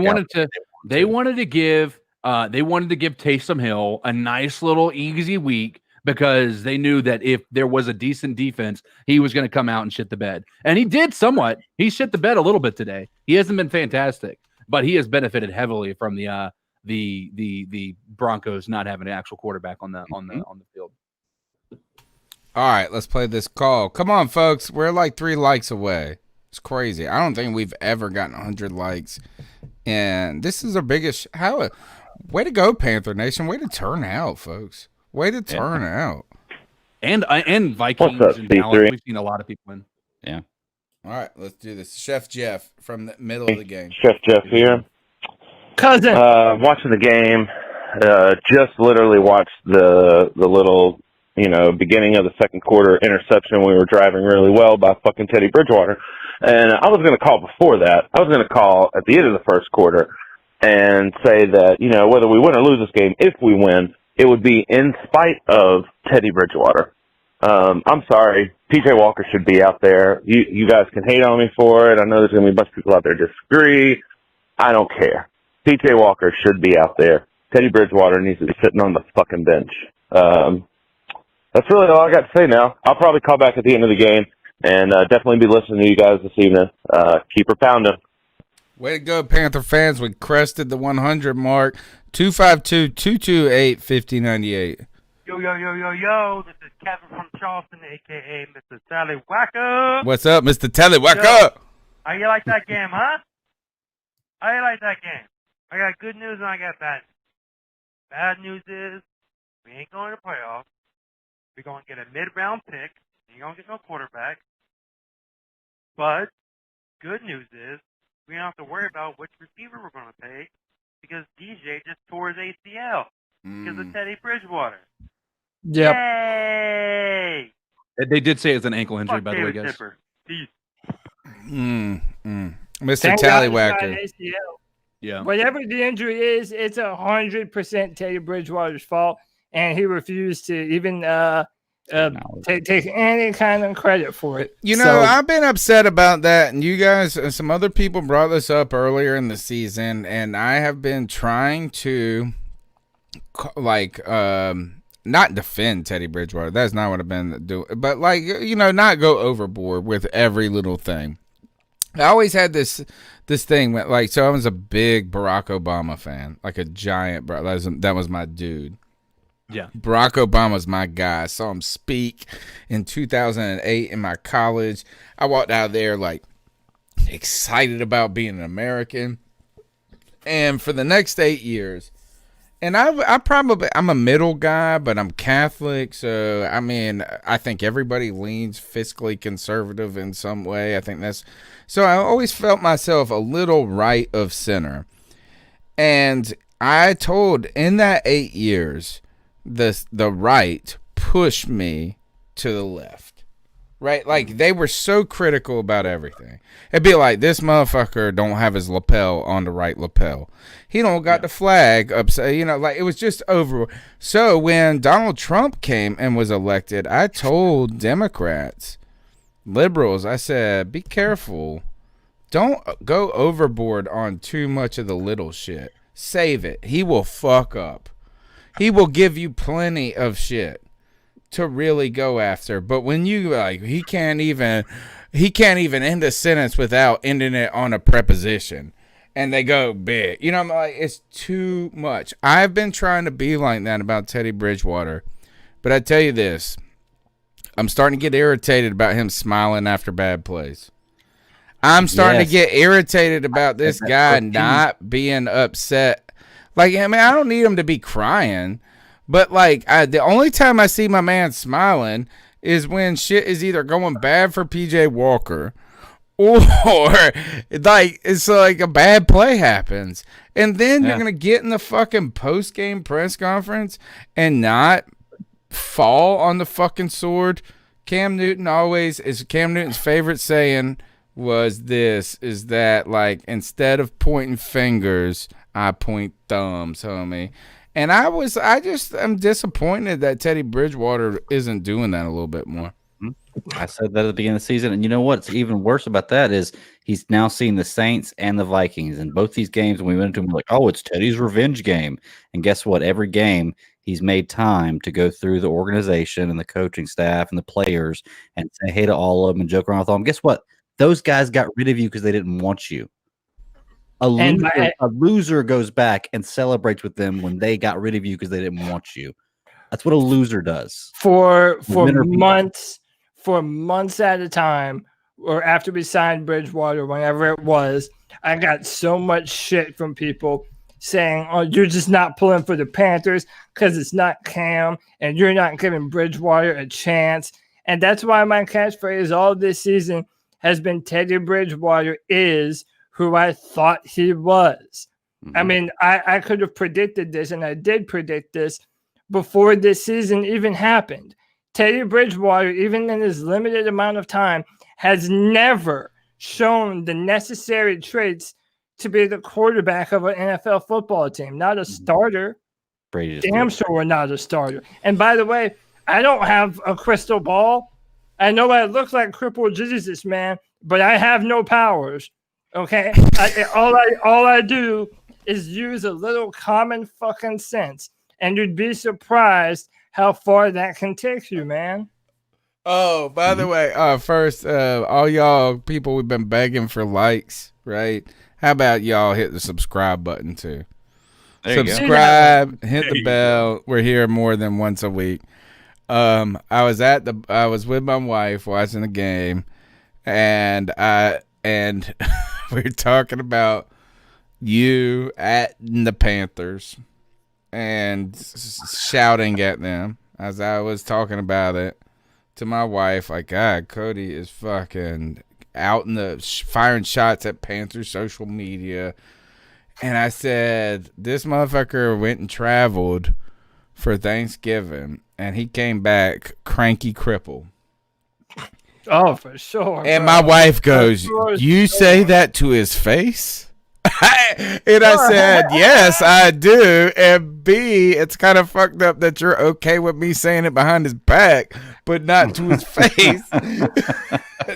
wanted to give Taysom Hill a nice little easy week, because they knew that if there was a decent defense, he was going to come out and shit the bed. And he did somewhat. He shit the bed a little bit today. He hasn't been fantastic, but he has benefited heavily from the Broncos not having an actual quarterback on the field. All right, let's play this call. Come on, folks. We're like 3 likes away. It's crazy. I don't think we've ever gotten 100 likes. And this is our biggest way to go, Panther Nation. Way to turn out, folks. Way to turn out. And Vikings and Dallas. We've seen a lot of people in. Yeah. All right, let's do this. Chef Jeff from the middle of the game. Chef Jeff here. Cousin. Watching the game. Just literally watched the little, beginning of the second quarter interception. We were driving really well by fucking Teddy Bridgewater. And I was going to call before that. I was going to call at the end of the first quarter and say that, whether we win or lose this game, if we win, it would be in spite of Teddy Bridgewater. I'm sorry. PJ Walker should be out there. You guys can hate on me for it. I know there's going to be a bunch of people out there disagree. I don't care. PJ Walker should be out there. Teddy Bridgewater needs to be sitting on the fucking bench. That's really all I got to say now. I'll probably call back at the end of the game and definitely be listening to you guys this evening. Keep her pounding. Way to go, Panther fans. We crested the 100 mark. 252-228-5098. Yo. This is Kevin from Charleston, a.k.a. Mr. Tallywacker. What's up, Mr. Tallywacker? How you like that game, huh? How you like that game? I got good news and I got bad news. Bad news is we ain't going to playoffs. We're going to get a mid-round pick. You ain't going to get no quarterback. But good news is we don't have to worry about which receiver we're going to take, because DJ just tore his ACL because of Teddy Bridgewater. Yep. Yay! They did say it's an ankle injury, Fuck by the way, David guys. Tipper. Peace. Mr. Thank God it's not Tallywhacker. an ACL. Yeah. Whatever the injury is, it's 100% Teddy Bridgewater's fault, and he refused to even take any kind of credit for it. You know, I've been upset about that, and you guys, some other people brought this up earlier in the season, and I have been trying to, not defend Teddy Bridgewater. That's not what I've been doing, but not go overboard with every little thing. I always had this thing so I was a big Barack Obama fan, like a giant. That was my dude. Yeah, Barack Obama's my guy. I saw him speak in 2008 in my college. I walked out there excited about being an American, and for the next 8 years. And I'm a middle guy, but I'm Catholic, so I mean, I think everybody leans fiscally conservative in some way. I think so I always felt myself a little right of center. And I told in that 8 years, the right pushed me to the left. Right? Like, they were so critical about everything. It'd be like, this motherfucker don't have his lapel on the right lapel. He don't got the flag upside, it was just over. So when Donald Trump came and was elected, I told Democrats, liberals, I said, be careful. Don't go overboard on too much of the little shit. Save it. He will fuck up. He will give you plenty of shit to really go after, but when you he can't even end a sentence without ending it on a preposition, and they go big, I'm like, it's too much. I've been trying to be like that about Teddy Bridgewater, but I tell you this, I'm starting to get irritated about him smiling after bad plays. I'm starting to get irritated about this guy not being upset. I don't need him to be crying. But, the only time I see my man smiling is when shit is either going bad for PJ Walker or, it's like a bad play happens. And then you're going to get in the fucking post-game press conference and not fall on the fucking sword. Cam Newton's favorite saying was instead of pointing fingers, I point thumbs, homie. And I'm disappointed that Teddy Bridgewater isn't doing that a little bit more. I said that at the beginning of the season, and you know what's even worse about that is he's now seen the Saints and the Vikings, and both these games when we went into them, we're like, oh, it's Teddy's revenge game. And guess what? Every game he's made time to go through the organization and the coaching staff and the players and say hey to all of them and joke around with all of them. Guess what? Those guys got rid of you because they didn't want you. A loser goes back and celebrates with them when they got rid of you because they didn't want you. That's what a loser does. For months at a time, or after we signed Bridgewater, whenever it was, I got so much shit from people saying, oh, you're just not pulling for the Panthers because it's not Cam, and you're not giving Bridgewater a chance. And that's why my catchphrase all this season has been Teddy Bridgewater is who I thought he was. I mean, I could have predicted this, and I did predict this before this season even happened. Teddy Bridgewater, even in his limited amount of time, has never shown the necessary traits to be the quarterback of an NFL football team. Not a starter. Damn sure not a starter. And by the way, I don't have a crystal ball. I know I look like crippled Jesus, man, but I have no powers. Okay, all I do is use a little common fucking sense, and you'd be surprised how far that can take you, man. Oh, by the way, first, all y'all people, we've been begging for likes, right? How about y'all hit the subscribe button too? Subscribe, hit the bell. We're here more than once a week. I was with my wife watching the game, and we were talking about you at the Panthers and shouting at them as I was talking about it to my wife. Like, God, Cody is fucking out in the firing shots at Panthers social media. And I said, this motherfucker went and traveled for Thanksgiving, and he came back cranky cripple. Oh, for sure. And bro. my wife goes, sure. "You say that to his face?" And I said, "Yes, I do." And B, it's kind of fucked up that you're okay with me saying it behind his back, but not to his face.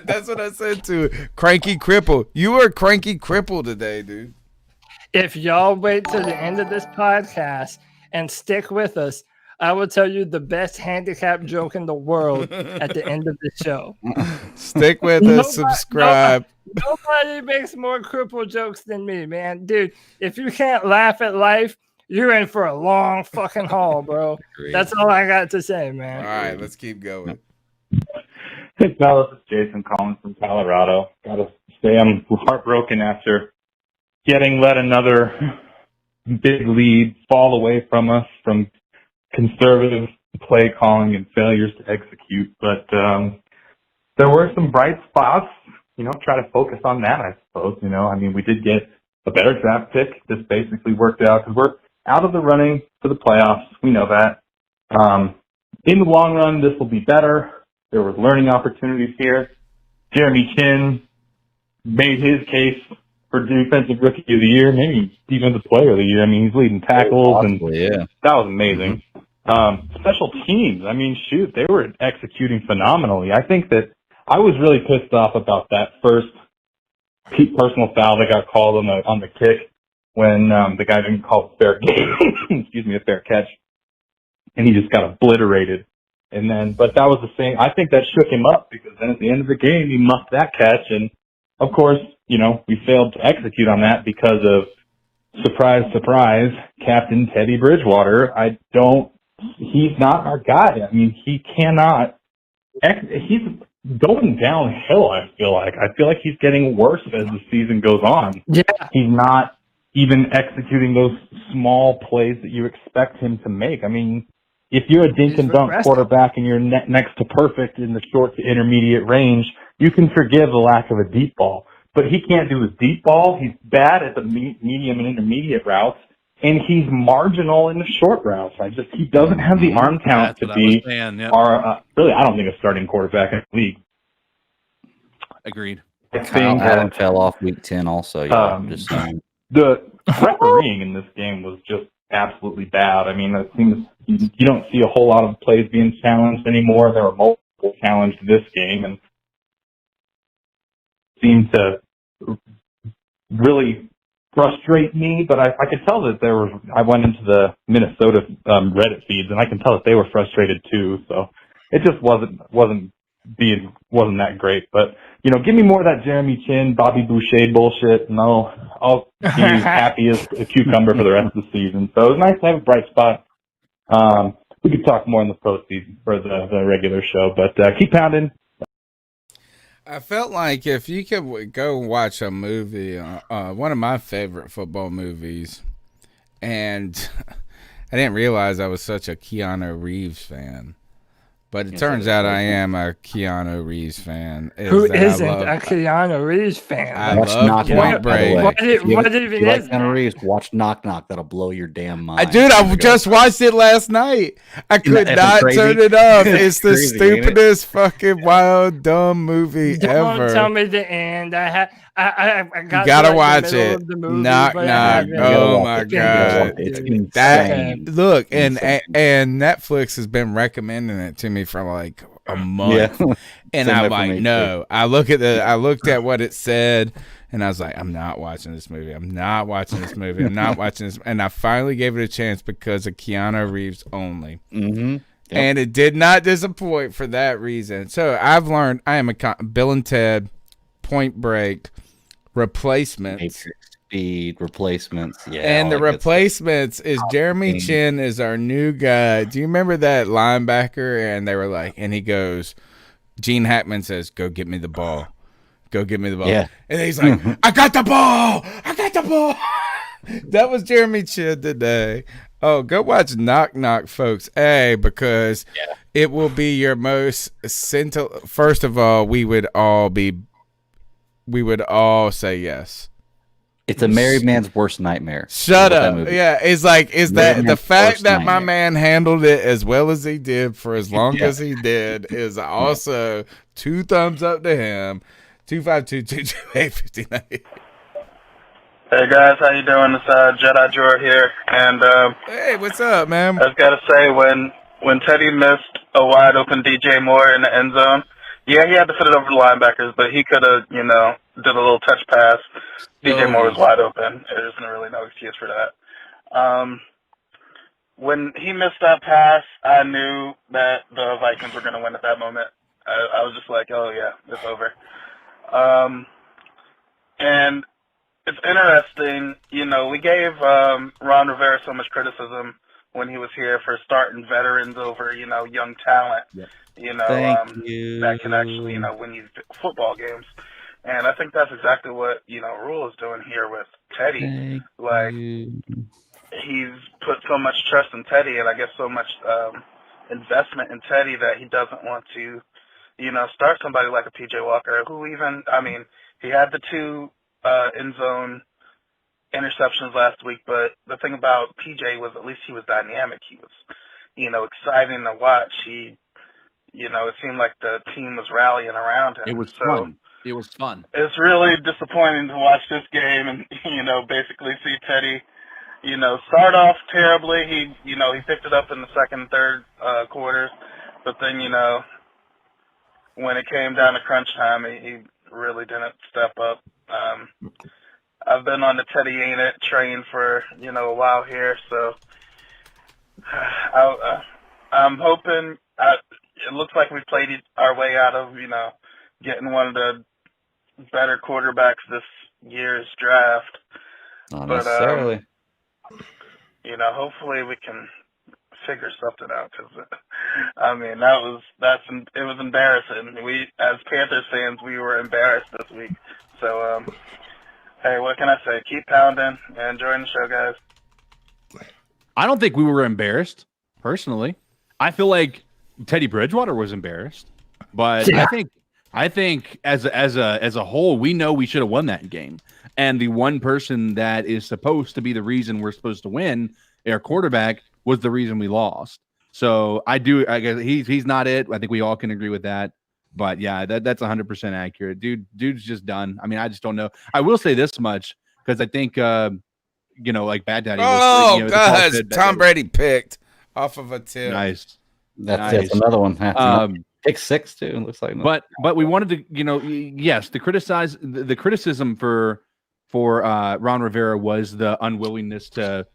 That's what I said to Cranky Cripple. You were Cranky Cripple today, dude. If y'all wait till the end of this podcast and stick with us, I will tell you the best handicap joke in the world at the end of the show. Stick with us, subscribe. Nobody makes more cripple jokes than me, man. Dude, if you can't laugh at life, you're in for a long fucking haul, bro. That's all I got to say, man. All right, let's keep going. Hey, fellas, it's Jason calling from Colorado. Gotta say I'm heartbroken after let another big lead fall away from us from conservative play calling and failures to execute. But there were some bright spots. Try to focus on that, I suppose. We did get a better draft pick. This basically worked out because we're out of the running for the playoffs. We know that. In the long run, this will be better. There was learning opportunities here. Jeremy Chin made his case for Defensive Rookie of the Year, maybe Defensive Player of the Year. He's leading tackles, and that was amazing. Special teams, shoot, they were executing phenomenally. I think that I was really pissed off about that first personal foul that got called on the kick when the guy didn't call a fair a fair catch, and he just got obliterated. But that was the same. I think that shook him up because then at the end of the game, he muffed that catch. And of course, we failed to execute on that because of surprise, surprise, Captain Teddy Bridgewater. He's not our guy. He cannot, he's going downhill. I feel like he's getting worse as the season goes on. Yeah. He's not even executing those small plays that you expect him to make. If you're a dink and dunk quarterback and you're next to perfect in the short to intermediate range, you can forgive the lack of a deep ball. But he can't do his deep ball. He's bad at the medium and intermediate routes, and he's marginal in the short routes. He doesn't have the arm talent to be really, I don't think, a starting quarterback in the league. Agreed. Kyle Allen fell off week 10 also. Just saying. The refereeing in this game was just absolutely bad. It seems you don't see a whole lot of plays being challenged anymore. There were multiple challenged this game, and seemed to really frustrate me. But I could tell that I went into the Minnesota Reddit feeds, and I can tell that they were frustrated too. So it just wasn't that great. But give me more of that Jeremy Chin, Bobby Boucher bullshit, and I'll be happy as a cucumber for the rest of the season. So it was nice to have a bright spot. We could talk more in the postseason for the regular show, but keep pounding. I felt like if you could go watch a movie, one of my favorite football movies, and I didn't realize I was such a Keanu Reeves fan. But it turns out I am a Keanu Reeves fan. Who isn't a Keanu Reeves fan? I love Point Break. What even is Keanu Reeves, watch Knock Knock. That'll blow your damn mind. Dude, I just watched it last night. I could not turn it off. It's the stupidest fucking wild, dumb movie ever. Don't tell me the end. I got you gotta watch the it. Movie, Knock Knock. Oh my god. It's insane. Look, and Netflix has been recommending it to me for like a month. Yeah. And I'm like, no. I looked at what it said, and I was like, I'm not watching this movie. I'm not watching this movie. I'm not watching this. And I finally gave it a chance because of Keanu Reeves only. Mm-hmm. Yep. And it did not disappoint for that reason. So I've learned I am a Bill and Ted, Point Break, Replacements. Matrix Speed, Replacements. Yeah. And the Replacements is Jeremy Chin is our new guy. Do you remember that linebacker? And they were like, and he goes, Gene Hackman says, go get me the ball. Go get me the ball. Yeah. And he's like, I got the ball. I got the ball. That was Jeremy Chin today. Oh, go watch Knock Knock, folks. Because it will be your most First of all, we would all say yes. It's a married man's worst nightmare. Shut up. Yeah, it's like that the fact that my man handled it as well as he did for as long as he did is also 2 thumbs up to him. 252-228-59. Hey guys, how you doing? It's Jedi Jor here, and hey, what's up, man? I just gotta say, when Teddy missed a wide open DJ Moore in the end zone, yeah, he had to fit it over the linebackers, but he could have, did a little touch pass. DJ Moore was wide open. There's really no excuse for that. When he missed that pass, I knew that the Vikings were gonna win at that moment. I was just like, oh yeah, it's over. And it's interesting, we gave Ron Rivera so much criticism when he was here for starting veterans over, young talent, that can actually, win you football games. And I think that's exactly what, Rule is doing here with Teddy. He's put so much trust in Teddy and I guess so much investment in Teddy that he doesn't want to, start somebody like a PJ Walker he had the 2 end zone interceptions last week, but the thing about PJ was at least he was dynamic. He was, exciting to watch. It seemed like the team was rallying around him. It was fun. It was fun. It's really disappointing to watch this game and, basically see Teddy, start off terribly. He picked it up in the second and third quarters, but then, when it came down to crunch time, he really didn't step up. I've been on the Teddy Ain't It train for, a while here, so I'm hoping it looks like we played our way out of, getting one of the better quarterbacks this year's draft. Not necessarily. Hopefully we can figure something out because, it was embarrassing. We, as Panthers fans, we were embarrassed this week. So, hey, what can I say? Keep pounding and enjoying the show, guys. I don't think we were embarrassed, personally. I feel like Teddy Bridgewater was embarrassed, but yeah. I think as a whole, we know we should have won that game. And the one person that is supposed to be the reason we're supposed to win, our quarterback, was the reason we lost. So I guess he's not it. I think we all can agree with that. But yeah, that's 100% accurate. Dude's just done. I just don't know. I will say this much because I think like Bad Daddy. God, Tom Brady picked off of a tip. Nice. That's another one. Pick 6 too. It looks like. But we wanted to, yes, the criticism for Ron Rivera was the unwillingness to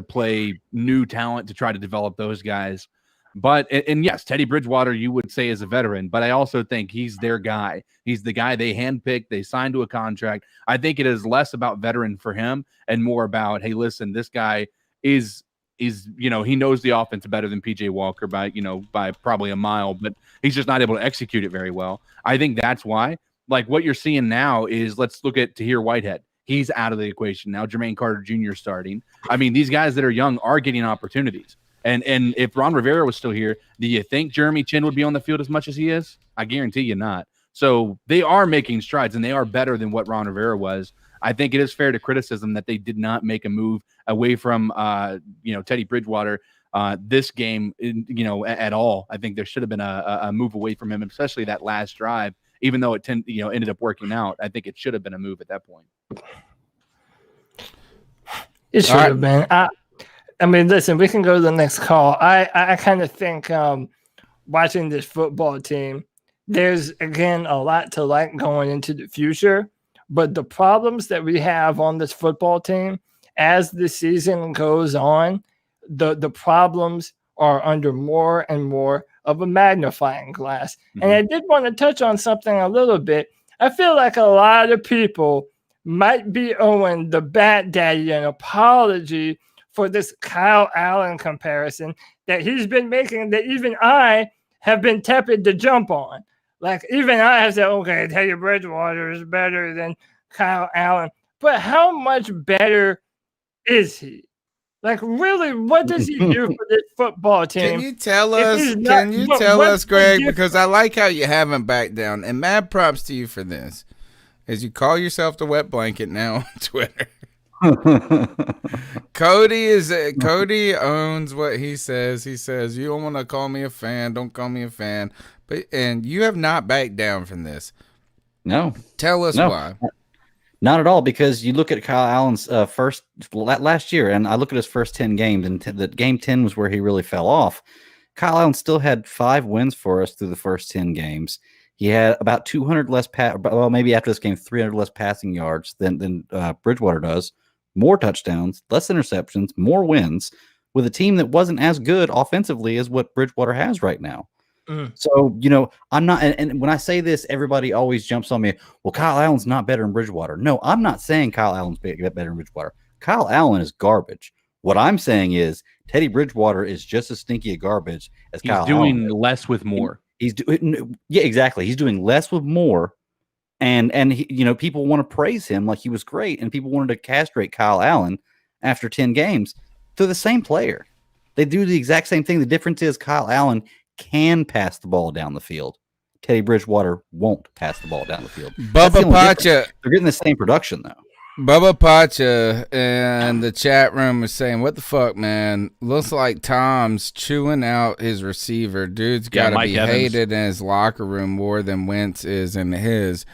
play new talent to try to develop those guys. But and yes, Teddy Bridgewater, you would say is a veteran, but I also think he's their guy. He's the guy they handpicked, they signed to a contract. I think it is less about veteran for him and more about, hey, listen, this guy is he knows the offense better than PJ Walker by probably a mile, but he's just not able to execute it very well. I think that's why. Like what you're seeing now is, let's look at Tahir Whitehead. He's out of the equation now. Jermaine Carter Jr. starting. These guys that are young are getting opportunities. And if Ron Rivera was still here, do you think Jeremy Chin would be on the field as much as he is? I guarantee you not. So they are making strides, and they are better than what Ron Rivera was. I think it is fair to criticism that they did not make a move away from Teddy Bridgewater this game at all. I think there should have been a move away from him, especially that last drive. Even though it ended up working out, I think it should have been a move at that point. It should have been. Listen, we can go to the next call. I kind of think watching this football team, there's, again, a lot to like going into the future. But the problems that we have on this football team, as the season goes on, the problems are under more and more of a magnifying glass. Mm-hmm. And I did want to touch on something a little bit. I feel like a lot of people might be owing the Bat Daddy an apology for this Kyle Allen comparison that he's been making, that even I have been tepid to jump on. Like, even I have said, okay, Teddy Bridgewater is better than Kyle Allen. But how much better is he? Like, really, what does he do for this football team? Can you tell us, Greg? Because I like how you haven't backed down. And mad props to you for this. is you call yourself the wet blanket now on Twitter. Cody owns what he says. He says, you don't want to call me a fan, don't call me a fan. And you have not backed down from this. No. Tell us why. Not at all, because you look at Kyle Allen's first last year, and I look at his first 10 games, and the game 10 was where he really fell off. Kyle Allen still had 5 wins for us through the first 10 games. He had about 200 less maybe after this game, 300 less passing yards than Bridgewater does. More touchdowns, less interceptions, more wins, with a team that wasn't as good offensively as what Bridgewater has right now. So, I'm not, and when I say this, everybody always jumps on me. Well, Kyle Allen's not better than Bridgewater. No, I'm not saying Kyle Allen's better than Bridgewater. Kyle Allen is garbage. What I'm saying is Teddy Bridgewater is just as stinky a garbage as Kyle Allen. He's doing less with more. Yeah, exactly. He's doing less with more. And he, people want to praise him like he was great, and people wanted to castrate Kyle Allen after 10 games. They're the same player. They do the exact same thing. The difference is Kyle Allen can pass the ball down the field. Teddy Bridgewater won't pass the ball down the field. Bubba Pacha. They're getting the same production, though. Bubba Pacha in the chat room was saying, what the fuck, man? Looks like Tom's chewing out his receiver. Dude's got to be hated in his locker room more than Wentz is in his.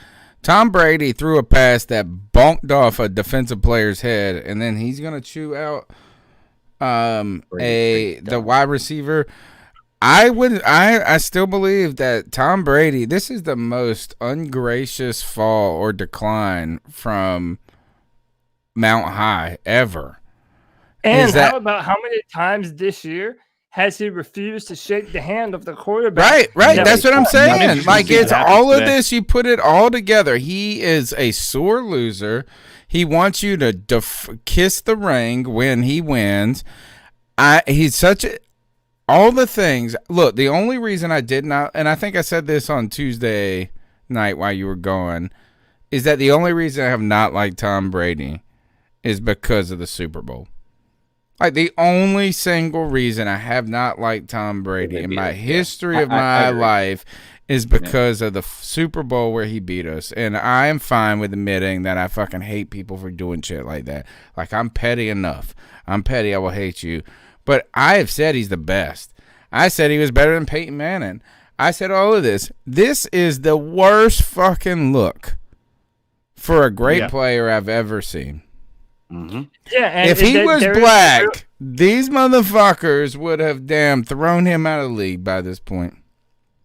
Tom Brady threw a pass that bonked off a defensive player's head, and then he's going to chew out the wide receiver. I still believe that Tom Brady, this is the most ungracious fall or decline from Mount High ever. And how about how many times this year has he refused to shake the hand of the quarterback? Right. That's what I'm saying. Like, it's all of this. You put it all together. He is a sore loser. He wants you to kiss the ring when he wins. He's such a... All the things. Look, the only reason I did not, and I think I said this on Tuesday night while you were gone, is that the only reason I have not liked Tom Brady is because of the Super Bowl. Like, the only single reason I have not liked Tom Brady in my history of my life is because of the Super Bowl where he beat us. And I am fine with admitting that I fucking hate people for doing shit like that. Like, I'm petty enough. I'm petty. I will hate you. But I have said he's the best. I said he was better than Peyton Manning. I said all of this. This is the worst fucking look for a great player I've ever seen. Mm-hmm. Yeah, and if he was black, these motherfuckers would have damn thrown him out of the league by this point.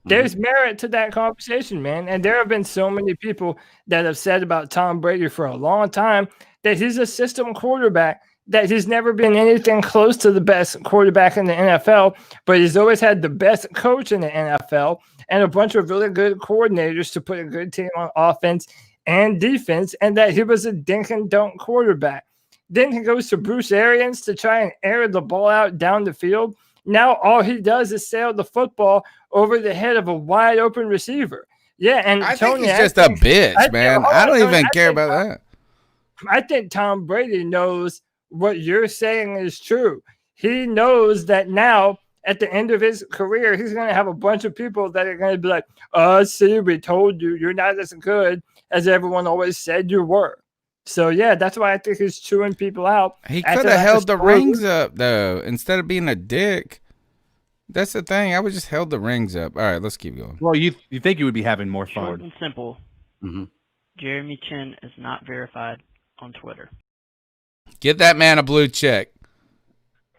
There's merit to that conversation, man. And there have been so many people that have said about Tom Brady for a long time that he's a system quarterback, that he's never been anything close to the best quarterback in the NFL, but he's always had the best coach in the NFL and a bunch of really good coordinators to put a good team on offense and defense, and that he was a dink and dunk quarterback. Then he goes to Bruce Arians to try and air the ball out down the field. Now all he does is sail the football over the head of a wide open receiver. Yeah, and I think he's just a bitch, man. I don't even care about that. I think Tom Brady knows what you're saying is true. He knows that now at the end of his career, he's going to have a bunch of people that are going to be like, see, we told you you're not as good as everyone always said you were. So, yeah, that's why I think he's chewing people out. He could have held the rings up, though, instead of being a dick. That's the thing. I would just held the rings up. All right, let's keep going. Well, you think you would be having more fun. Short and simple. Mm-hmm. Jeremy Chin is not verified on Twitter. Get that man a blue check.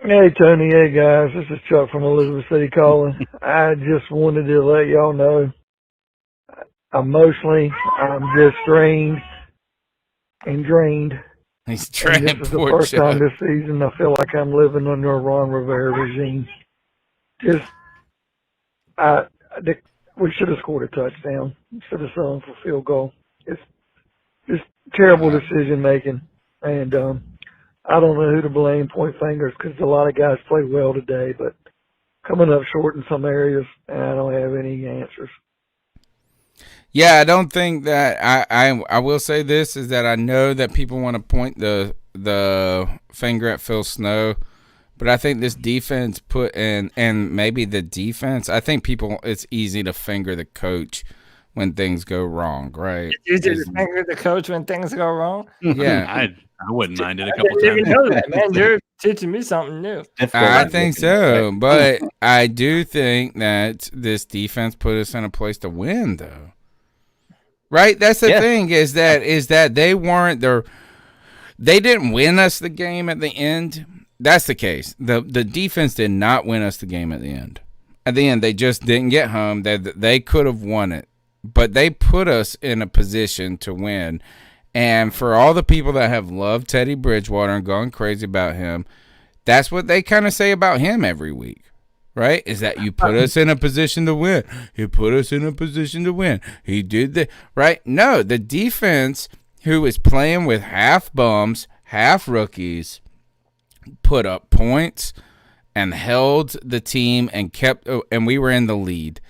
Hey, Tony. Hey, guys. This is Chuck from Elizabeth City calling. I just wanted to let y'all know emotionally, I'm just drained and drained. He's drained. This is the first time this season I feel like I'm living under a Ron Rivera regime. We should have scored a touchdown instead of selling for field goal. It's just terrible decision making, and I don't know who to blame. Point fingers, because a lot of guys played well today, but coming up short in some areas, and I don't have any answers. Yeah, I don't think that I will say this is that I know that people want to point the finger at Phil Snow, but I think this defense and maybe the defense, I think it's easy to finger the coach when things go wrong, right? It's easy to finger the coach when things go wrong. Yeah, I wouldn't mind it a I couple didn't even times. know that, man. You're teaching me something new. I think so, but I do think that this defense put us in a place to win, though. Right? That's the thing is that they weren't there. They didn't win us the game at the end. That's the case. The defense did not win us the game at the end. At the end, they just didn't get home. They could have won it, but they put us in a position to win. And for all the people that have loved Teddy Bridgewater and gone crazy about him, that's what they kind of say about him every week, right? Is that you put us in a position to win. He put us in a position to win. He did that, right? No, the defense, who is playing with half bums, half rookies, put up points and held the team and we were in the lead.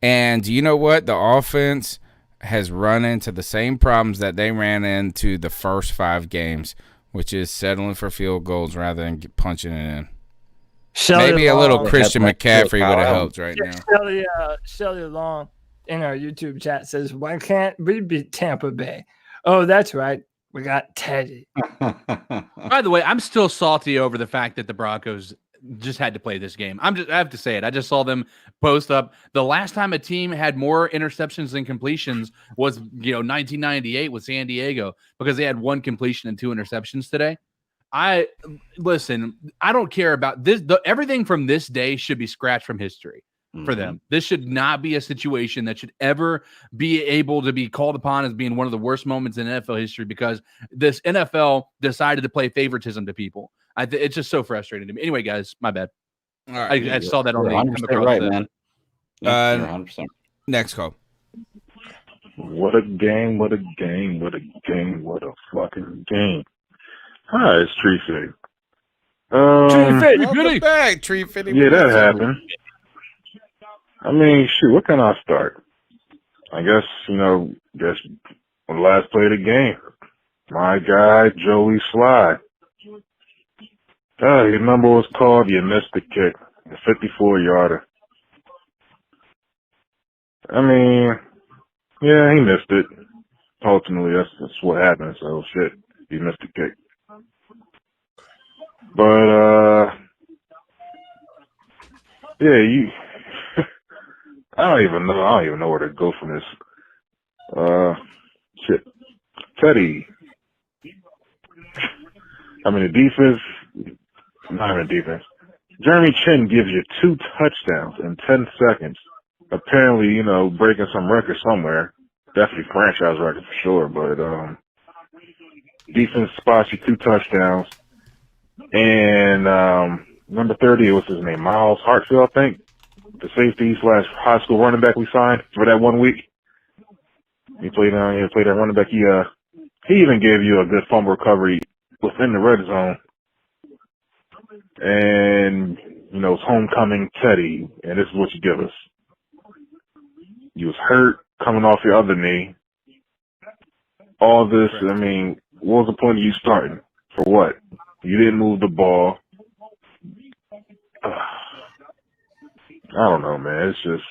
And you know what? The offense has run into the same problems that they ran into the first 5 games, which is settling for field goals rather than punching it in. Maybe a little Christian McCaffrey would have helped right now. Shelly Long in our YouTube chat says, "Why can't we beat Tampa Bay?" Oh, that's right. We got Teddy. By the way, I'm still salty over the fact that the Broncos just had to play this game. I have to say it. I just saw them post up. The last time a team had more interceptions than completions was, 1998 with San Diego, because they had 1 completion and 2 interceptions today. I don't care about this. Everything from this day should be scratched from history for them. This should not be a situation that should ever be able to be called upon as being one of the worst moments in NFL history, because this NFL decided to play favoritism to people. It's just so frustrating to me. Anyway, guys, my bad. All right. I saw that on the 100% right, man. Yeah, you're 100%. Next call. What a game, what a game, what a game, what a fucking game. Hi, it's Tree Fitty. Welcome back, Tree Fitty. Yeah, that happened. I mean, shoot, what can I start? I guess, on the last play of the game, my guy, Joey Sly. Your number was called, you missed the kick, a 54-yarder. I mean, yeah, he missed it. Ultimately, that's what happened, so shit, he missed the kick. But, yeah, I don't even know where to go from this. Shit. Teddy. I mean, the defense, not even defense. Jeremy Chin gives you 2 touchdowns in 10 seconds. Apparently, breaking some record somewhere. Definitely franchise record for sure, but, defense spots you 2 touchdowns. And, number 30, what's his name? Miles Hartfield, I think. The safety / high school running back we signed for that 1 week. He played that running back. He even gave you a good fumble recovery within the red zone. And, it's homecoming Teddy, and this is what you give us. You was hurt coming off your other knee. All this, I mean, what was the point of you starting? For what? You didn't move the ball. I don't know, man. It's just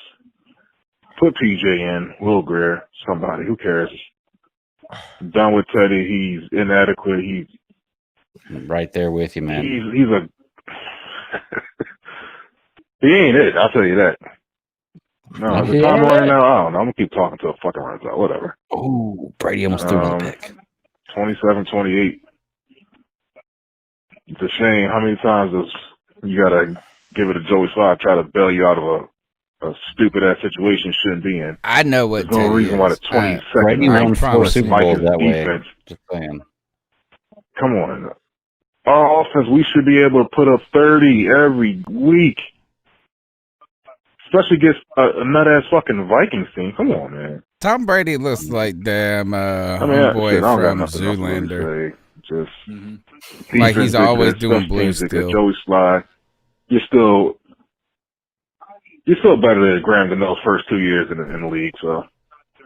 put PJ in, Will Greer, somebody. Who cares? Done with Teddy. He's inadequate. He's right there with you, man. He's a he ain't it. I'll tell you that. No, the time running out. I don't know. I'm gonna keep talking till it fucking runs out. Whatever. Oh, Brady almost threw the pick. 27-28. It's a shame. How many times you gotta give it a Joey Sly, try to bail you out of a stupid ass situation you shouldn't be in. I know what. There's no reason why the 22nd Brady won 4 Super Bowls that defense. way. Just saying. Come on. Our offense, we should be able to put up 30 every week. Especially against a nut-ass fucking Vikings team. Come on, man. Tom Brady looks like damn boy from Zoolander. Just like he's always doing blue still. Joey Sly. You're still better than Graham than those first 2 years in the league. So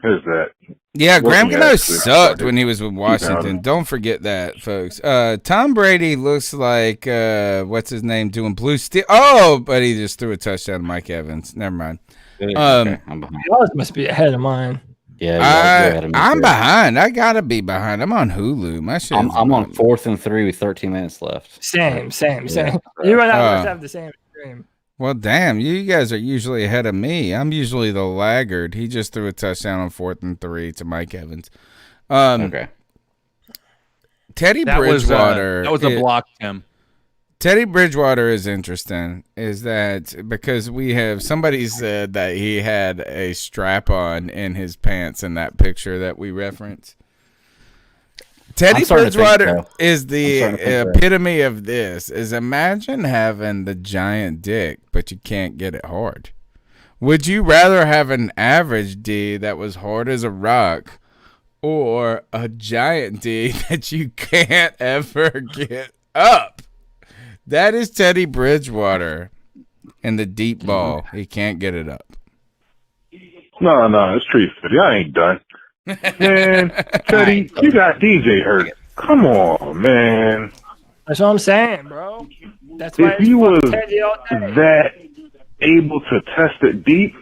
Is that? Yeah, Graham Looking Gano at it, sucked when he was with Washington. Don't forget that, folks. Tom Brady looks like what's his name doing blue steel. Oh, but he just threw a touchdown to Mike Evans. Never mind. Okay, I'm behind. Yours must be ahead of mine. Yeah, you're ahead of me. I'm too. behind. I gotta be behind. I'm on Hulu. My shit. I'm on 4th and 3 with 13 minutes left. Same. Yeah. You and I must have the same dream. Well, damn, you guys are usually ahead of me. I'm usually the laggard. He just threw a touchdown on 4th and 3 to Mike Evans. Okay. Teddy Bridgewater. That was a block, Tim. Teddy Bridgewater is interesting. Is that because we have somebody said that he had a strap on in his pants in that picture that we reference. Teddy Bridgewater is the epitome of this. Is imagine having the giant dick, but you can't get it hard. Would you rather have an average D that was hard as a rock, or a giant D that you can't ever get up? That is Teddy Bridgewater in the deep ball. He can't get it up. No, it's Tree 50. I ain't done. Man, Teddy, you got DJ hurt. Come on, man. That's what I'm saying, bro. That's why If he was Teddy all day. that able to test it deep,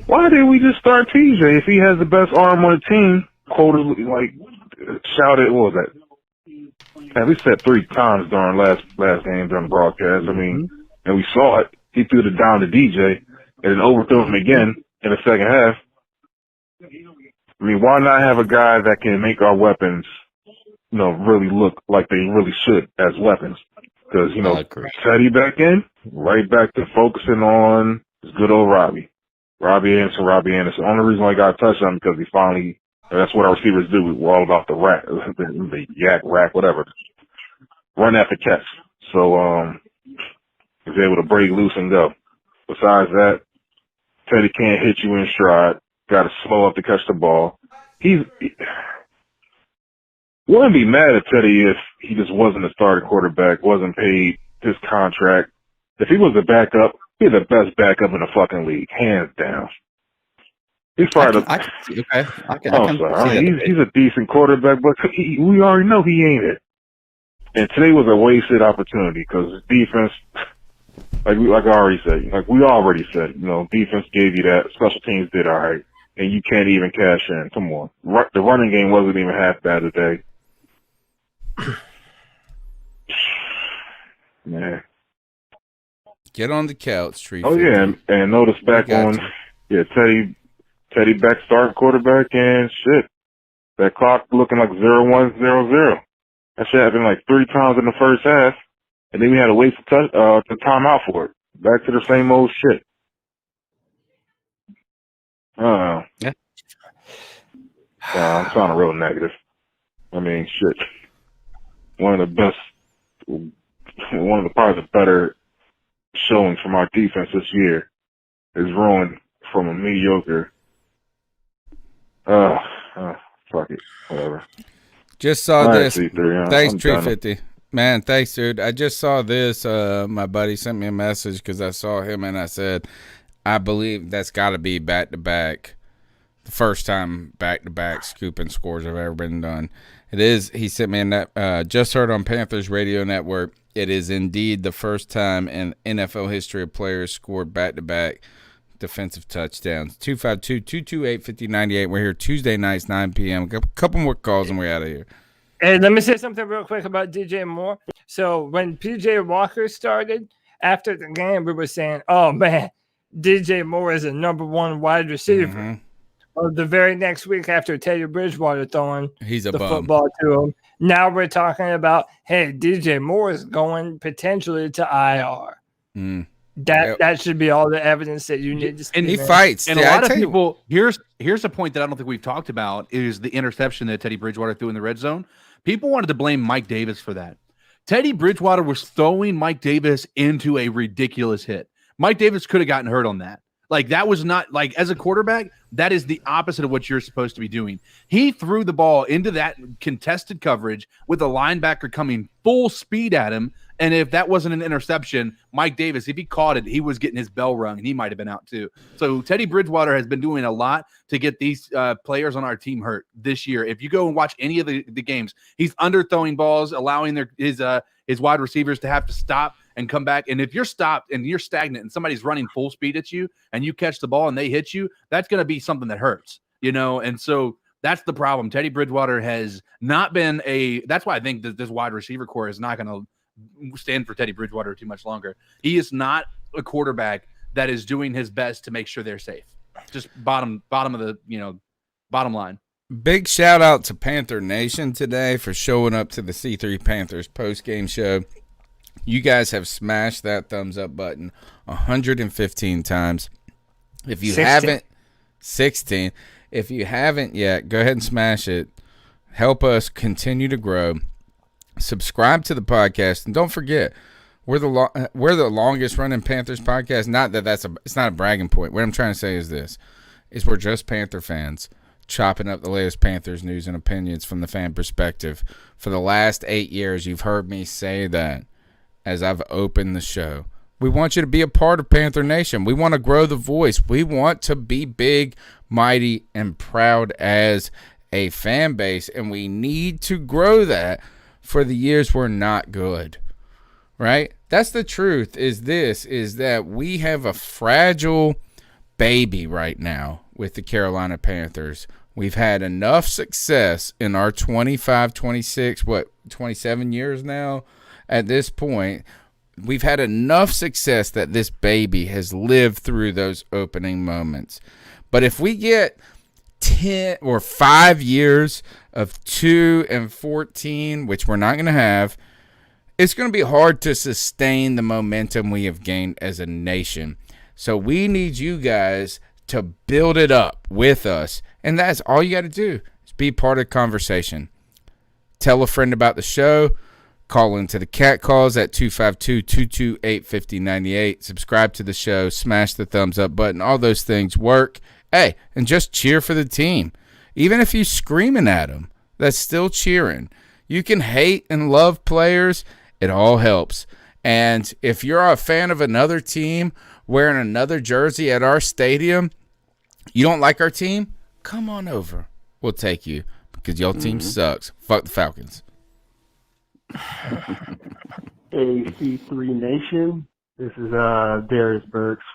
why didn't we just start TJ if he has the best arm on the team? Quoted, like, shouted, what was that? Man, we said 3 times during last game during the broadcast. I mean, and we saw it. He threw it down to DJ and then overthrew him again in the second half. I mean, why not have a guy that can make our weapons, really look like they really should as weapons? Because, Teddy back in, right back to focusing on his good old Robbie. Robbie Anderson. The only reason I got touched on because he finally, that's what our receivers do. We're all about the rack, the yak, rack, whatever. Run after catch. So, he's able to break loose and go. Besides that, Teddy can't hit you in stride. Got to slow up to catch the ball. Wouldn't be mad at Teddy if he just wasn't a starting quarterback, wasn't paid his contract. If he was a backup, he's the best backup in the fucking league, hands down. He's probably he's a decent quarterback, but we already know he ain't it. And today was a wasted opportunity because his defense, like I already said, defense gave you that. Special teams did all right. And you can't even cash in. Come on. The running game wasn't even half bad today. Man. Get on the couch, Tree. Oh, yeah. And notice back on, Teddy back starting quarterback and shit. That clock looking like 0-1-0-0. That shit happened like 3 times in the first half. And then we had to wait for the timeout for it. Back to the same old shit. Yeah. I'm sounding real negative. I mean, shit. Probably the better showings from our defense this year is ruined from a mediocre. Fuck it. Whatever. Just saw this. Thanks, I'm Tree done. 50. Man, thanks, dude. I just saw this. My buddy sent me a message because I saw him and I said, I believe that's got to be back-to-back. The first time back-to-back scooping scores have ever been done. It is. He sent me just heard on Panthers Radio Network. It is indeed the first time in NFL history a player scored back-to-back defensive touchdowns. 252-228-5098. We're here Tuesday nights, 9 p.m. A couple more calls and we're out of here. Hey, let me say something real quick about DJ Moore. So when PJ Walker started, after the game, we were saying, oh, man, DJ Moore is a number 1 wide receiver. Mm-hmm. Well, the very next week after Teddy Bridgewater throwing the bum. football to him, now we're talking about, hey, DJ Moore is going potentially to IR. Mm. That should be all the evidence that you need to see. And he fights. And a lot of people, here's a point that I don't think we've talked about is the interception that Teddy Bridgewater threw in the red zone. People wanted to blame Mike Davis for that. Teddy Bridgewater was throwing Mike Davis into a ridiculous hit. Mike Davis could have gotten hurt on that. Like, that was not, like, as a quarterback, that is the opposite of what you're supposed to be doing. He threw the ball into that contested coverage with a linebacker coming full speed at him, And if that wasn't an interception, Mike Davis, if he caught it, he was getting his bell rung, and he might have been out too. So Teddy Bridgewater has been doing a lot to get these players on our team hurt this year. If you go and watch any of the games, he's underthrowing balls, allowing his wide receivers to have to stop and come back. And if you're stopped and you're stagnant and somebody's running full speed at you and you catch the ball and they hit you, that's going to be something that hurts, And so that's the problem. Teddy Bridgewater has not been that's why I think that this wide receiver core is not going to stand for Teddy Bridgewater too much longer. He is not a quarterback that is doing his best to make sure they're safe. Just bottom of the, bottom line. Big shout out to Panther Nation today for showing up to the C3 Panthers post-game show. You guys have smashed that thumbs up button 115 times. If you 16. haven't, 16. If you haven't yet, go ahead and smash it. Help us continue to grow. Subscribe to the podcast, and don't forget, we're the longest running Panthers podcast. Not that it's not a bragging point. What I'm trying to say is we're just Panther fans chopping up the latest Panthers news and opinions from the fan perspective. For the last 8 years, you've heard me say that as I've opened the show. We want you to be a part of Panther Nation. We want to grow the voice. We want to be big, mighty, and proud as a fan base, and we need to grow that for the years we're not good, right? That's the truth, is that we have a fragile baby right now with the Carolina Panthers. We've had enough success in our 25, 26, 27 years now at this point. We've had enough success that this baby has lived through those opening moments. But if we get 10 or 5 years of 2-14, which we're not going to have, it's going to be hard to sustain the momentum we have gained as a nation. So we need you guys to build it up with us. And that's all you got to do, is be part of the conversation. Tell a friend about the show. Call into the cat calls at 252-228-5098. Subscribe to the show. Smash the thumbs up button. All those things work. Hey, and just cheer for the team. Even if you're screaming at them, that's still cheering. You can hate and love players. It all helps. And if you're a fan of another team wearing another jersey at our stadium, you don't like our team, come on over. We'll take you, because your team sucks. Fuck the Falcons. AC3 Nation. This is Darius Burks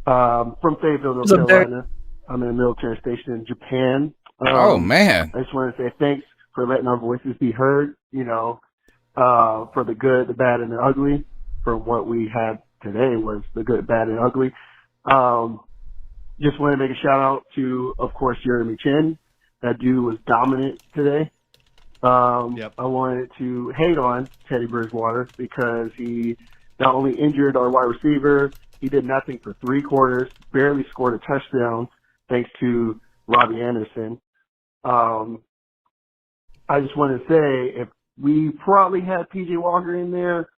from Fayetteville, North Carolina. I'm in a military station in Japan. Oh, man. I just want to say thanks for letting our voices be heard, for the good, the bad, and the ugly. For what we had today was the good, bad, and ugly. Just want to make a shout out to, of course, Jeremy Chin. That dude was dominant today. I wanted to hate on Teddy Bridgewater because he not only injured our wide receiver, he did nothing for 3 quarters, barely scored a touchdown thanks to Robbie Anderson. I just want to say, if we probably had PJ Walker in there,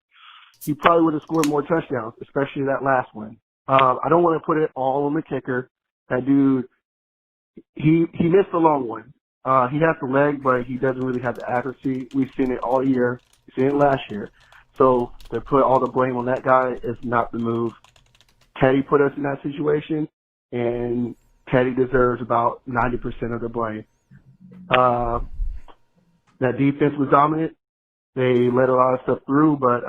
he probably would have scored more touchdowns, especially that last one. I don't want to put it all on the kicker. That dude, he missed a long one. He has the leg, but he doesn't really have the accuracy. We've seen it all year. We've seen it last year. So to put all the blame on that guy is not the move. Teddy put us in that situation, and Teddy deserves about 90% of the blame. That defense was dominant. They let a lot of stuff through, but,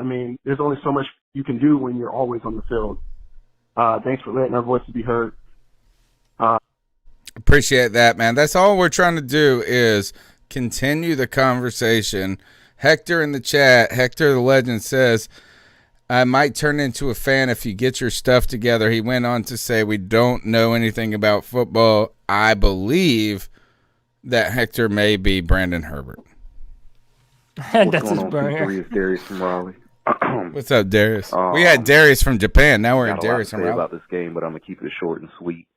there's only so much you can do when you're always on the field. Thanks for letting our voices be heard. Appreciate that, man. That's all we're trying to do, is continue the conversation. Hector in the chat, Hector the Legend, says, I might turn into a fan if you get your stuff together. He went on to say, we don't know anything about football. I believe that Hector may be Brandon Herbert. What's going on, P3? It's Darius from Raleigh. What's up, Darius? We had Darius from Japan. Now we're in Darius from Raleigh. About this game, but I'm going to keep it short and sweet.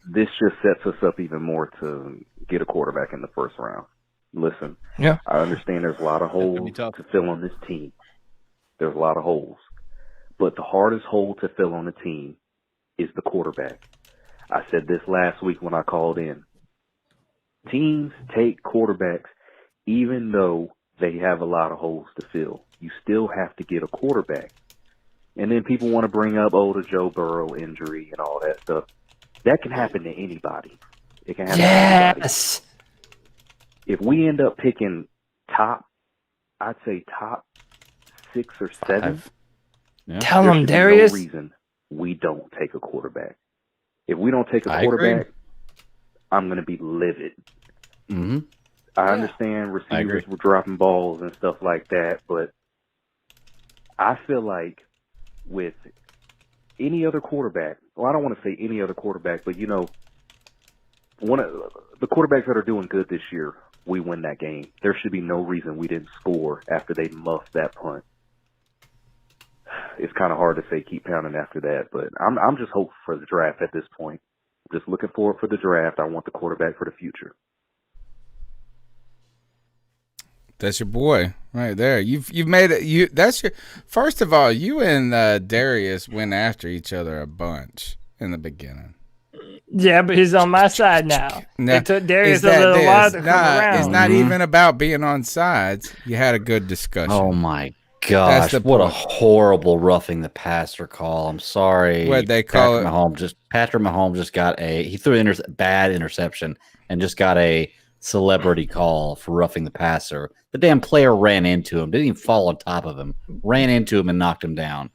This just sets us up even more to get a quarterback in the first round. Listen, I understand there's a lot of holes to fill on this team. There's a lot of holes. But the hardest hole to fill on the team is the quarterback. I said this last week when I called in. Teams take quarterbacks even though they have a lot of holes to fill. You still have to get a quarterback. And then people want to bring up, the Joe Burrow injury and all that stuff. That can happen to anybody. It can happen to anybody. If we end up picking I'd say top 6 or 7, Tell them, there Darius. no reason we don't take a quarterback. If we don't take a quarterback, I'm going to be livid. Mm-hmm. I understand receivers were dropping balls and stuff like that, but I feel like with any other quarterback, well, I don't want to say any other quarterback, but one of the quarterbacks that are doing good this year, we win that game. There should be no reason we didn't score after they muffed that punt. It's kind of hard to say keep pounding after that, but I'm just hopeful for the draft at this point. I'm just looking forward for the draft. I want the quarterback for the future. That's your boy right there. You've made it. That's your. First of all, you and Darius went after each other a bunch in the beginning. Yeah, but he's on my side now. It took Darius a little while to come around. It's not even about being on sides. You had a good discussion. Oh my gosh, what a horrible roughing the passer call. I'm sorry. What they call it? Patrick Mahomes just got he threw an bad interception and just got a celebrity call for roughing the passer. The damn player ran into him, didn't even fall on top of him, ran into him and knocked him down.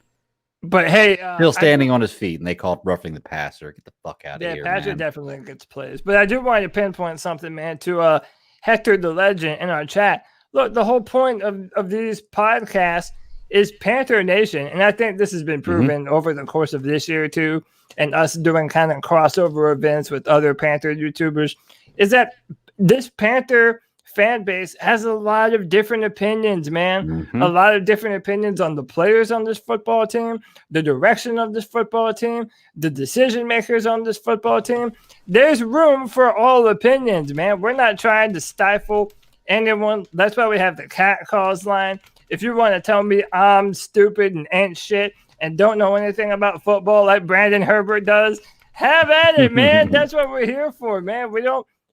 But hey, still standing on his feet, and they called roughing the passer. Get the fuck out of here, yeah, Patrick man. definitely gets plays. But I do want to pinpoint something, man, to Hector the Legend in our chat. Look, the whole point of these podcasts is Panther Nation, and I think this has been proven over the course of this year too, and us doing kind of crossover events with other Panther YouTubers, is that this Panther fan base has a lot of different opinions, man. A lot of different opinions on the players on this football team, the direction of this football team, the decision makers on this football team. There's room for all opinions, man. We're not trying to stifle anyone. That's why we have the cat calls line. If you want to tell me I'm stupid and ain't shit and don't know anything about football like Brandon Herbert does, have at it, man. That's what we're here for, man.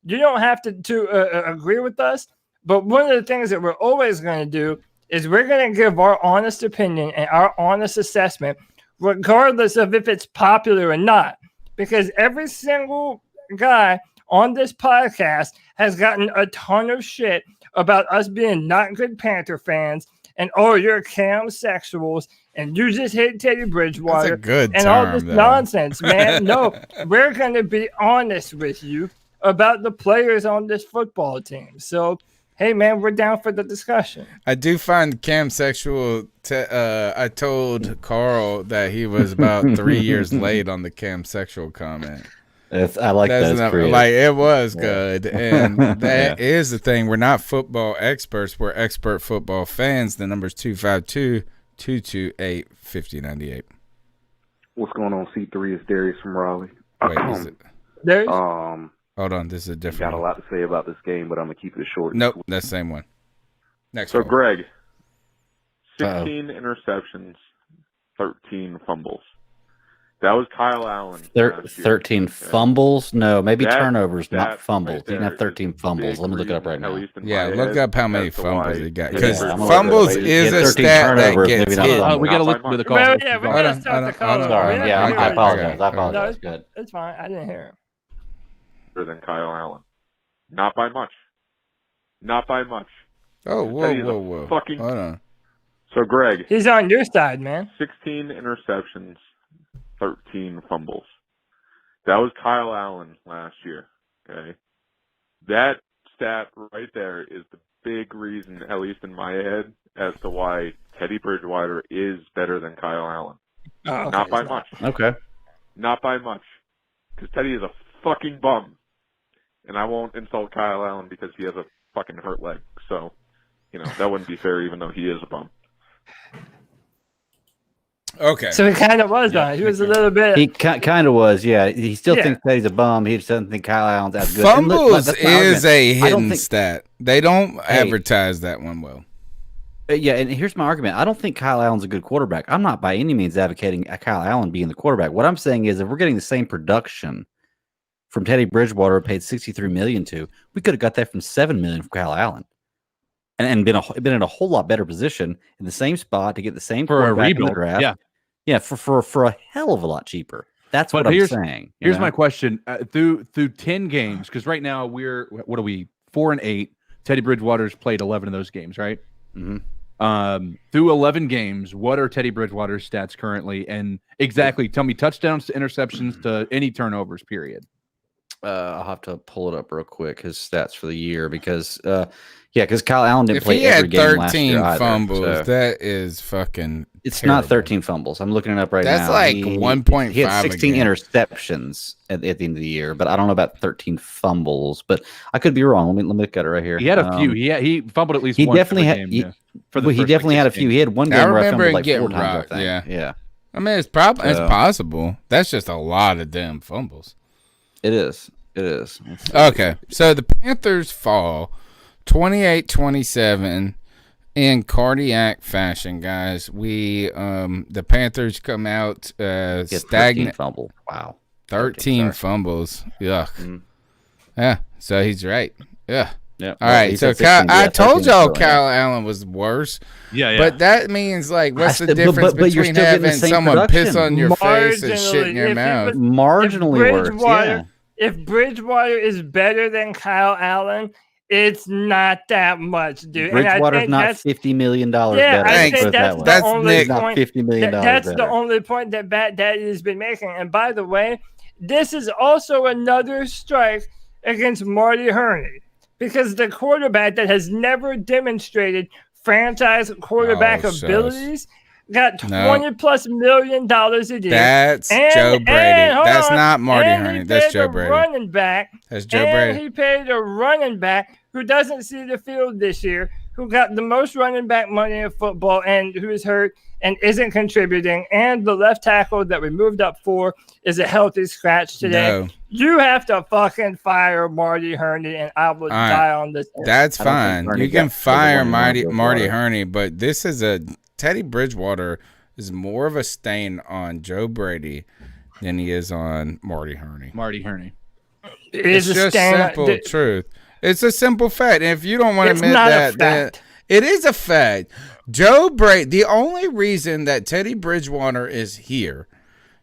You don't have to agree with us, but one of the things that we're always going to do is we're going to give our honest opinion and our honest assessment, regardless of if it's popular or not, because every single guy on this podcast has gotten a ton of shit about us being not good Panther fans and, you're cam sexuals and you just hate Teddy Bridgewater. That's a good and term, all this though. nonsense, man. No, we're going to be honest with you about the players on this football team. So, hey, man, we're down for the discussion. I do find cam sexual. I told Carl that he was about 3 years late on the cam sexual comment. I like that. Like, it was good. And that is the thing. We're not football experts. We're expert football fans. The number's 252-228-5098. What's going on, C3? It's Darius from Raleigh. Wait, is it? Darius? Hold on, this is a different Got a lot to say about this game, but I'm going to keep it short. Nope, that's the same one. Next So, one. Greg, 16 interceptions, 13 fumbles. That was Kyle Allen. 13 fumbles? No, maybe turnovers, not fumbles. right He didn't have 13 fumbles. Let me look it up right now. Yeah, look up how many fumbles he got. Because fumbles is a stat that gets hit. We got to look for the call. Yeah, we got to start the call. Sorry, yeah, I apologize. No, Good. it's fine. I didn't hear him. Than Kyle Allen. Not by much. Not by much. Oh, whoa. Fucking... Hold on. So, Greg. He's on your side, man. 16 interceptions, 13 fumbles. That was Kyle Allen last year. Okay. That stat right there is the big reason, at least in my head, as to why Teddy Bridgewater is better than Kyle Allen. Okay, not by much. Okay. Not by much. Because Teddy is a fucking bum. And I won't insult Kyle Allen because he has a fucking hurt leg. So, that wouldn't be fair even though he is a bum. Okay. So he kind of was on. He was a little bit. He kind of was, yeah. He still thinks that he's a bum. He just doesn't think Kyle Allen's that good. Fumbles is a hidden stat. They don't advertise that one well. Yeah, and here's my argument. I don't think Kyle Allen's a good quarterback. I'm not by any means advocating Kyle Allen being the quarterback. What I'm saying is if we're getting the same production from Teddy Bridgewater, paid $63 million to, we could have got that from $7 million from Kyle Allen. and been in a whole lot better position in the same spot to get the same For a quarterback in the rebuild, draft. Yeah, for a hell of a lot cheaper. That's what I'm saying. Here's my question: through 10 games, because right now we're 4-8. Teddy Bridgewater's played 11 of those games, right? Mm-hmm. Through 11 games, what are Teddy Bridgewater's stats currently? And exactly, tell me touchdowns to interceptions to any turnovers. Period. I'll have to pull it up real quick, his stats for the year, because because Kyle Allen didn't play every game last year either. Fumbles, So. that is fucking. It's terrible. not 13 fumbles. I'm looking it up right now. That's like 1.5. He had 16 interceptions at the end of the year, but I don't know about 13 fumbles. But I could be wrong. Let me look at it right here. He had a few. He fumbled at least. He once definitely had. game, He first, definitely had a few. He had one game where I fumbled like 4 times. I think. Yeah. I mean, it's possible. That's just a lot of damn fumbles. It is. Okay, so the Panthers fall 28-27 in cardiac fashion, guys. The Panthers come out stagnant. Fumble. Wow. 13 fumbles. Yuck. Yeah, so he's right. Yeah. Yeah. All right. So I told y'all Kyle Allen was worse. Yeah. But that means what's the difference between having someone piss on your face and shit in your mouth? Marginally worse. Yeah. If Bridgewater is better than Kyle Allen, it's not that much, dude. Bridgewater's not $50 million better. I think that's the only not point. $50 million That's better. the only point that Bat Daddy has been making. And by the way, this is also another strike against Marty Herney, because the quarterback that has never demonstrated franchise quarterback abilities got $20+ million a year. That's Joe Brady. That's not Marty Herney. That's Joe Brady. Running back. That's Joe Brady. He paid a running back who doesn't see the field this year, who got the most running back money in football and who is hurt and isn't contributing. And the left tackle that we moved up for is a healthy scratch today. No. You have to fucking fire Marty Herney, and I will die on this. That's fine. You can fire Marty Herney, but this is Teddy Bridgewater is more of a stain on Joe Brady than he is on Marty Herney. It's just simple truth. It's a simple fact. And if you don't want to admit that, then it is a fact. Joe Brady, the only reason that Teddy Bridgewater is here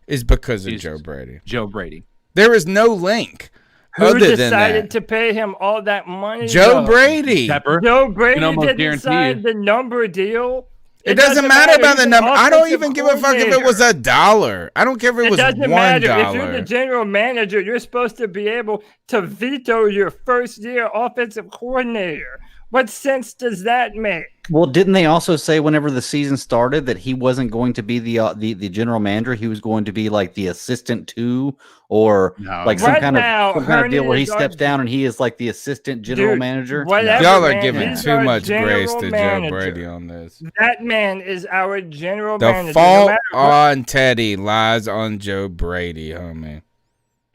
is because of Joe Brady. Joe Brady. There is no link. Who decided to pay him all that money? Joe Brady. Joe Brady didn't sign the number deal. It doesn't matter about the number. I don't even give a fuck if it was $1. I don't care if it was $1. It doesn't matter. If you're the general manager, you're supposed to be able to veto your first-year offensive coordinator. What sense does that make? Well, didn't they also say whenever the season started that he wasn't going to be the general manager? He was going to be like the assistant to, or like some kind of deal where he steps down and he is like the assistant general manager. Y'all are giving too much grace to Joe Brady on this. That man is our general manager. The fault on Teddy lies on Joe Brady, homie.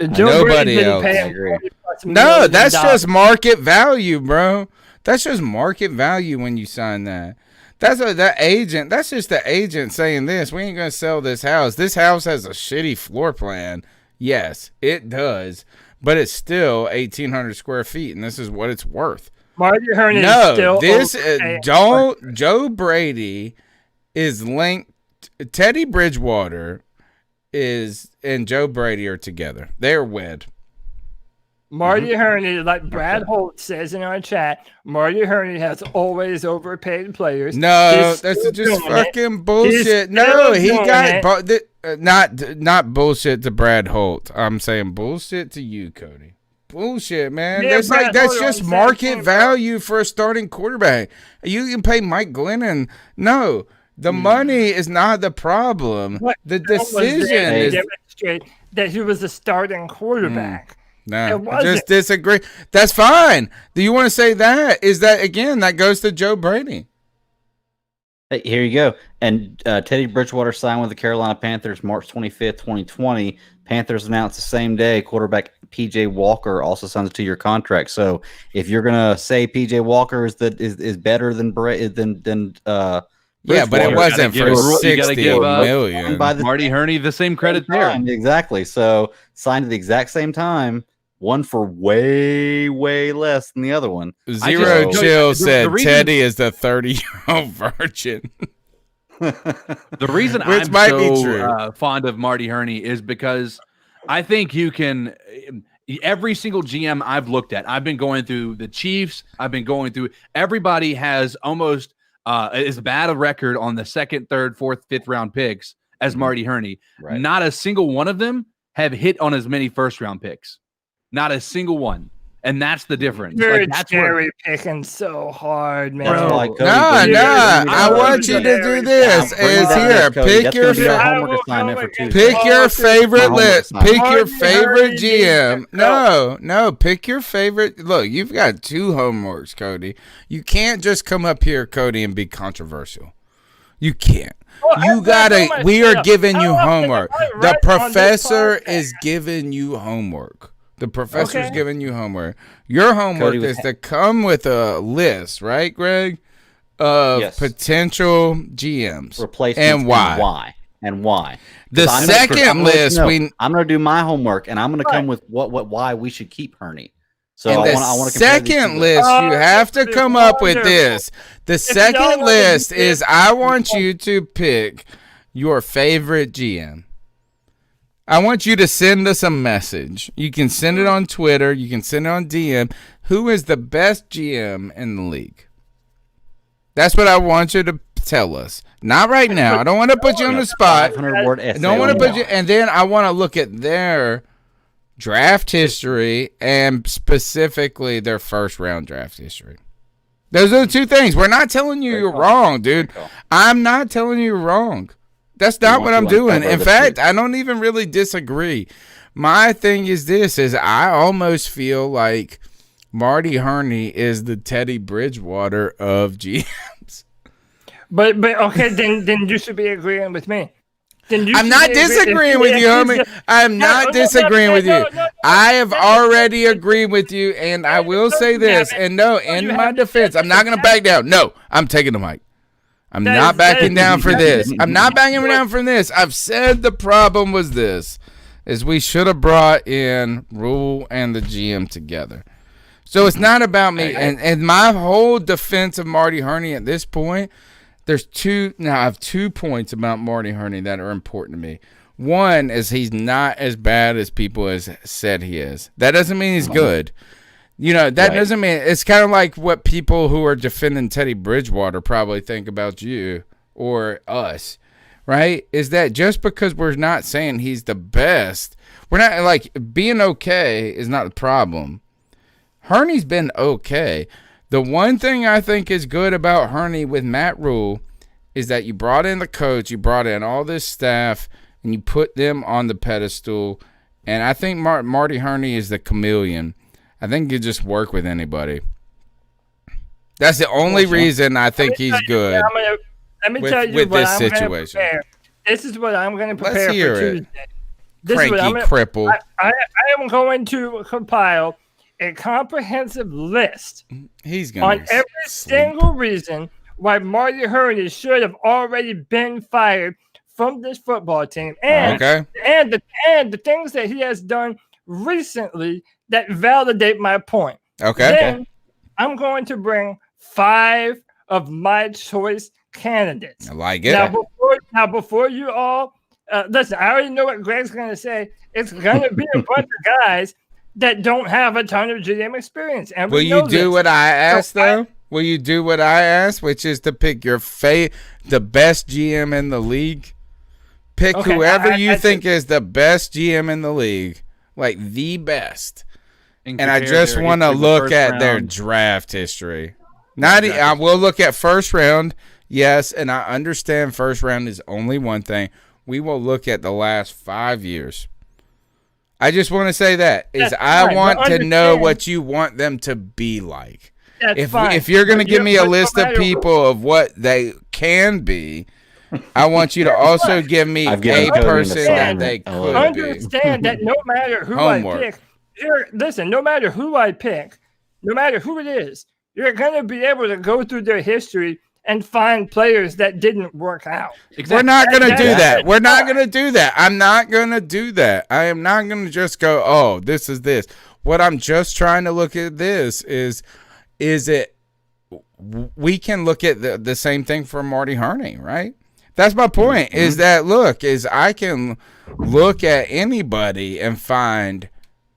Nobody else. No, that's just market value, bro. That's just market value when you sign that. That's just the agent saying this. We ain't gonna sell this house. This house has a shitty floor plan. Yes, it does, but it's still 1,800 square feet, and this is what it's worth. Marty Herney is still Joe Brady is linked. Teddy Bridgewater and Joe Brady are together. They're wed. Marty Herney, like Brad Holt says in our chat, Marty Herney has always overpaid players. No, that's just fucking bullshit. No, he got not bullshit to Brad Holt. I'm saying bullshit to you, Cody. Bullshit, man. Yeah, that's just market value for a starting quarterback. You can pay Mike Glennon. No, the money is not the problem. The decision is demonstrate that he was a starting quarterback. No, just disagree. That's fine. Do you want to say that? Is that, again, that goes to Joe Brady. Hey, here you go. And Teddy Bridgewater signed with the Carolina Panthers March 25th, 2020. Panthers announced the same day quarterback P.J. Walker also signed a 2-year contract. So if you're going to say P.J. Walker is better than yeah, but it wasn't for $60 million. Marty Herney the same credit there. Exactly. So signed at the exact same time. one for way, way less than the other one. Zero Chill said Teddy is the 30-year-old virgin. The reason Which I'm might so be true. Fond of Marty Herney is because I think you can. Every single GM I've looked at, I've been going through the Chiefs. I've been going through. Everybody has almost as bad a record on the second, third, fourth, fifth round picks as Marty Herney. Right. Not a single one of them have hit on as many first round picks. Not a single one. And that's the difference. You're That's cherry picking so hard, man. That's why Cody No, did it. I want you to do this. Is here. Pick your homework assignment for Tuesday. Pick your favorite list. Pick your favorite GM. No. Pick your favorite. Look, you've got 2 homeworks, Cody. You can't just come up here, Cody, and be controversial. You can't. You gotta. We are giving you homework. The professor is giving you homework. The professor's giving you homework. Your homework is to come with a list, right, Greg, of potential GMs replacements and why. And why. The second list, I'm going to do my homework, and I'm going to come with why we should keep Herney. So and I want to second list, you have to come up with this. The second list is I want you to pick your favorite GM. I want you to send us a message. You can send it on Twitter. You can send it on DM. Who is the best GM in the league? That's what I want you to tell us. Not right now. I don't want to put you on the spot. 500-word I essay. don't want to put you. And then I want to look at their draft history and specifically their first round draft history. Those are the 2 things. We're not telling you you're wrong, dude. I'm not telling you you're wrong. That's not what I'm doing. In fact, I don't even really disagree. My thing is this, is I almost feel like Marty Herney is the Teddy Bridgewater of GMs. But okay, then you should be agreeing with me. I'm not disagreeing with you, homie. I'm not disagreeing with you. I have already agreed with you, and I will say this, and no, in my defense, I'm not going to back down. No, I'm taking the mic. I'm not backing down for this. I'm not backing down from this. I've said the problem was this, is we should have brought in Rule and the GM together. So it's not about me. And my whole defense of Marty Herney at this point, I have 2 points about Marty Herney that are important to me. One is he's not as bad as people has said he is. That doesn't mean he's good. You know, that doesn't mean it's kind of like what people who are defending Teddy Bridgewater probably think about you or us, right? Is that just because we're not saying he's the best, we're not like being okay is not the problem. Herney's been okay. The one thing I think is good about Herney with Matt Rule is that you brought in the coach, you brought in all this staff, and you put them on the pedestal. And I think Marty Herney is the chameleon. I think you just work with anybody. That's the only reason I think he's good. Let me tell you with what this I'm situation. Prepare. This is what I'm going to prepare Let's hear for it. Tuesday. This Cranky is what cripple. I am going to compile a comprehensive list He's gonna on every single reason why Marty Herney should have already been fired from this football team, and the things that he has done recently that validate my point. Then I'm going to bring 5 of my choice candidates. I like it. Now before you all listen, I already know what Greg's going to say. It's going to be a bunch of guys that don't have a ton of GM experience. And will you do what I asked, though? Will you do what I asked, which is to pick your the best GM in the league? Pick whoever you think is the best GM in the league, like the best. And I just want to look at their draft history. I will look at first round, yes, and I understand first round is only one thing. We will look at the last 5 years. I just want to say that is I want to know what you want them to be like. If you're going to give me a list of people of what they can be, I want you to also give me a person that they could understand be. That no matter who I pick, no matter who I pick, no matter who it is, you're going to be able to go through their history and find players that didn't work out. Exactly. We're not going to do that. We're not going to do that. I'm not going to do that. I am not going to just go, oh, this is this. What I'm just trying to look at this is it, we can look at the same thing for Marty Herney, right? That's my point, is that, look, is I can look at anybody and find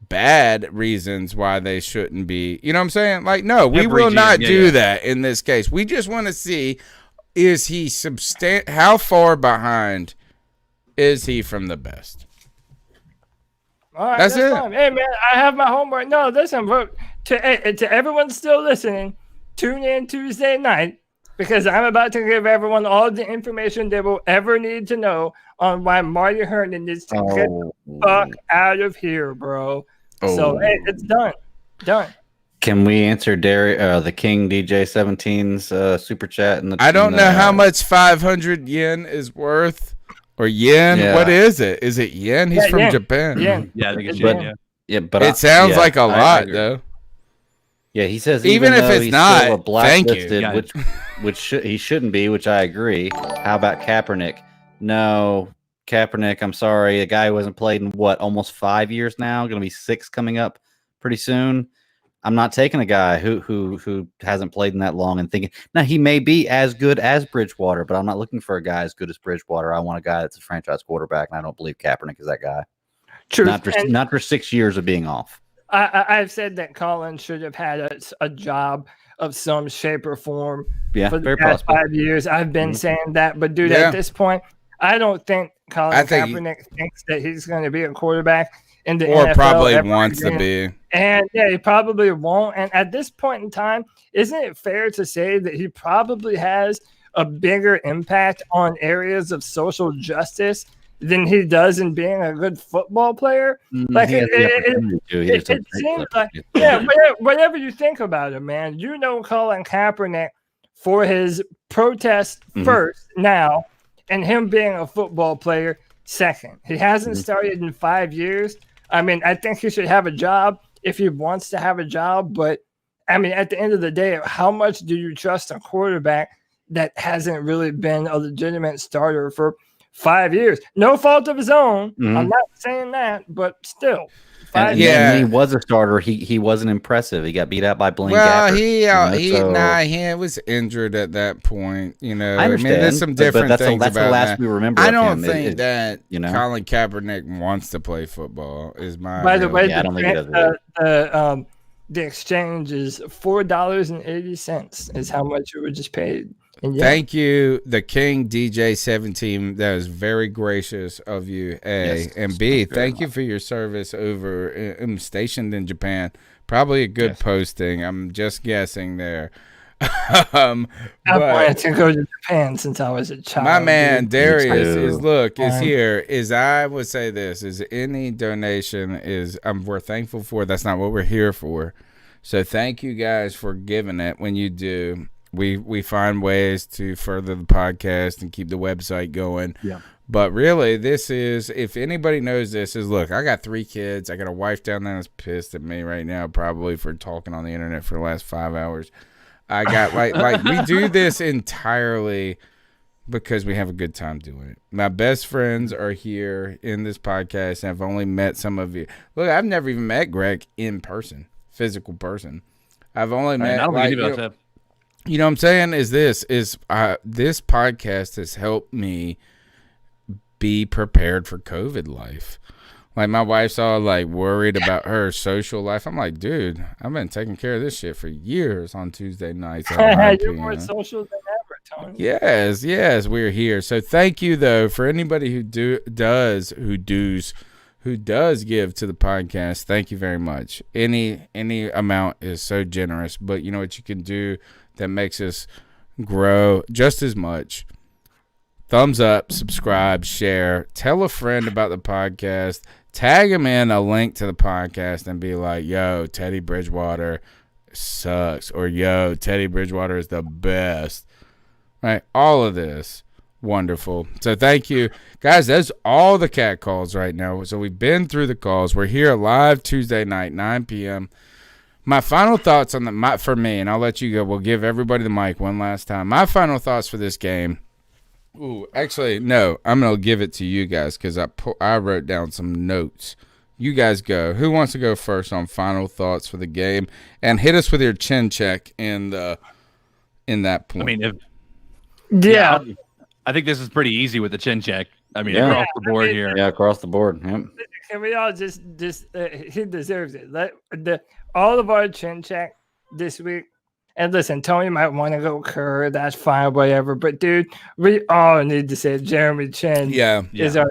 bad reasons why they shouldn't be. You know what I'm saying? Like, no, we will not do that in this case. We just want to see, is he how far behind is he from the best? All right, that's it. Fine. Hey, man, I have my homework. No, listen, bro, to everyone still listening, tune in Tuesday night, because I'm about to give everyone all the information they will ever need to know on why Marty Herney needs to get the fuck out of here, bro. So, hey, it's done. Done. Can we answer the King DJ 17's super chat? I don't know how much 500 yen is worth. Or yen? Yeah. What is it? Is it yen? He's from Japan. Yen. Yeah, I think it's yen. Yeah, but it sounds like a lot, though. Yeah, he says even if it's not, blacklisted, which he shouldn't be, which I agree. How about Kaepernick? No, Kaepernick, I'm sorry. A guy who hasn't played in almost 5 years now, going to be 6 coming up pretty soon. I'm not taking a guy who hasn't played in that long and thinking, now he may be as good as Bridgewater, but I'm not looking for a guy as good as Bridgewater. I want a guy that's a franchise quarterback, and I don't believe Kaepernick is that guy. True. Not for 6 years of being off. I've said that Colin should have had a job of some shape or form for the past 5 years. I've been saying that, but dude, at this point, I don't think Colin Kaepernick thinks that he's going to be a quarterback in the NFL. Or probably wants to be. And yeah, he probably won't. And at this point in time, isn't it fair to say that he probably has a bigger impact on areas of social justice than he does in being a good football player? Like it seems like, whatever you think about him, man, you know Colin Kaepernick for his protest first now, and him being a football player second. He hasn't started in 5 years. I mean, I think he should have a job if he wants to have a job. But, I mean, at the end of the day, how much do you trust a quarterback that hasn't really been a legitimate starter for 5 years? No fault of his own. I'm not saying that, but still. When he was a starter, he wasn't impressive. He got beat out by Blaine Gabbert. He was injured at that point. You know, I understand. there's some different things that's about the last that. we remember. I don't think that Colin Kaepernick wants to play football. By the way, the exchange is $4.80 is how much you were just paid. Thank you, the King DJ 17. That was very gracious of you, A. Yes, and B, thank you for your service over stationed in Japan. Probably a good posting. I'm just guessing there. I wanted to go to Japan since I was a child. My man Darius is here. I would say this is any donation we're thankful for. That's not what we're here for. So thank you guys for giving it when you do. We find ways to further the podcast and keep the website going. Yeah. But really, this is, if anybody knows this, is look, I got 3 kids. I got a wife down there that's pissed at me right now, probably for talking on the internet for the last 5 hours. I got like we do this entirely because we have a good time doing it. My best friends are here in this podcast, and I've only met some of you. Look, I've never even met Greg in person, physical person. I've only met you know what I'm saying this podcast has helped me be prepared for COVID life. Like, my wife's all like worried about her social life. I'm like, dude, I've been taking care of this shit for years on Tuesday nights. You're more social than ever, Tony. Yes, we're here. So thank you though for anybody who does give to the podcast. Thank you very much. Any amount is so generous, but you know what you can do that makes us grow just as much. Thumbs up, subscribe, share, tell a friend about the podcast, tag them in a link to the podcast and be like, yo, Teddy Bridgewater sucks, or yo, Teddy Bridgewater is the best. Right? All of this. Wonderful. So thank you. Guys, that's all the cat calls right now. So we've been through the calls. We're here live Tuesday night, 9 p.m. My final thoughts on for me, and I'll let you go. We'll give everybody the mic one last time. My final thoughts for this game. Ooh, actually, no. I'm gonna give it to you guys because I wrote down some notes. You guys go. Who wants to go first on final thoughts for the game? And hit us with your chin check in that point. I mean, Yeah. I think this is pretty easy with the chin check. I mean, Yeah. across the board here. Yeah, across the board. Yep. Can we all just he deserves it. All of our chin check this week. And listen, Tony might want to go Kerr. That's fine, whatever. But dude, we all need to say Jeremy Chin. Is our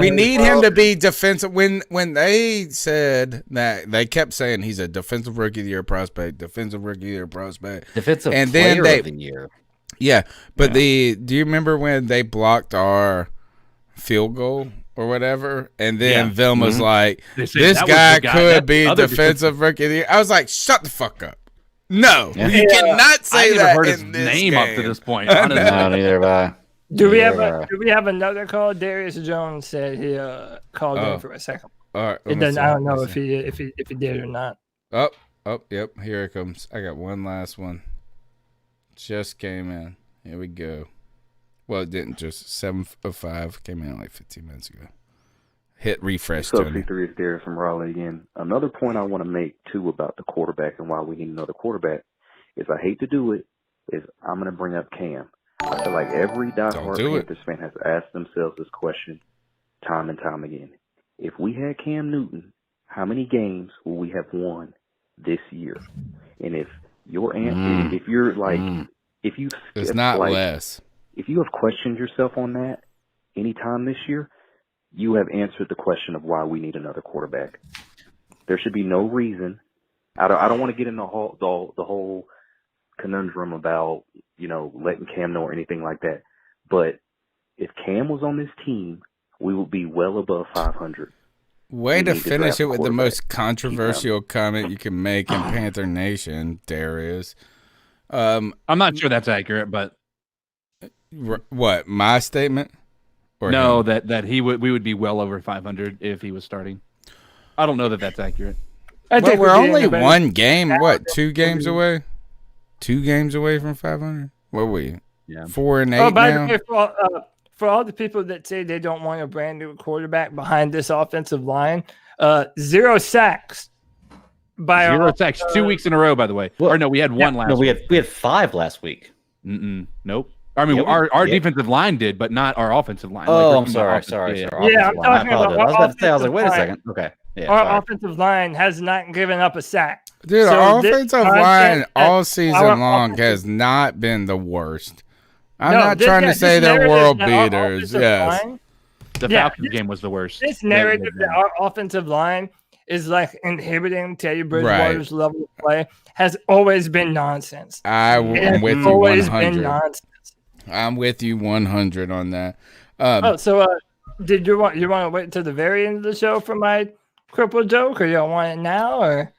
We need him to be defensive. When they said that, they kept saying he's a defensive rookie of the year prospect, defensive rookie of the year prospect, Defensive and player then of the year. Yeah, but do you remember when they blocked our field goal or whatever? And then Vilma's like, this guy could be defensive rookie of the year. I was like, shut the fuck up. No, you cannot say that. I never heard his this name game. up to this point. No, neither have I. Do we have another call? Darius Jones said he called in for a second. All right, It doesn't. I don't know if he did or not. Yep. Here it comes. I got one last one. Just came in. Here we go. Well, it didn't. Just 7:05 came in like 15 minutes ago. Hit refresh. What's up, C3? It's Darius from Raleigh again. Another point I want to make too about the quarterback and why we need another quarterback is I hate to do it. Is I'm going to bring up Cam. I feel like every diehard Panthers fan has asked themselves this question time and time again. If we had Cam Newton, how many games will we have won this year? And if your answer, if you're like, if you, it's not like, less. If you have questioned yourself on that anytime this year, you have answered the question of why we need another quarterback. There should be no reason. I don't want to get into the whole conundrum about, letting Cam know or anything like that. But if Cam was on this team, we would be well above 500. Way to finish it with the most controversial comment you can make in Panther Nation, Darius. I'm not sure that's accurate, but what, my statement? Or no, him? that we would be well over 500 if he was starting. I don't know that that's accurate. Well, we're only one game. What, 2 games away? 2 games away from 500. What were we? Yeah, 4 and 8 by now. the way, for all the people that say they don't want a brand new quarterback behind this offensive line, 0 sacks. By 0 sacks 2 weeks in a row. By the way, or no, we had one last. No, we week. had 5 last week. Nope. I mean, our defensive line did, but not our offensive line. Oh, I'm sorry. Yeah, I'm talking about. I was about to say, I was like, wait a second. Okay. Yeah, our offensive line has not given up a sack. Dude, our offensive line all season long has not been the worst. I'm not trying to say they're world beaters. Yes. The Falcons game was the worst. This narrative that our offensive line is like inhibiting Teddy Bridgewater's level of play has always been nonsense. I'm with you 100. I'm with you 100 on that. Did you want to wait until the very end of the show for my cripple joke, or you don't want it now, or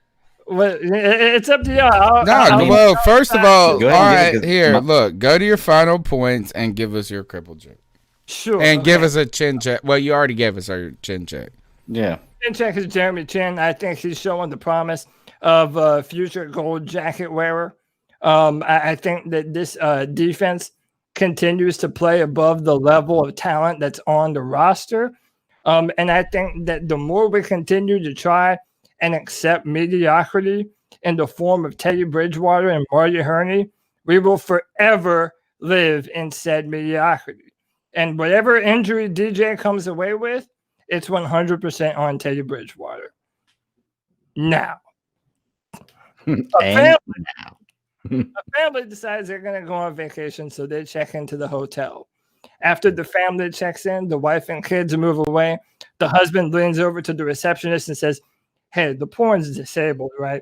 what? It's up to y'all. First of all right, here, look, go to your final points and give us your cripple joke. Sure. And give us a chin check. Well, you already gave us our chin check. Yeah. Chin check is Jeremy Chin. I think he's showing the promise of a future gold jacket wearer. I think that this defense continues to play above the level of talent that's on the roster. And I think that the more we continue to try and accept mediocrity in the form of Teddy Bridgewater and Marty Herney, we will forever live in said mediocrity. And whatever injury DJ comes away with, it's 100% on Teddy Bridgewater. Now, a family decides they're going to go on vacation, so they check into the hotel. After the family checks in, the wife and kids move away. The husband leans over to the receptionist and says, "Hey, the porn's disabled, right?"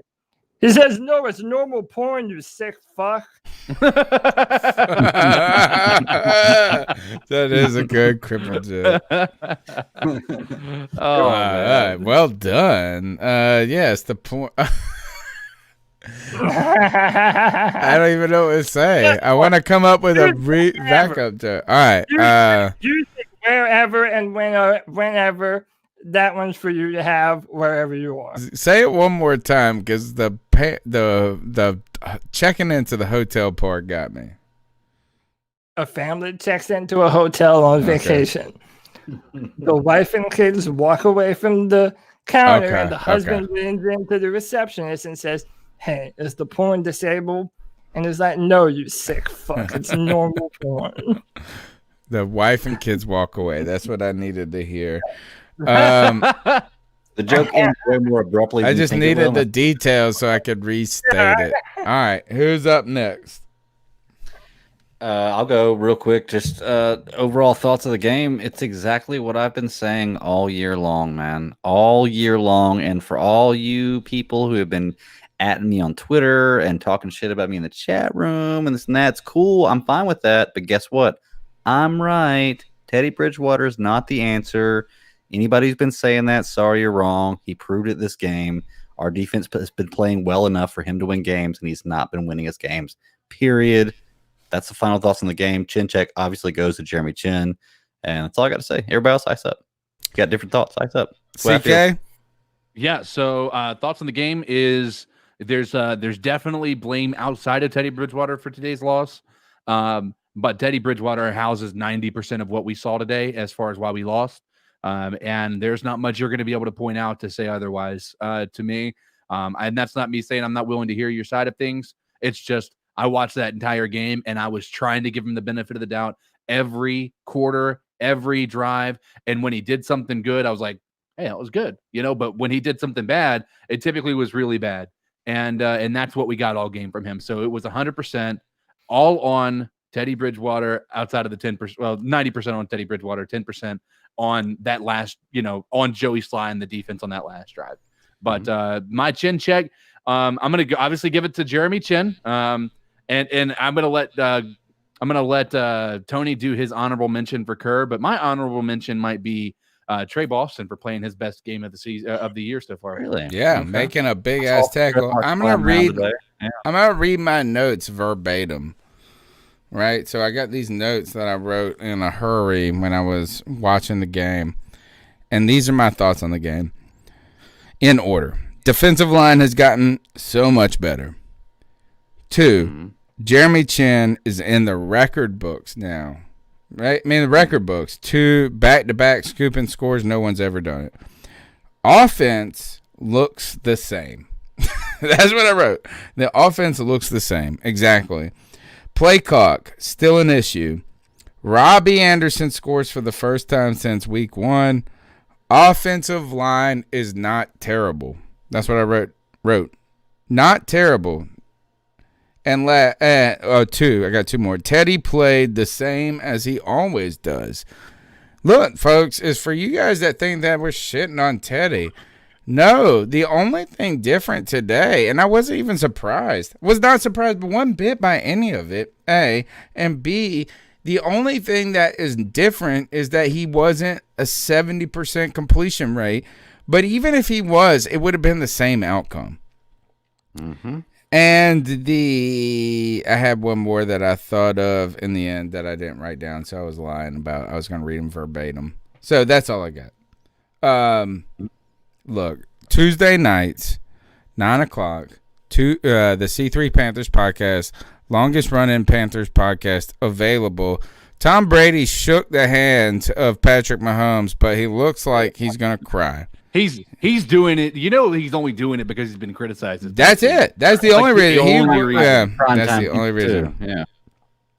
He says, "No, it's normal porn, you sick fuck." That is a good cripple joke. All right. Well done. Yes, the porn. I don't even know what to say. I want to come up with a backup joke. All right. You think wherever and whenever that one's for you to have wherever you are. Say it one more time, because the checking into the hotel part got me. A family checks into a hotel on vacation. The wife and kids walk away from the counter, and the husband leans into the receptionist and says, "Hey, is the porn disabled?" And it's like, "No, you sick fuck. It's normal porn." The wife and kids walk away. That's what I needed to hear. The joke ends way more abruptly. I just needed the details so I could restate it. All right, who's up next? I'll go real quick. Just overall thoughts of the game. It's exactly what I've been saying all year long, man. All year long. And for all you people who have been atting me on Twitter and talking shit about me in the chat room and this and that, it's cool. I'm fine with that. But guess what? I'm right. Teddy Bridgewater is not the answer. Anybody who's been saying that, sorry, you're wrong. He proved it this game. Our defense has been playing well enough for him to win games, and he's not been winning his games. Period. That's the final thoughts on the game. Chin check obviously goes to Jeremy Chin. And that's all I got to say. Everybody else, ice up. Got different thoughts. Ice up. CK? Yeah, so thoughts on the game is there's definitely blame outside of Teddy Bridgewater for today's loss. But Teddy Bridgewater houses 90% of what we saw today as far as why we lost. And there's not much you're going to be able to point out to say otherwise to me. And that's not me saying I'm not willing to hear your side of things. It's just I watched that entire game, and I was trying to give him the benefit of the doubt every quarter, every drive. And when he did something good, I was like, hey, that was good, but when he did something bad, it typically was really bad. And that's what we got all game from him. So it was 100% all on Teddy Bridgewater outside of the 10%, well, 90% on Teddy Bridgewater, 10% on that last, on Joey Sly and the defense on that last drive. But my chin check, I'm going to obviously give it to Jeremy Chin. And I'm going to let Tony do his honorable mention for Kerr, but my honorable mention might be Trey Boston for playing his best game of the season of the year so far. Really? Yeah, Okay. making a big ass tackle. I'm gonna read my notes verbatim. Right, so I got these notes that I wrote in a hurry when I was watching the game, and these are my thoughts on the game. In order, defensive line has gotten so much better. 2, Jeremy Chin is in the record books now. Right? I mean, the record books. 2 back-to-back scooping scores. No one's ever done it. Offense looks the same. That's what I wrote. The offense looks the same. Exactly. Play clock, still an issue. Robbie Anderson scores for the first time since week 1. Offensive line is not terrible. That's what I wrote. Not terrible. And 2, I got 2 more. Teddy played the same as he always does. Look, folks, is for you guys that think that we're shitting on Teddy. No, the only thing different today, and I wasn't even surprised, was not surprised one bit by any of it, A, and B, the only thing that is different is that he wasn't a 70% completion rate, but even if he was, it would have been the same outcome. And I had one more that I thought of in the end that I didn't write down, so I was lying about. I was going to read them verbatim. So that's all I got. Look, Tuesday nights, 9 o'clock, the C3 Panthers podcast, longest running Panthers podcast available. Tom Brady shook the hands of Patrick Mahomes, but he looks like he's going to cry. He's doing it. He's only doing it because he's been criticized. That's it. That's the only reason. That's the only reason. Yeah.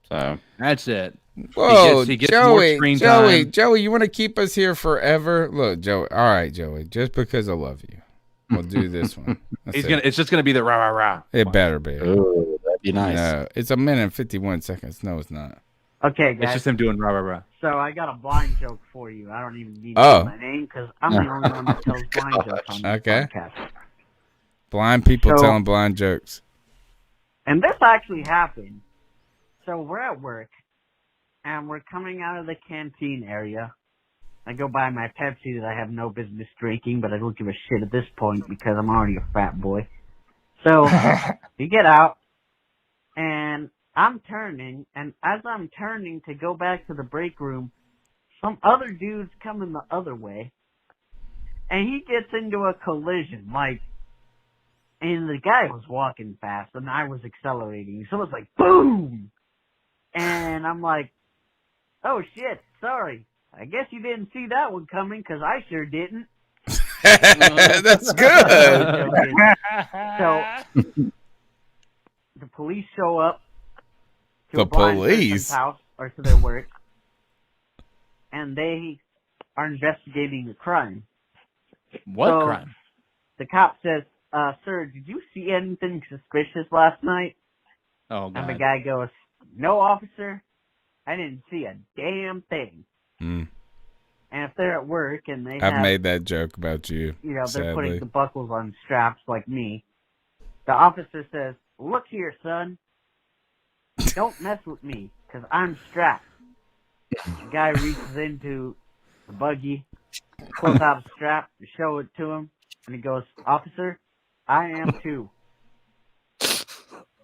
So that's it. Whoa, he gets more screen time. Joey, you want to keep us here forever? Look, Joey. All right, Joey. Just because I love you, we'll do this one. It's just gonna be the rah rah rah. It better be. Oh, that'd be nice. No, it's 1 minute and 51 seconds. No, it's not. Okay, guys. It's just him doing rah rah rah. So I got a blind joke for you. I don't even need to say my name because I'm the only one that tells blind jokes on this podcast. Blind people telling blind jokes. And this actually happened. So we're at work, and we're coming out of the canteen area. I go buy my Pepsi that I have no business drinking, but I don't give a shit at this point because I'm already a fat boy. So we get out, and I'm turning, and as I'm turning to go back to the break room, some other dude's coming the other way. and he gets into a collision, and the guy was walking fast, and I was accelerating. So it was like, boom! And I'm like, oh shit, sorry. I guess you didn't see that one coming, because I sure didn't. That's good. So, the police show up to The a blind police? person's house, or to their work, and they are investigating the crime. What So, crime? The cop says, sir, did you see anything suspicious last night? Oh, God. And the guy goes, no, officer, I didn't see a damn thing. Mm. And if they're at work and they I've have, made that joke about you. you know, they're sadly. putting the buckles on straps like me, the officer says, look here, son, don't mess with me, because I'm strapped. The guy reaches into the buggy, pulls out a strap to show it to him, and he goes, officer, I am too.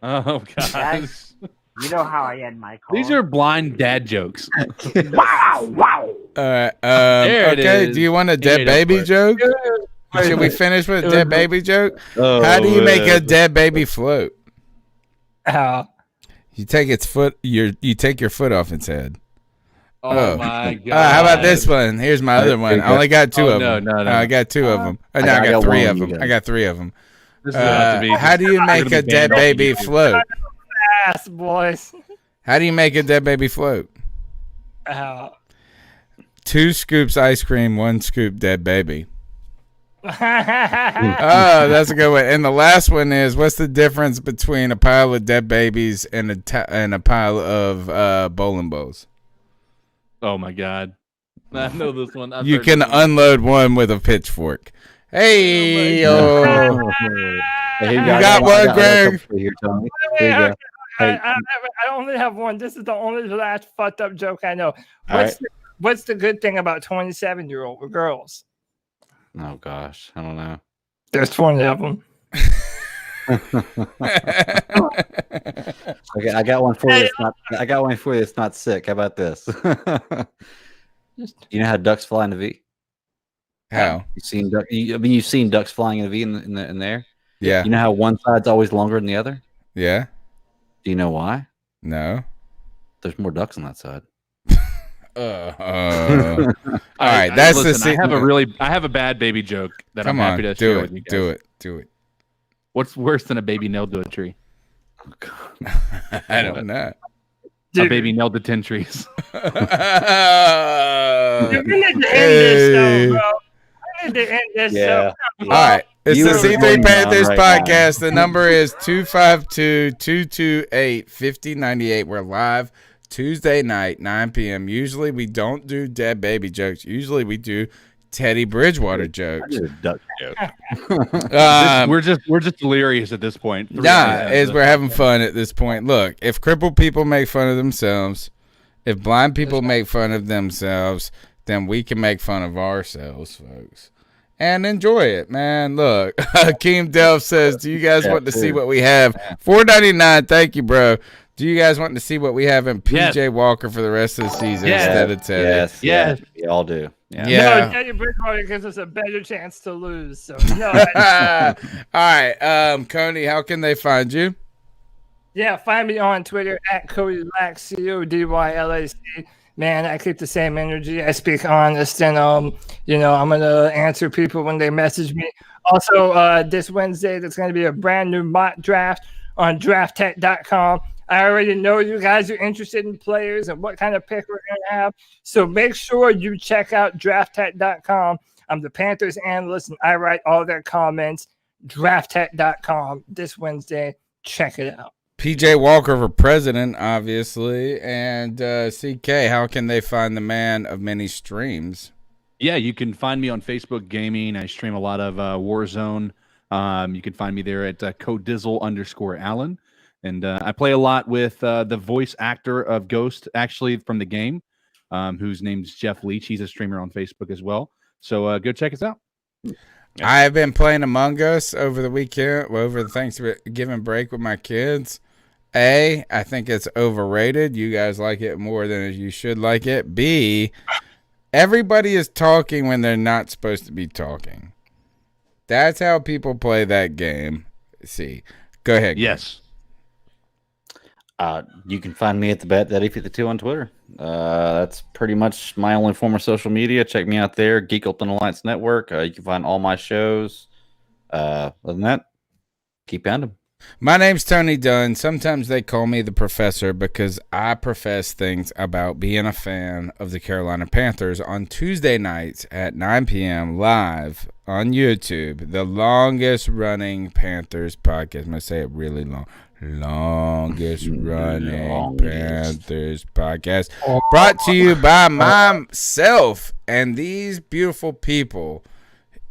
Oh, God. Guys, you know how I end my call. These are blind dad jokes. Wow, wow. All right. There it Okay. is. Do you want a He dead made up baby for it. joke? Should we finish with a dead baby joke? Oh, How do you make a man. dead baby float? How? You take its foot. You take your foot off its head. Oh, my God. How about this one? Here's my other one. I only got two of them. No. I got two of them. No, I got three of them. I got three of them. This is about to be- How do you make a dead baby float? Fast, boys. How do you make a dead baby float? How? 2 scoops ice cream, 1 scoop dead baby. Oh, that's a good one. And the last one is, what's the difference between a pile of dead babies and a pile of bowling balls? Oh, my God. I know this one. I've You heard can this one. unload one with a pitchfork. Hey, yo. Hey, You got one, Greg? Here, Tony. Here you go. Hey, I only have one. This is the only last fucked up joke I know. All What's the good thing about 27-year-old girls? oh gosh, I don't know. There's 20 of them. Okay, I got one for you. I got one for you. It's not sick. How about this? You know how ducks fly in the V? How? You've seen ducks flying in a V in the air. Yeah. You know how one side's always longer than the other? Yeah. Do you know why? No. There's more ducks on that side. All right, that's listen, I have a bad baby joke that I'm happy to share with you guys. Do it. What's worse than a baby nailed to a tree? I don't know. A baby nailed to 10 trees. You need to end this show, bro. I need to end this show. All right. It's the C3 Panthers podcast. Now. The number is 252-228-5098. We're live Tuesday night, 9 p.m. Usually we don't do dead baby jokes. Usually we do Teddy Bridgewater jokes. We're just delirious at this point. We're having fun at this point. Look, if crippled people make fun of themselves, if blind people make fun of themselves, then we can make fun of ourselves, folks. And enjoy it, man. Look, Hakeem Delph says, do you guys want to see what we have? $4.99. Thank you, bro. Do you guys want to see what we have in PJ Walker for the rest of the season instead of Teddy? Yes. We all do. No, Teddy Bridgewater gives us a better chance to lose. So no. All right, Coney, how can they find you? Yeah, find me on Twitter at Cody Lack, CODYLAC. Man, I keep the same energy. I speak honest, and I'm gonna answer people when they message me. Also, this Wednesday, there's gonna be a brand new mock draft on drafttech.com. I already know you guys are interested in players and what kind of pick we're going to have. So make sure you check out drafttech.com. I'm the Panthers analyst, and I write all their comments. Drafttech.com this Wednesday. Check it out. PJ Walker for president, obviously. And CK, how can they find the man of many streams? Yeah, you can find me on Facebook Gaming. I stream a lot of Warzone. You can find me there at codizzle_Allen. And I play a lot with the voice actor of Ghost, actually, from the game, whose name's Jeff Leach. He's a streamer on Facebook as well. So go check us out. I've been playing Among Us over the weekend, over the Thanksgiving break with my kids. A, I think it's overrated. You guys like it more than you should like it. B, Everybody is talking when they're not supposed to be talking. That's how people play that game. See, go ahead. Yes. You can find me at the Bet52 on Twitter. That's pretty much my only form of social media. Check me out there, Geek Open Alliance Network. You can find all my shows. Other than that, keep pounding. My name's Tony Dunn. Sometimes they call me the professor because I profess things about being a fan of the Carolina Panthers on Tuesday nights at 9 p.m. live on YouTube. The longest running Panthers podcast. I'm going to say it really long. Longest running Panthers podcast. Brought to you by myself and these beautiful people,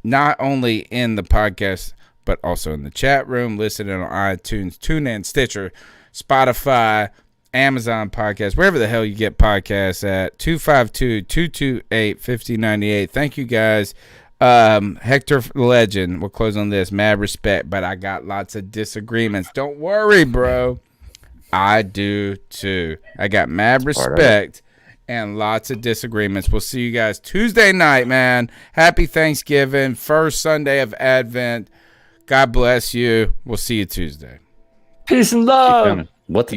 not only in the podcast, but also in the chat room, listening on iTunes, TuneIn, Stitcher, Spotify, Amazon Podcast, wherever the hell you get podcasts at. 252-228-5098. Thank you, guys. Hector Legend, we'll close on this. Mad respect, but I got lots of disagreements. Don't worry, bro. I do, too. I got mad respect and lots of disagreements. We'll see you guys Tuesday night, man. Happy Thanksgiving, first Sunday of Advent. God bless you. We'll see you Tuesday. Peace and love. What's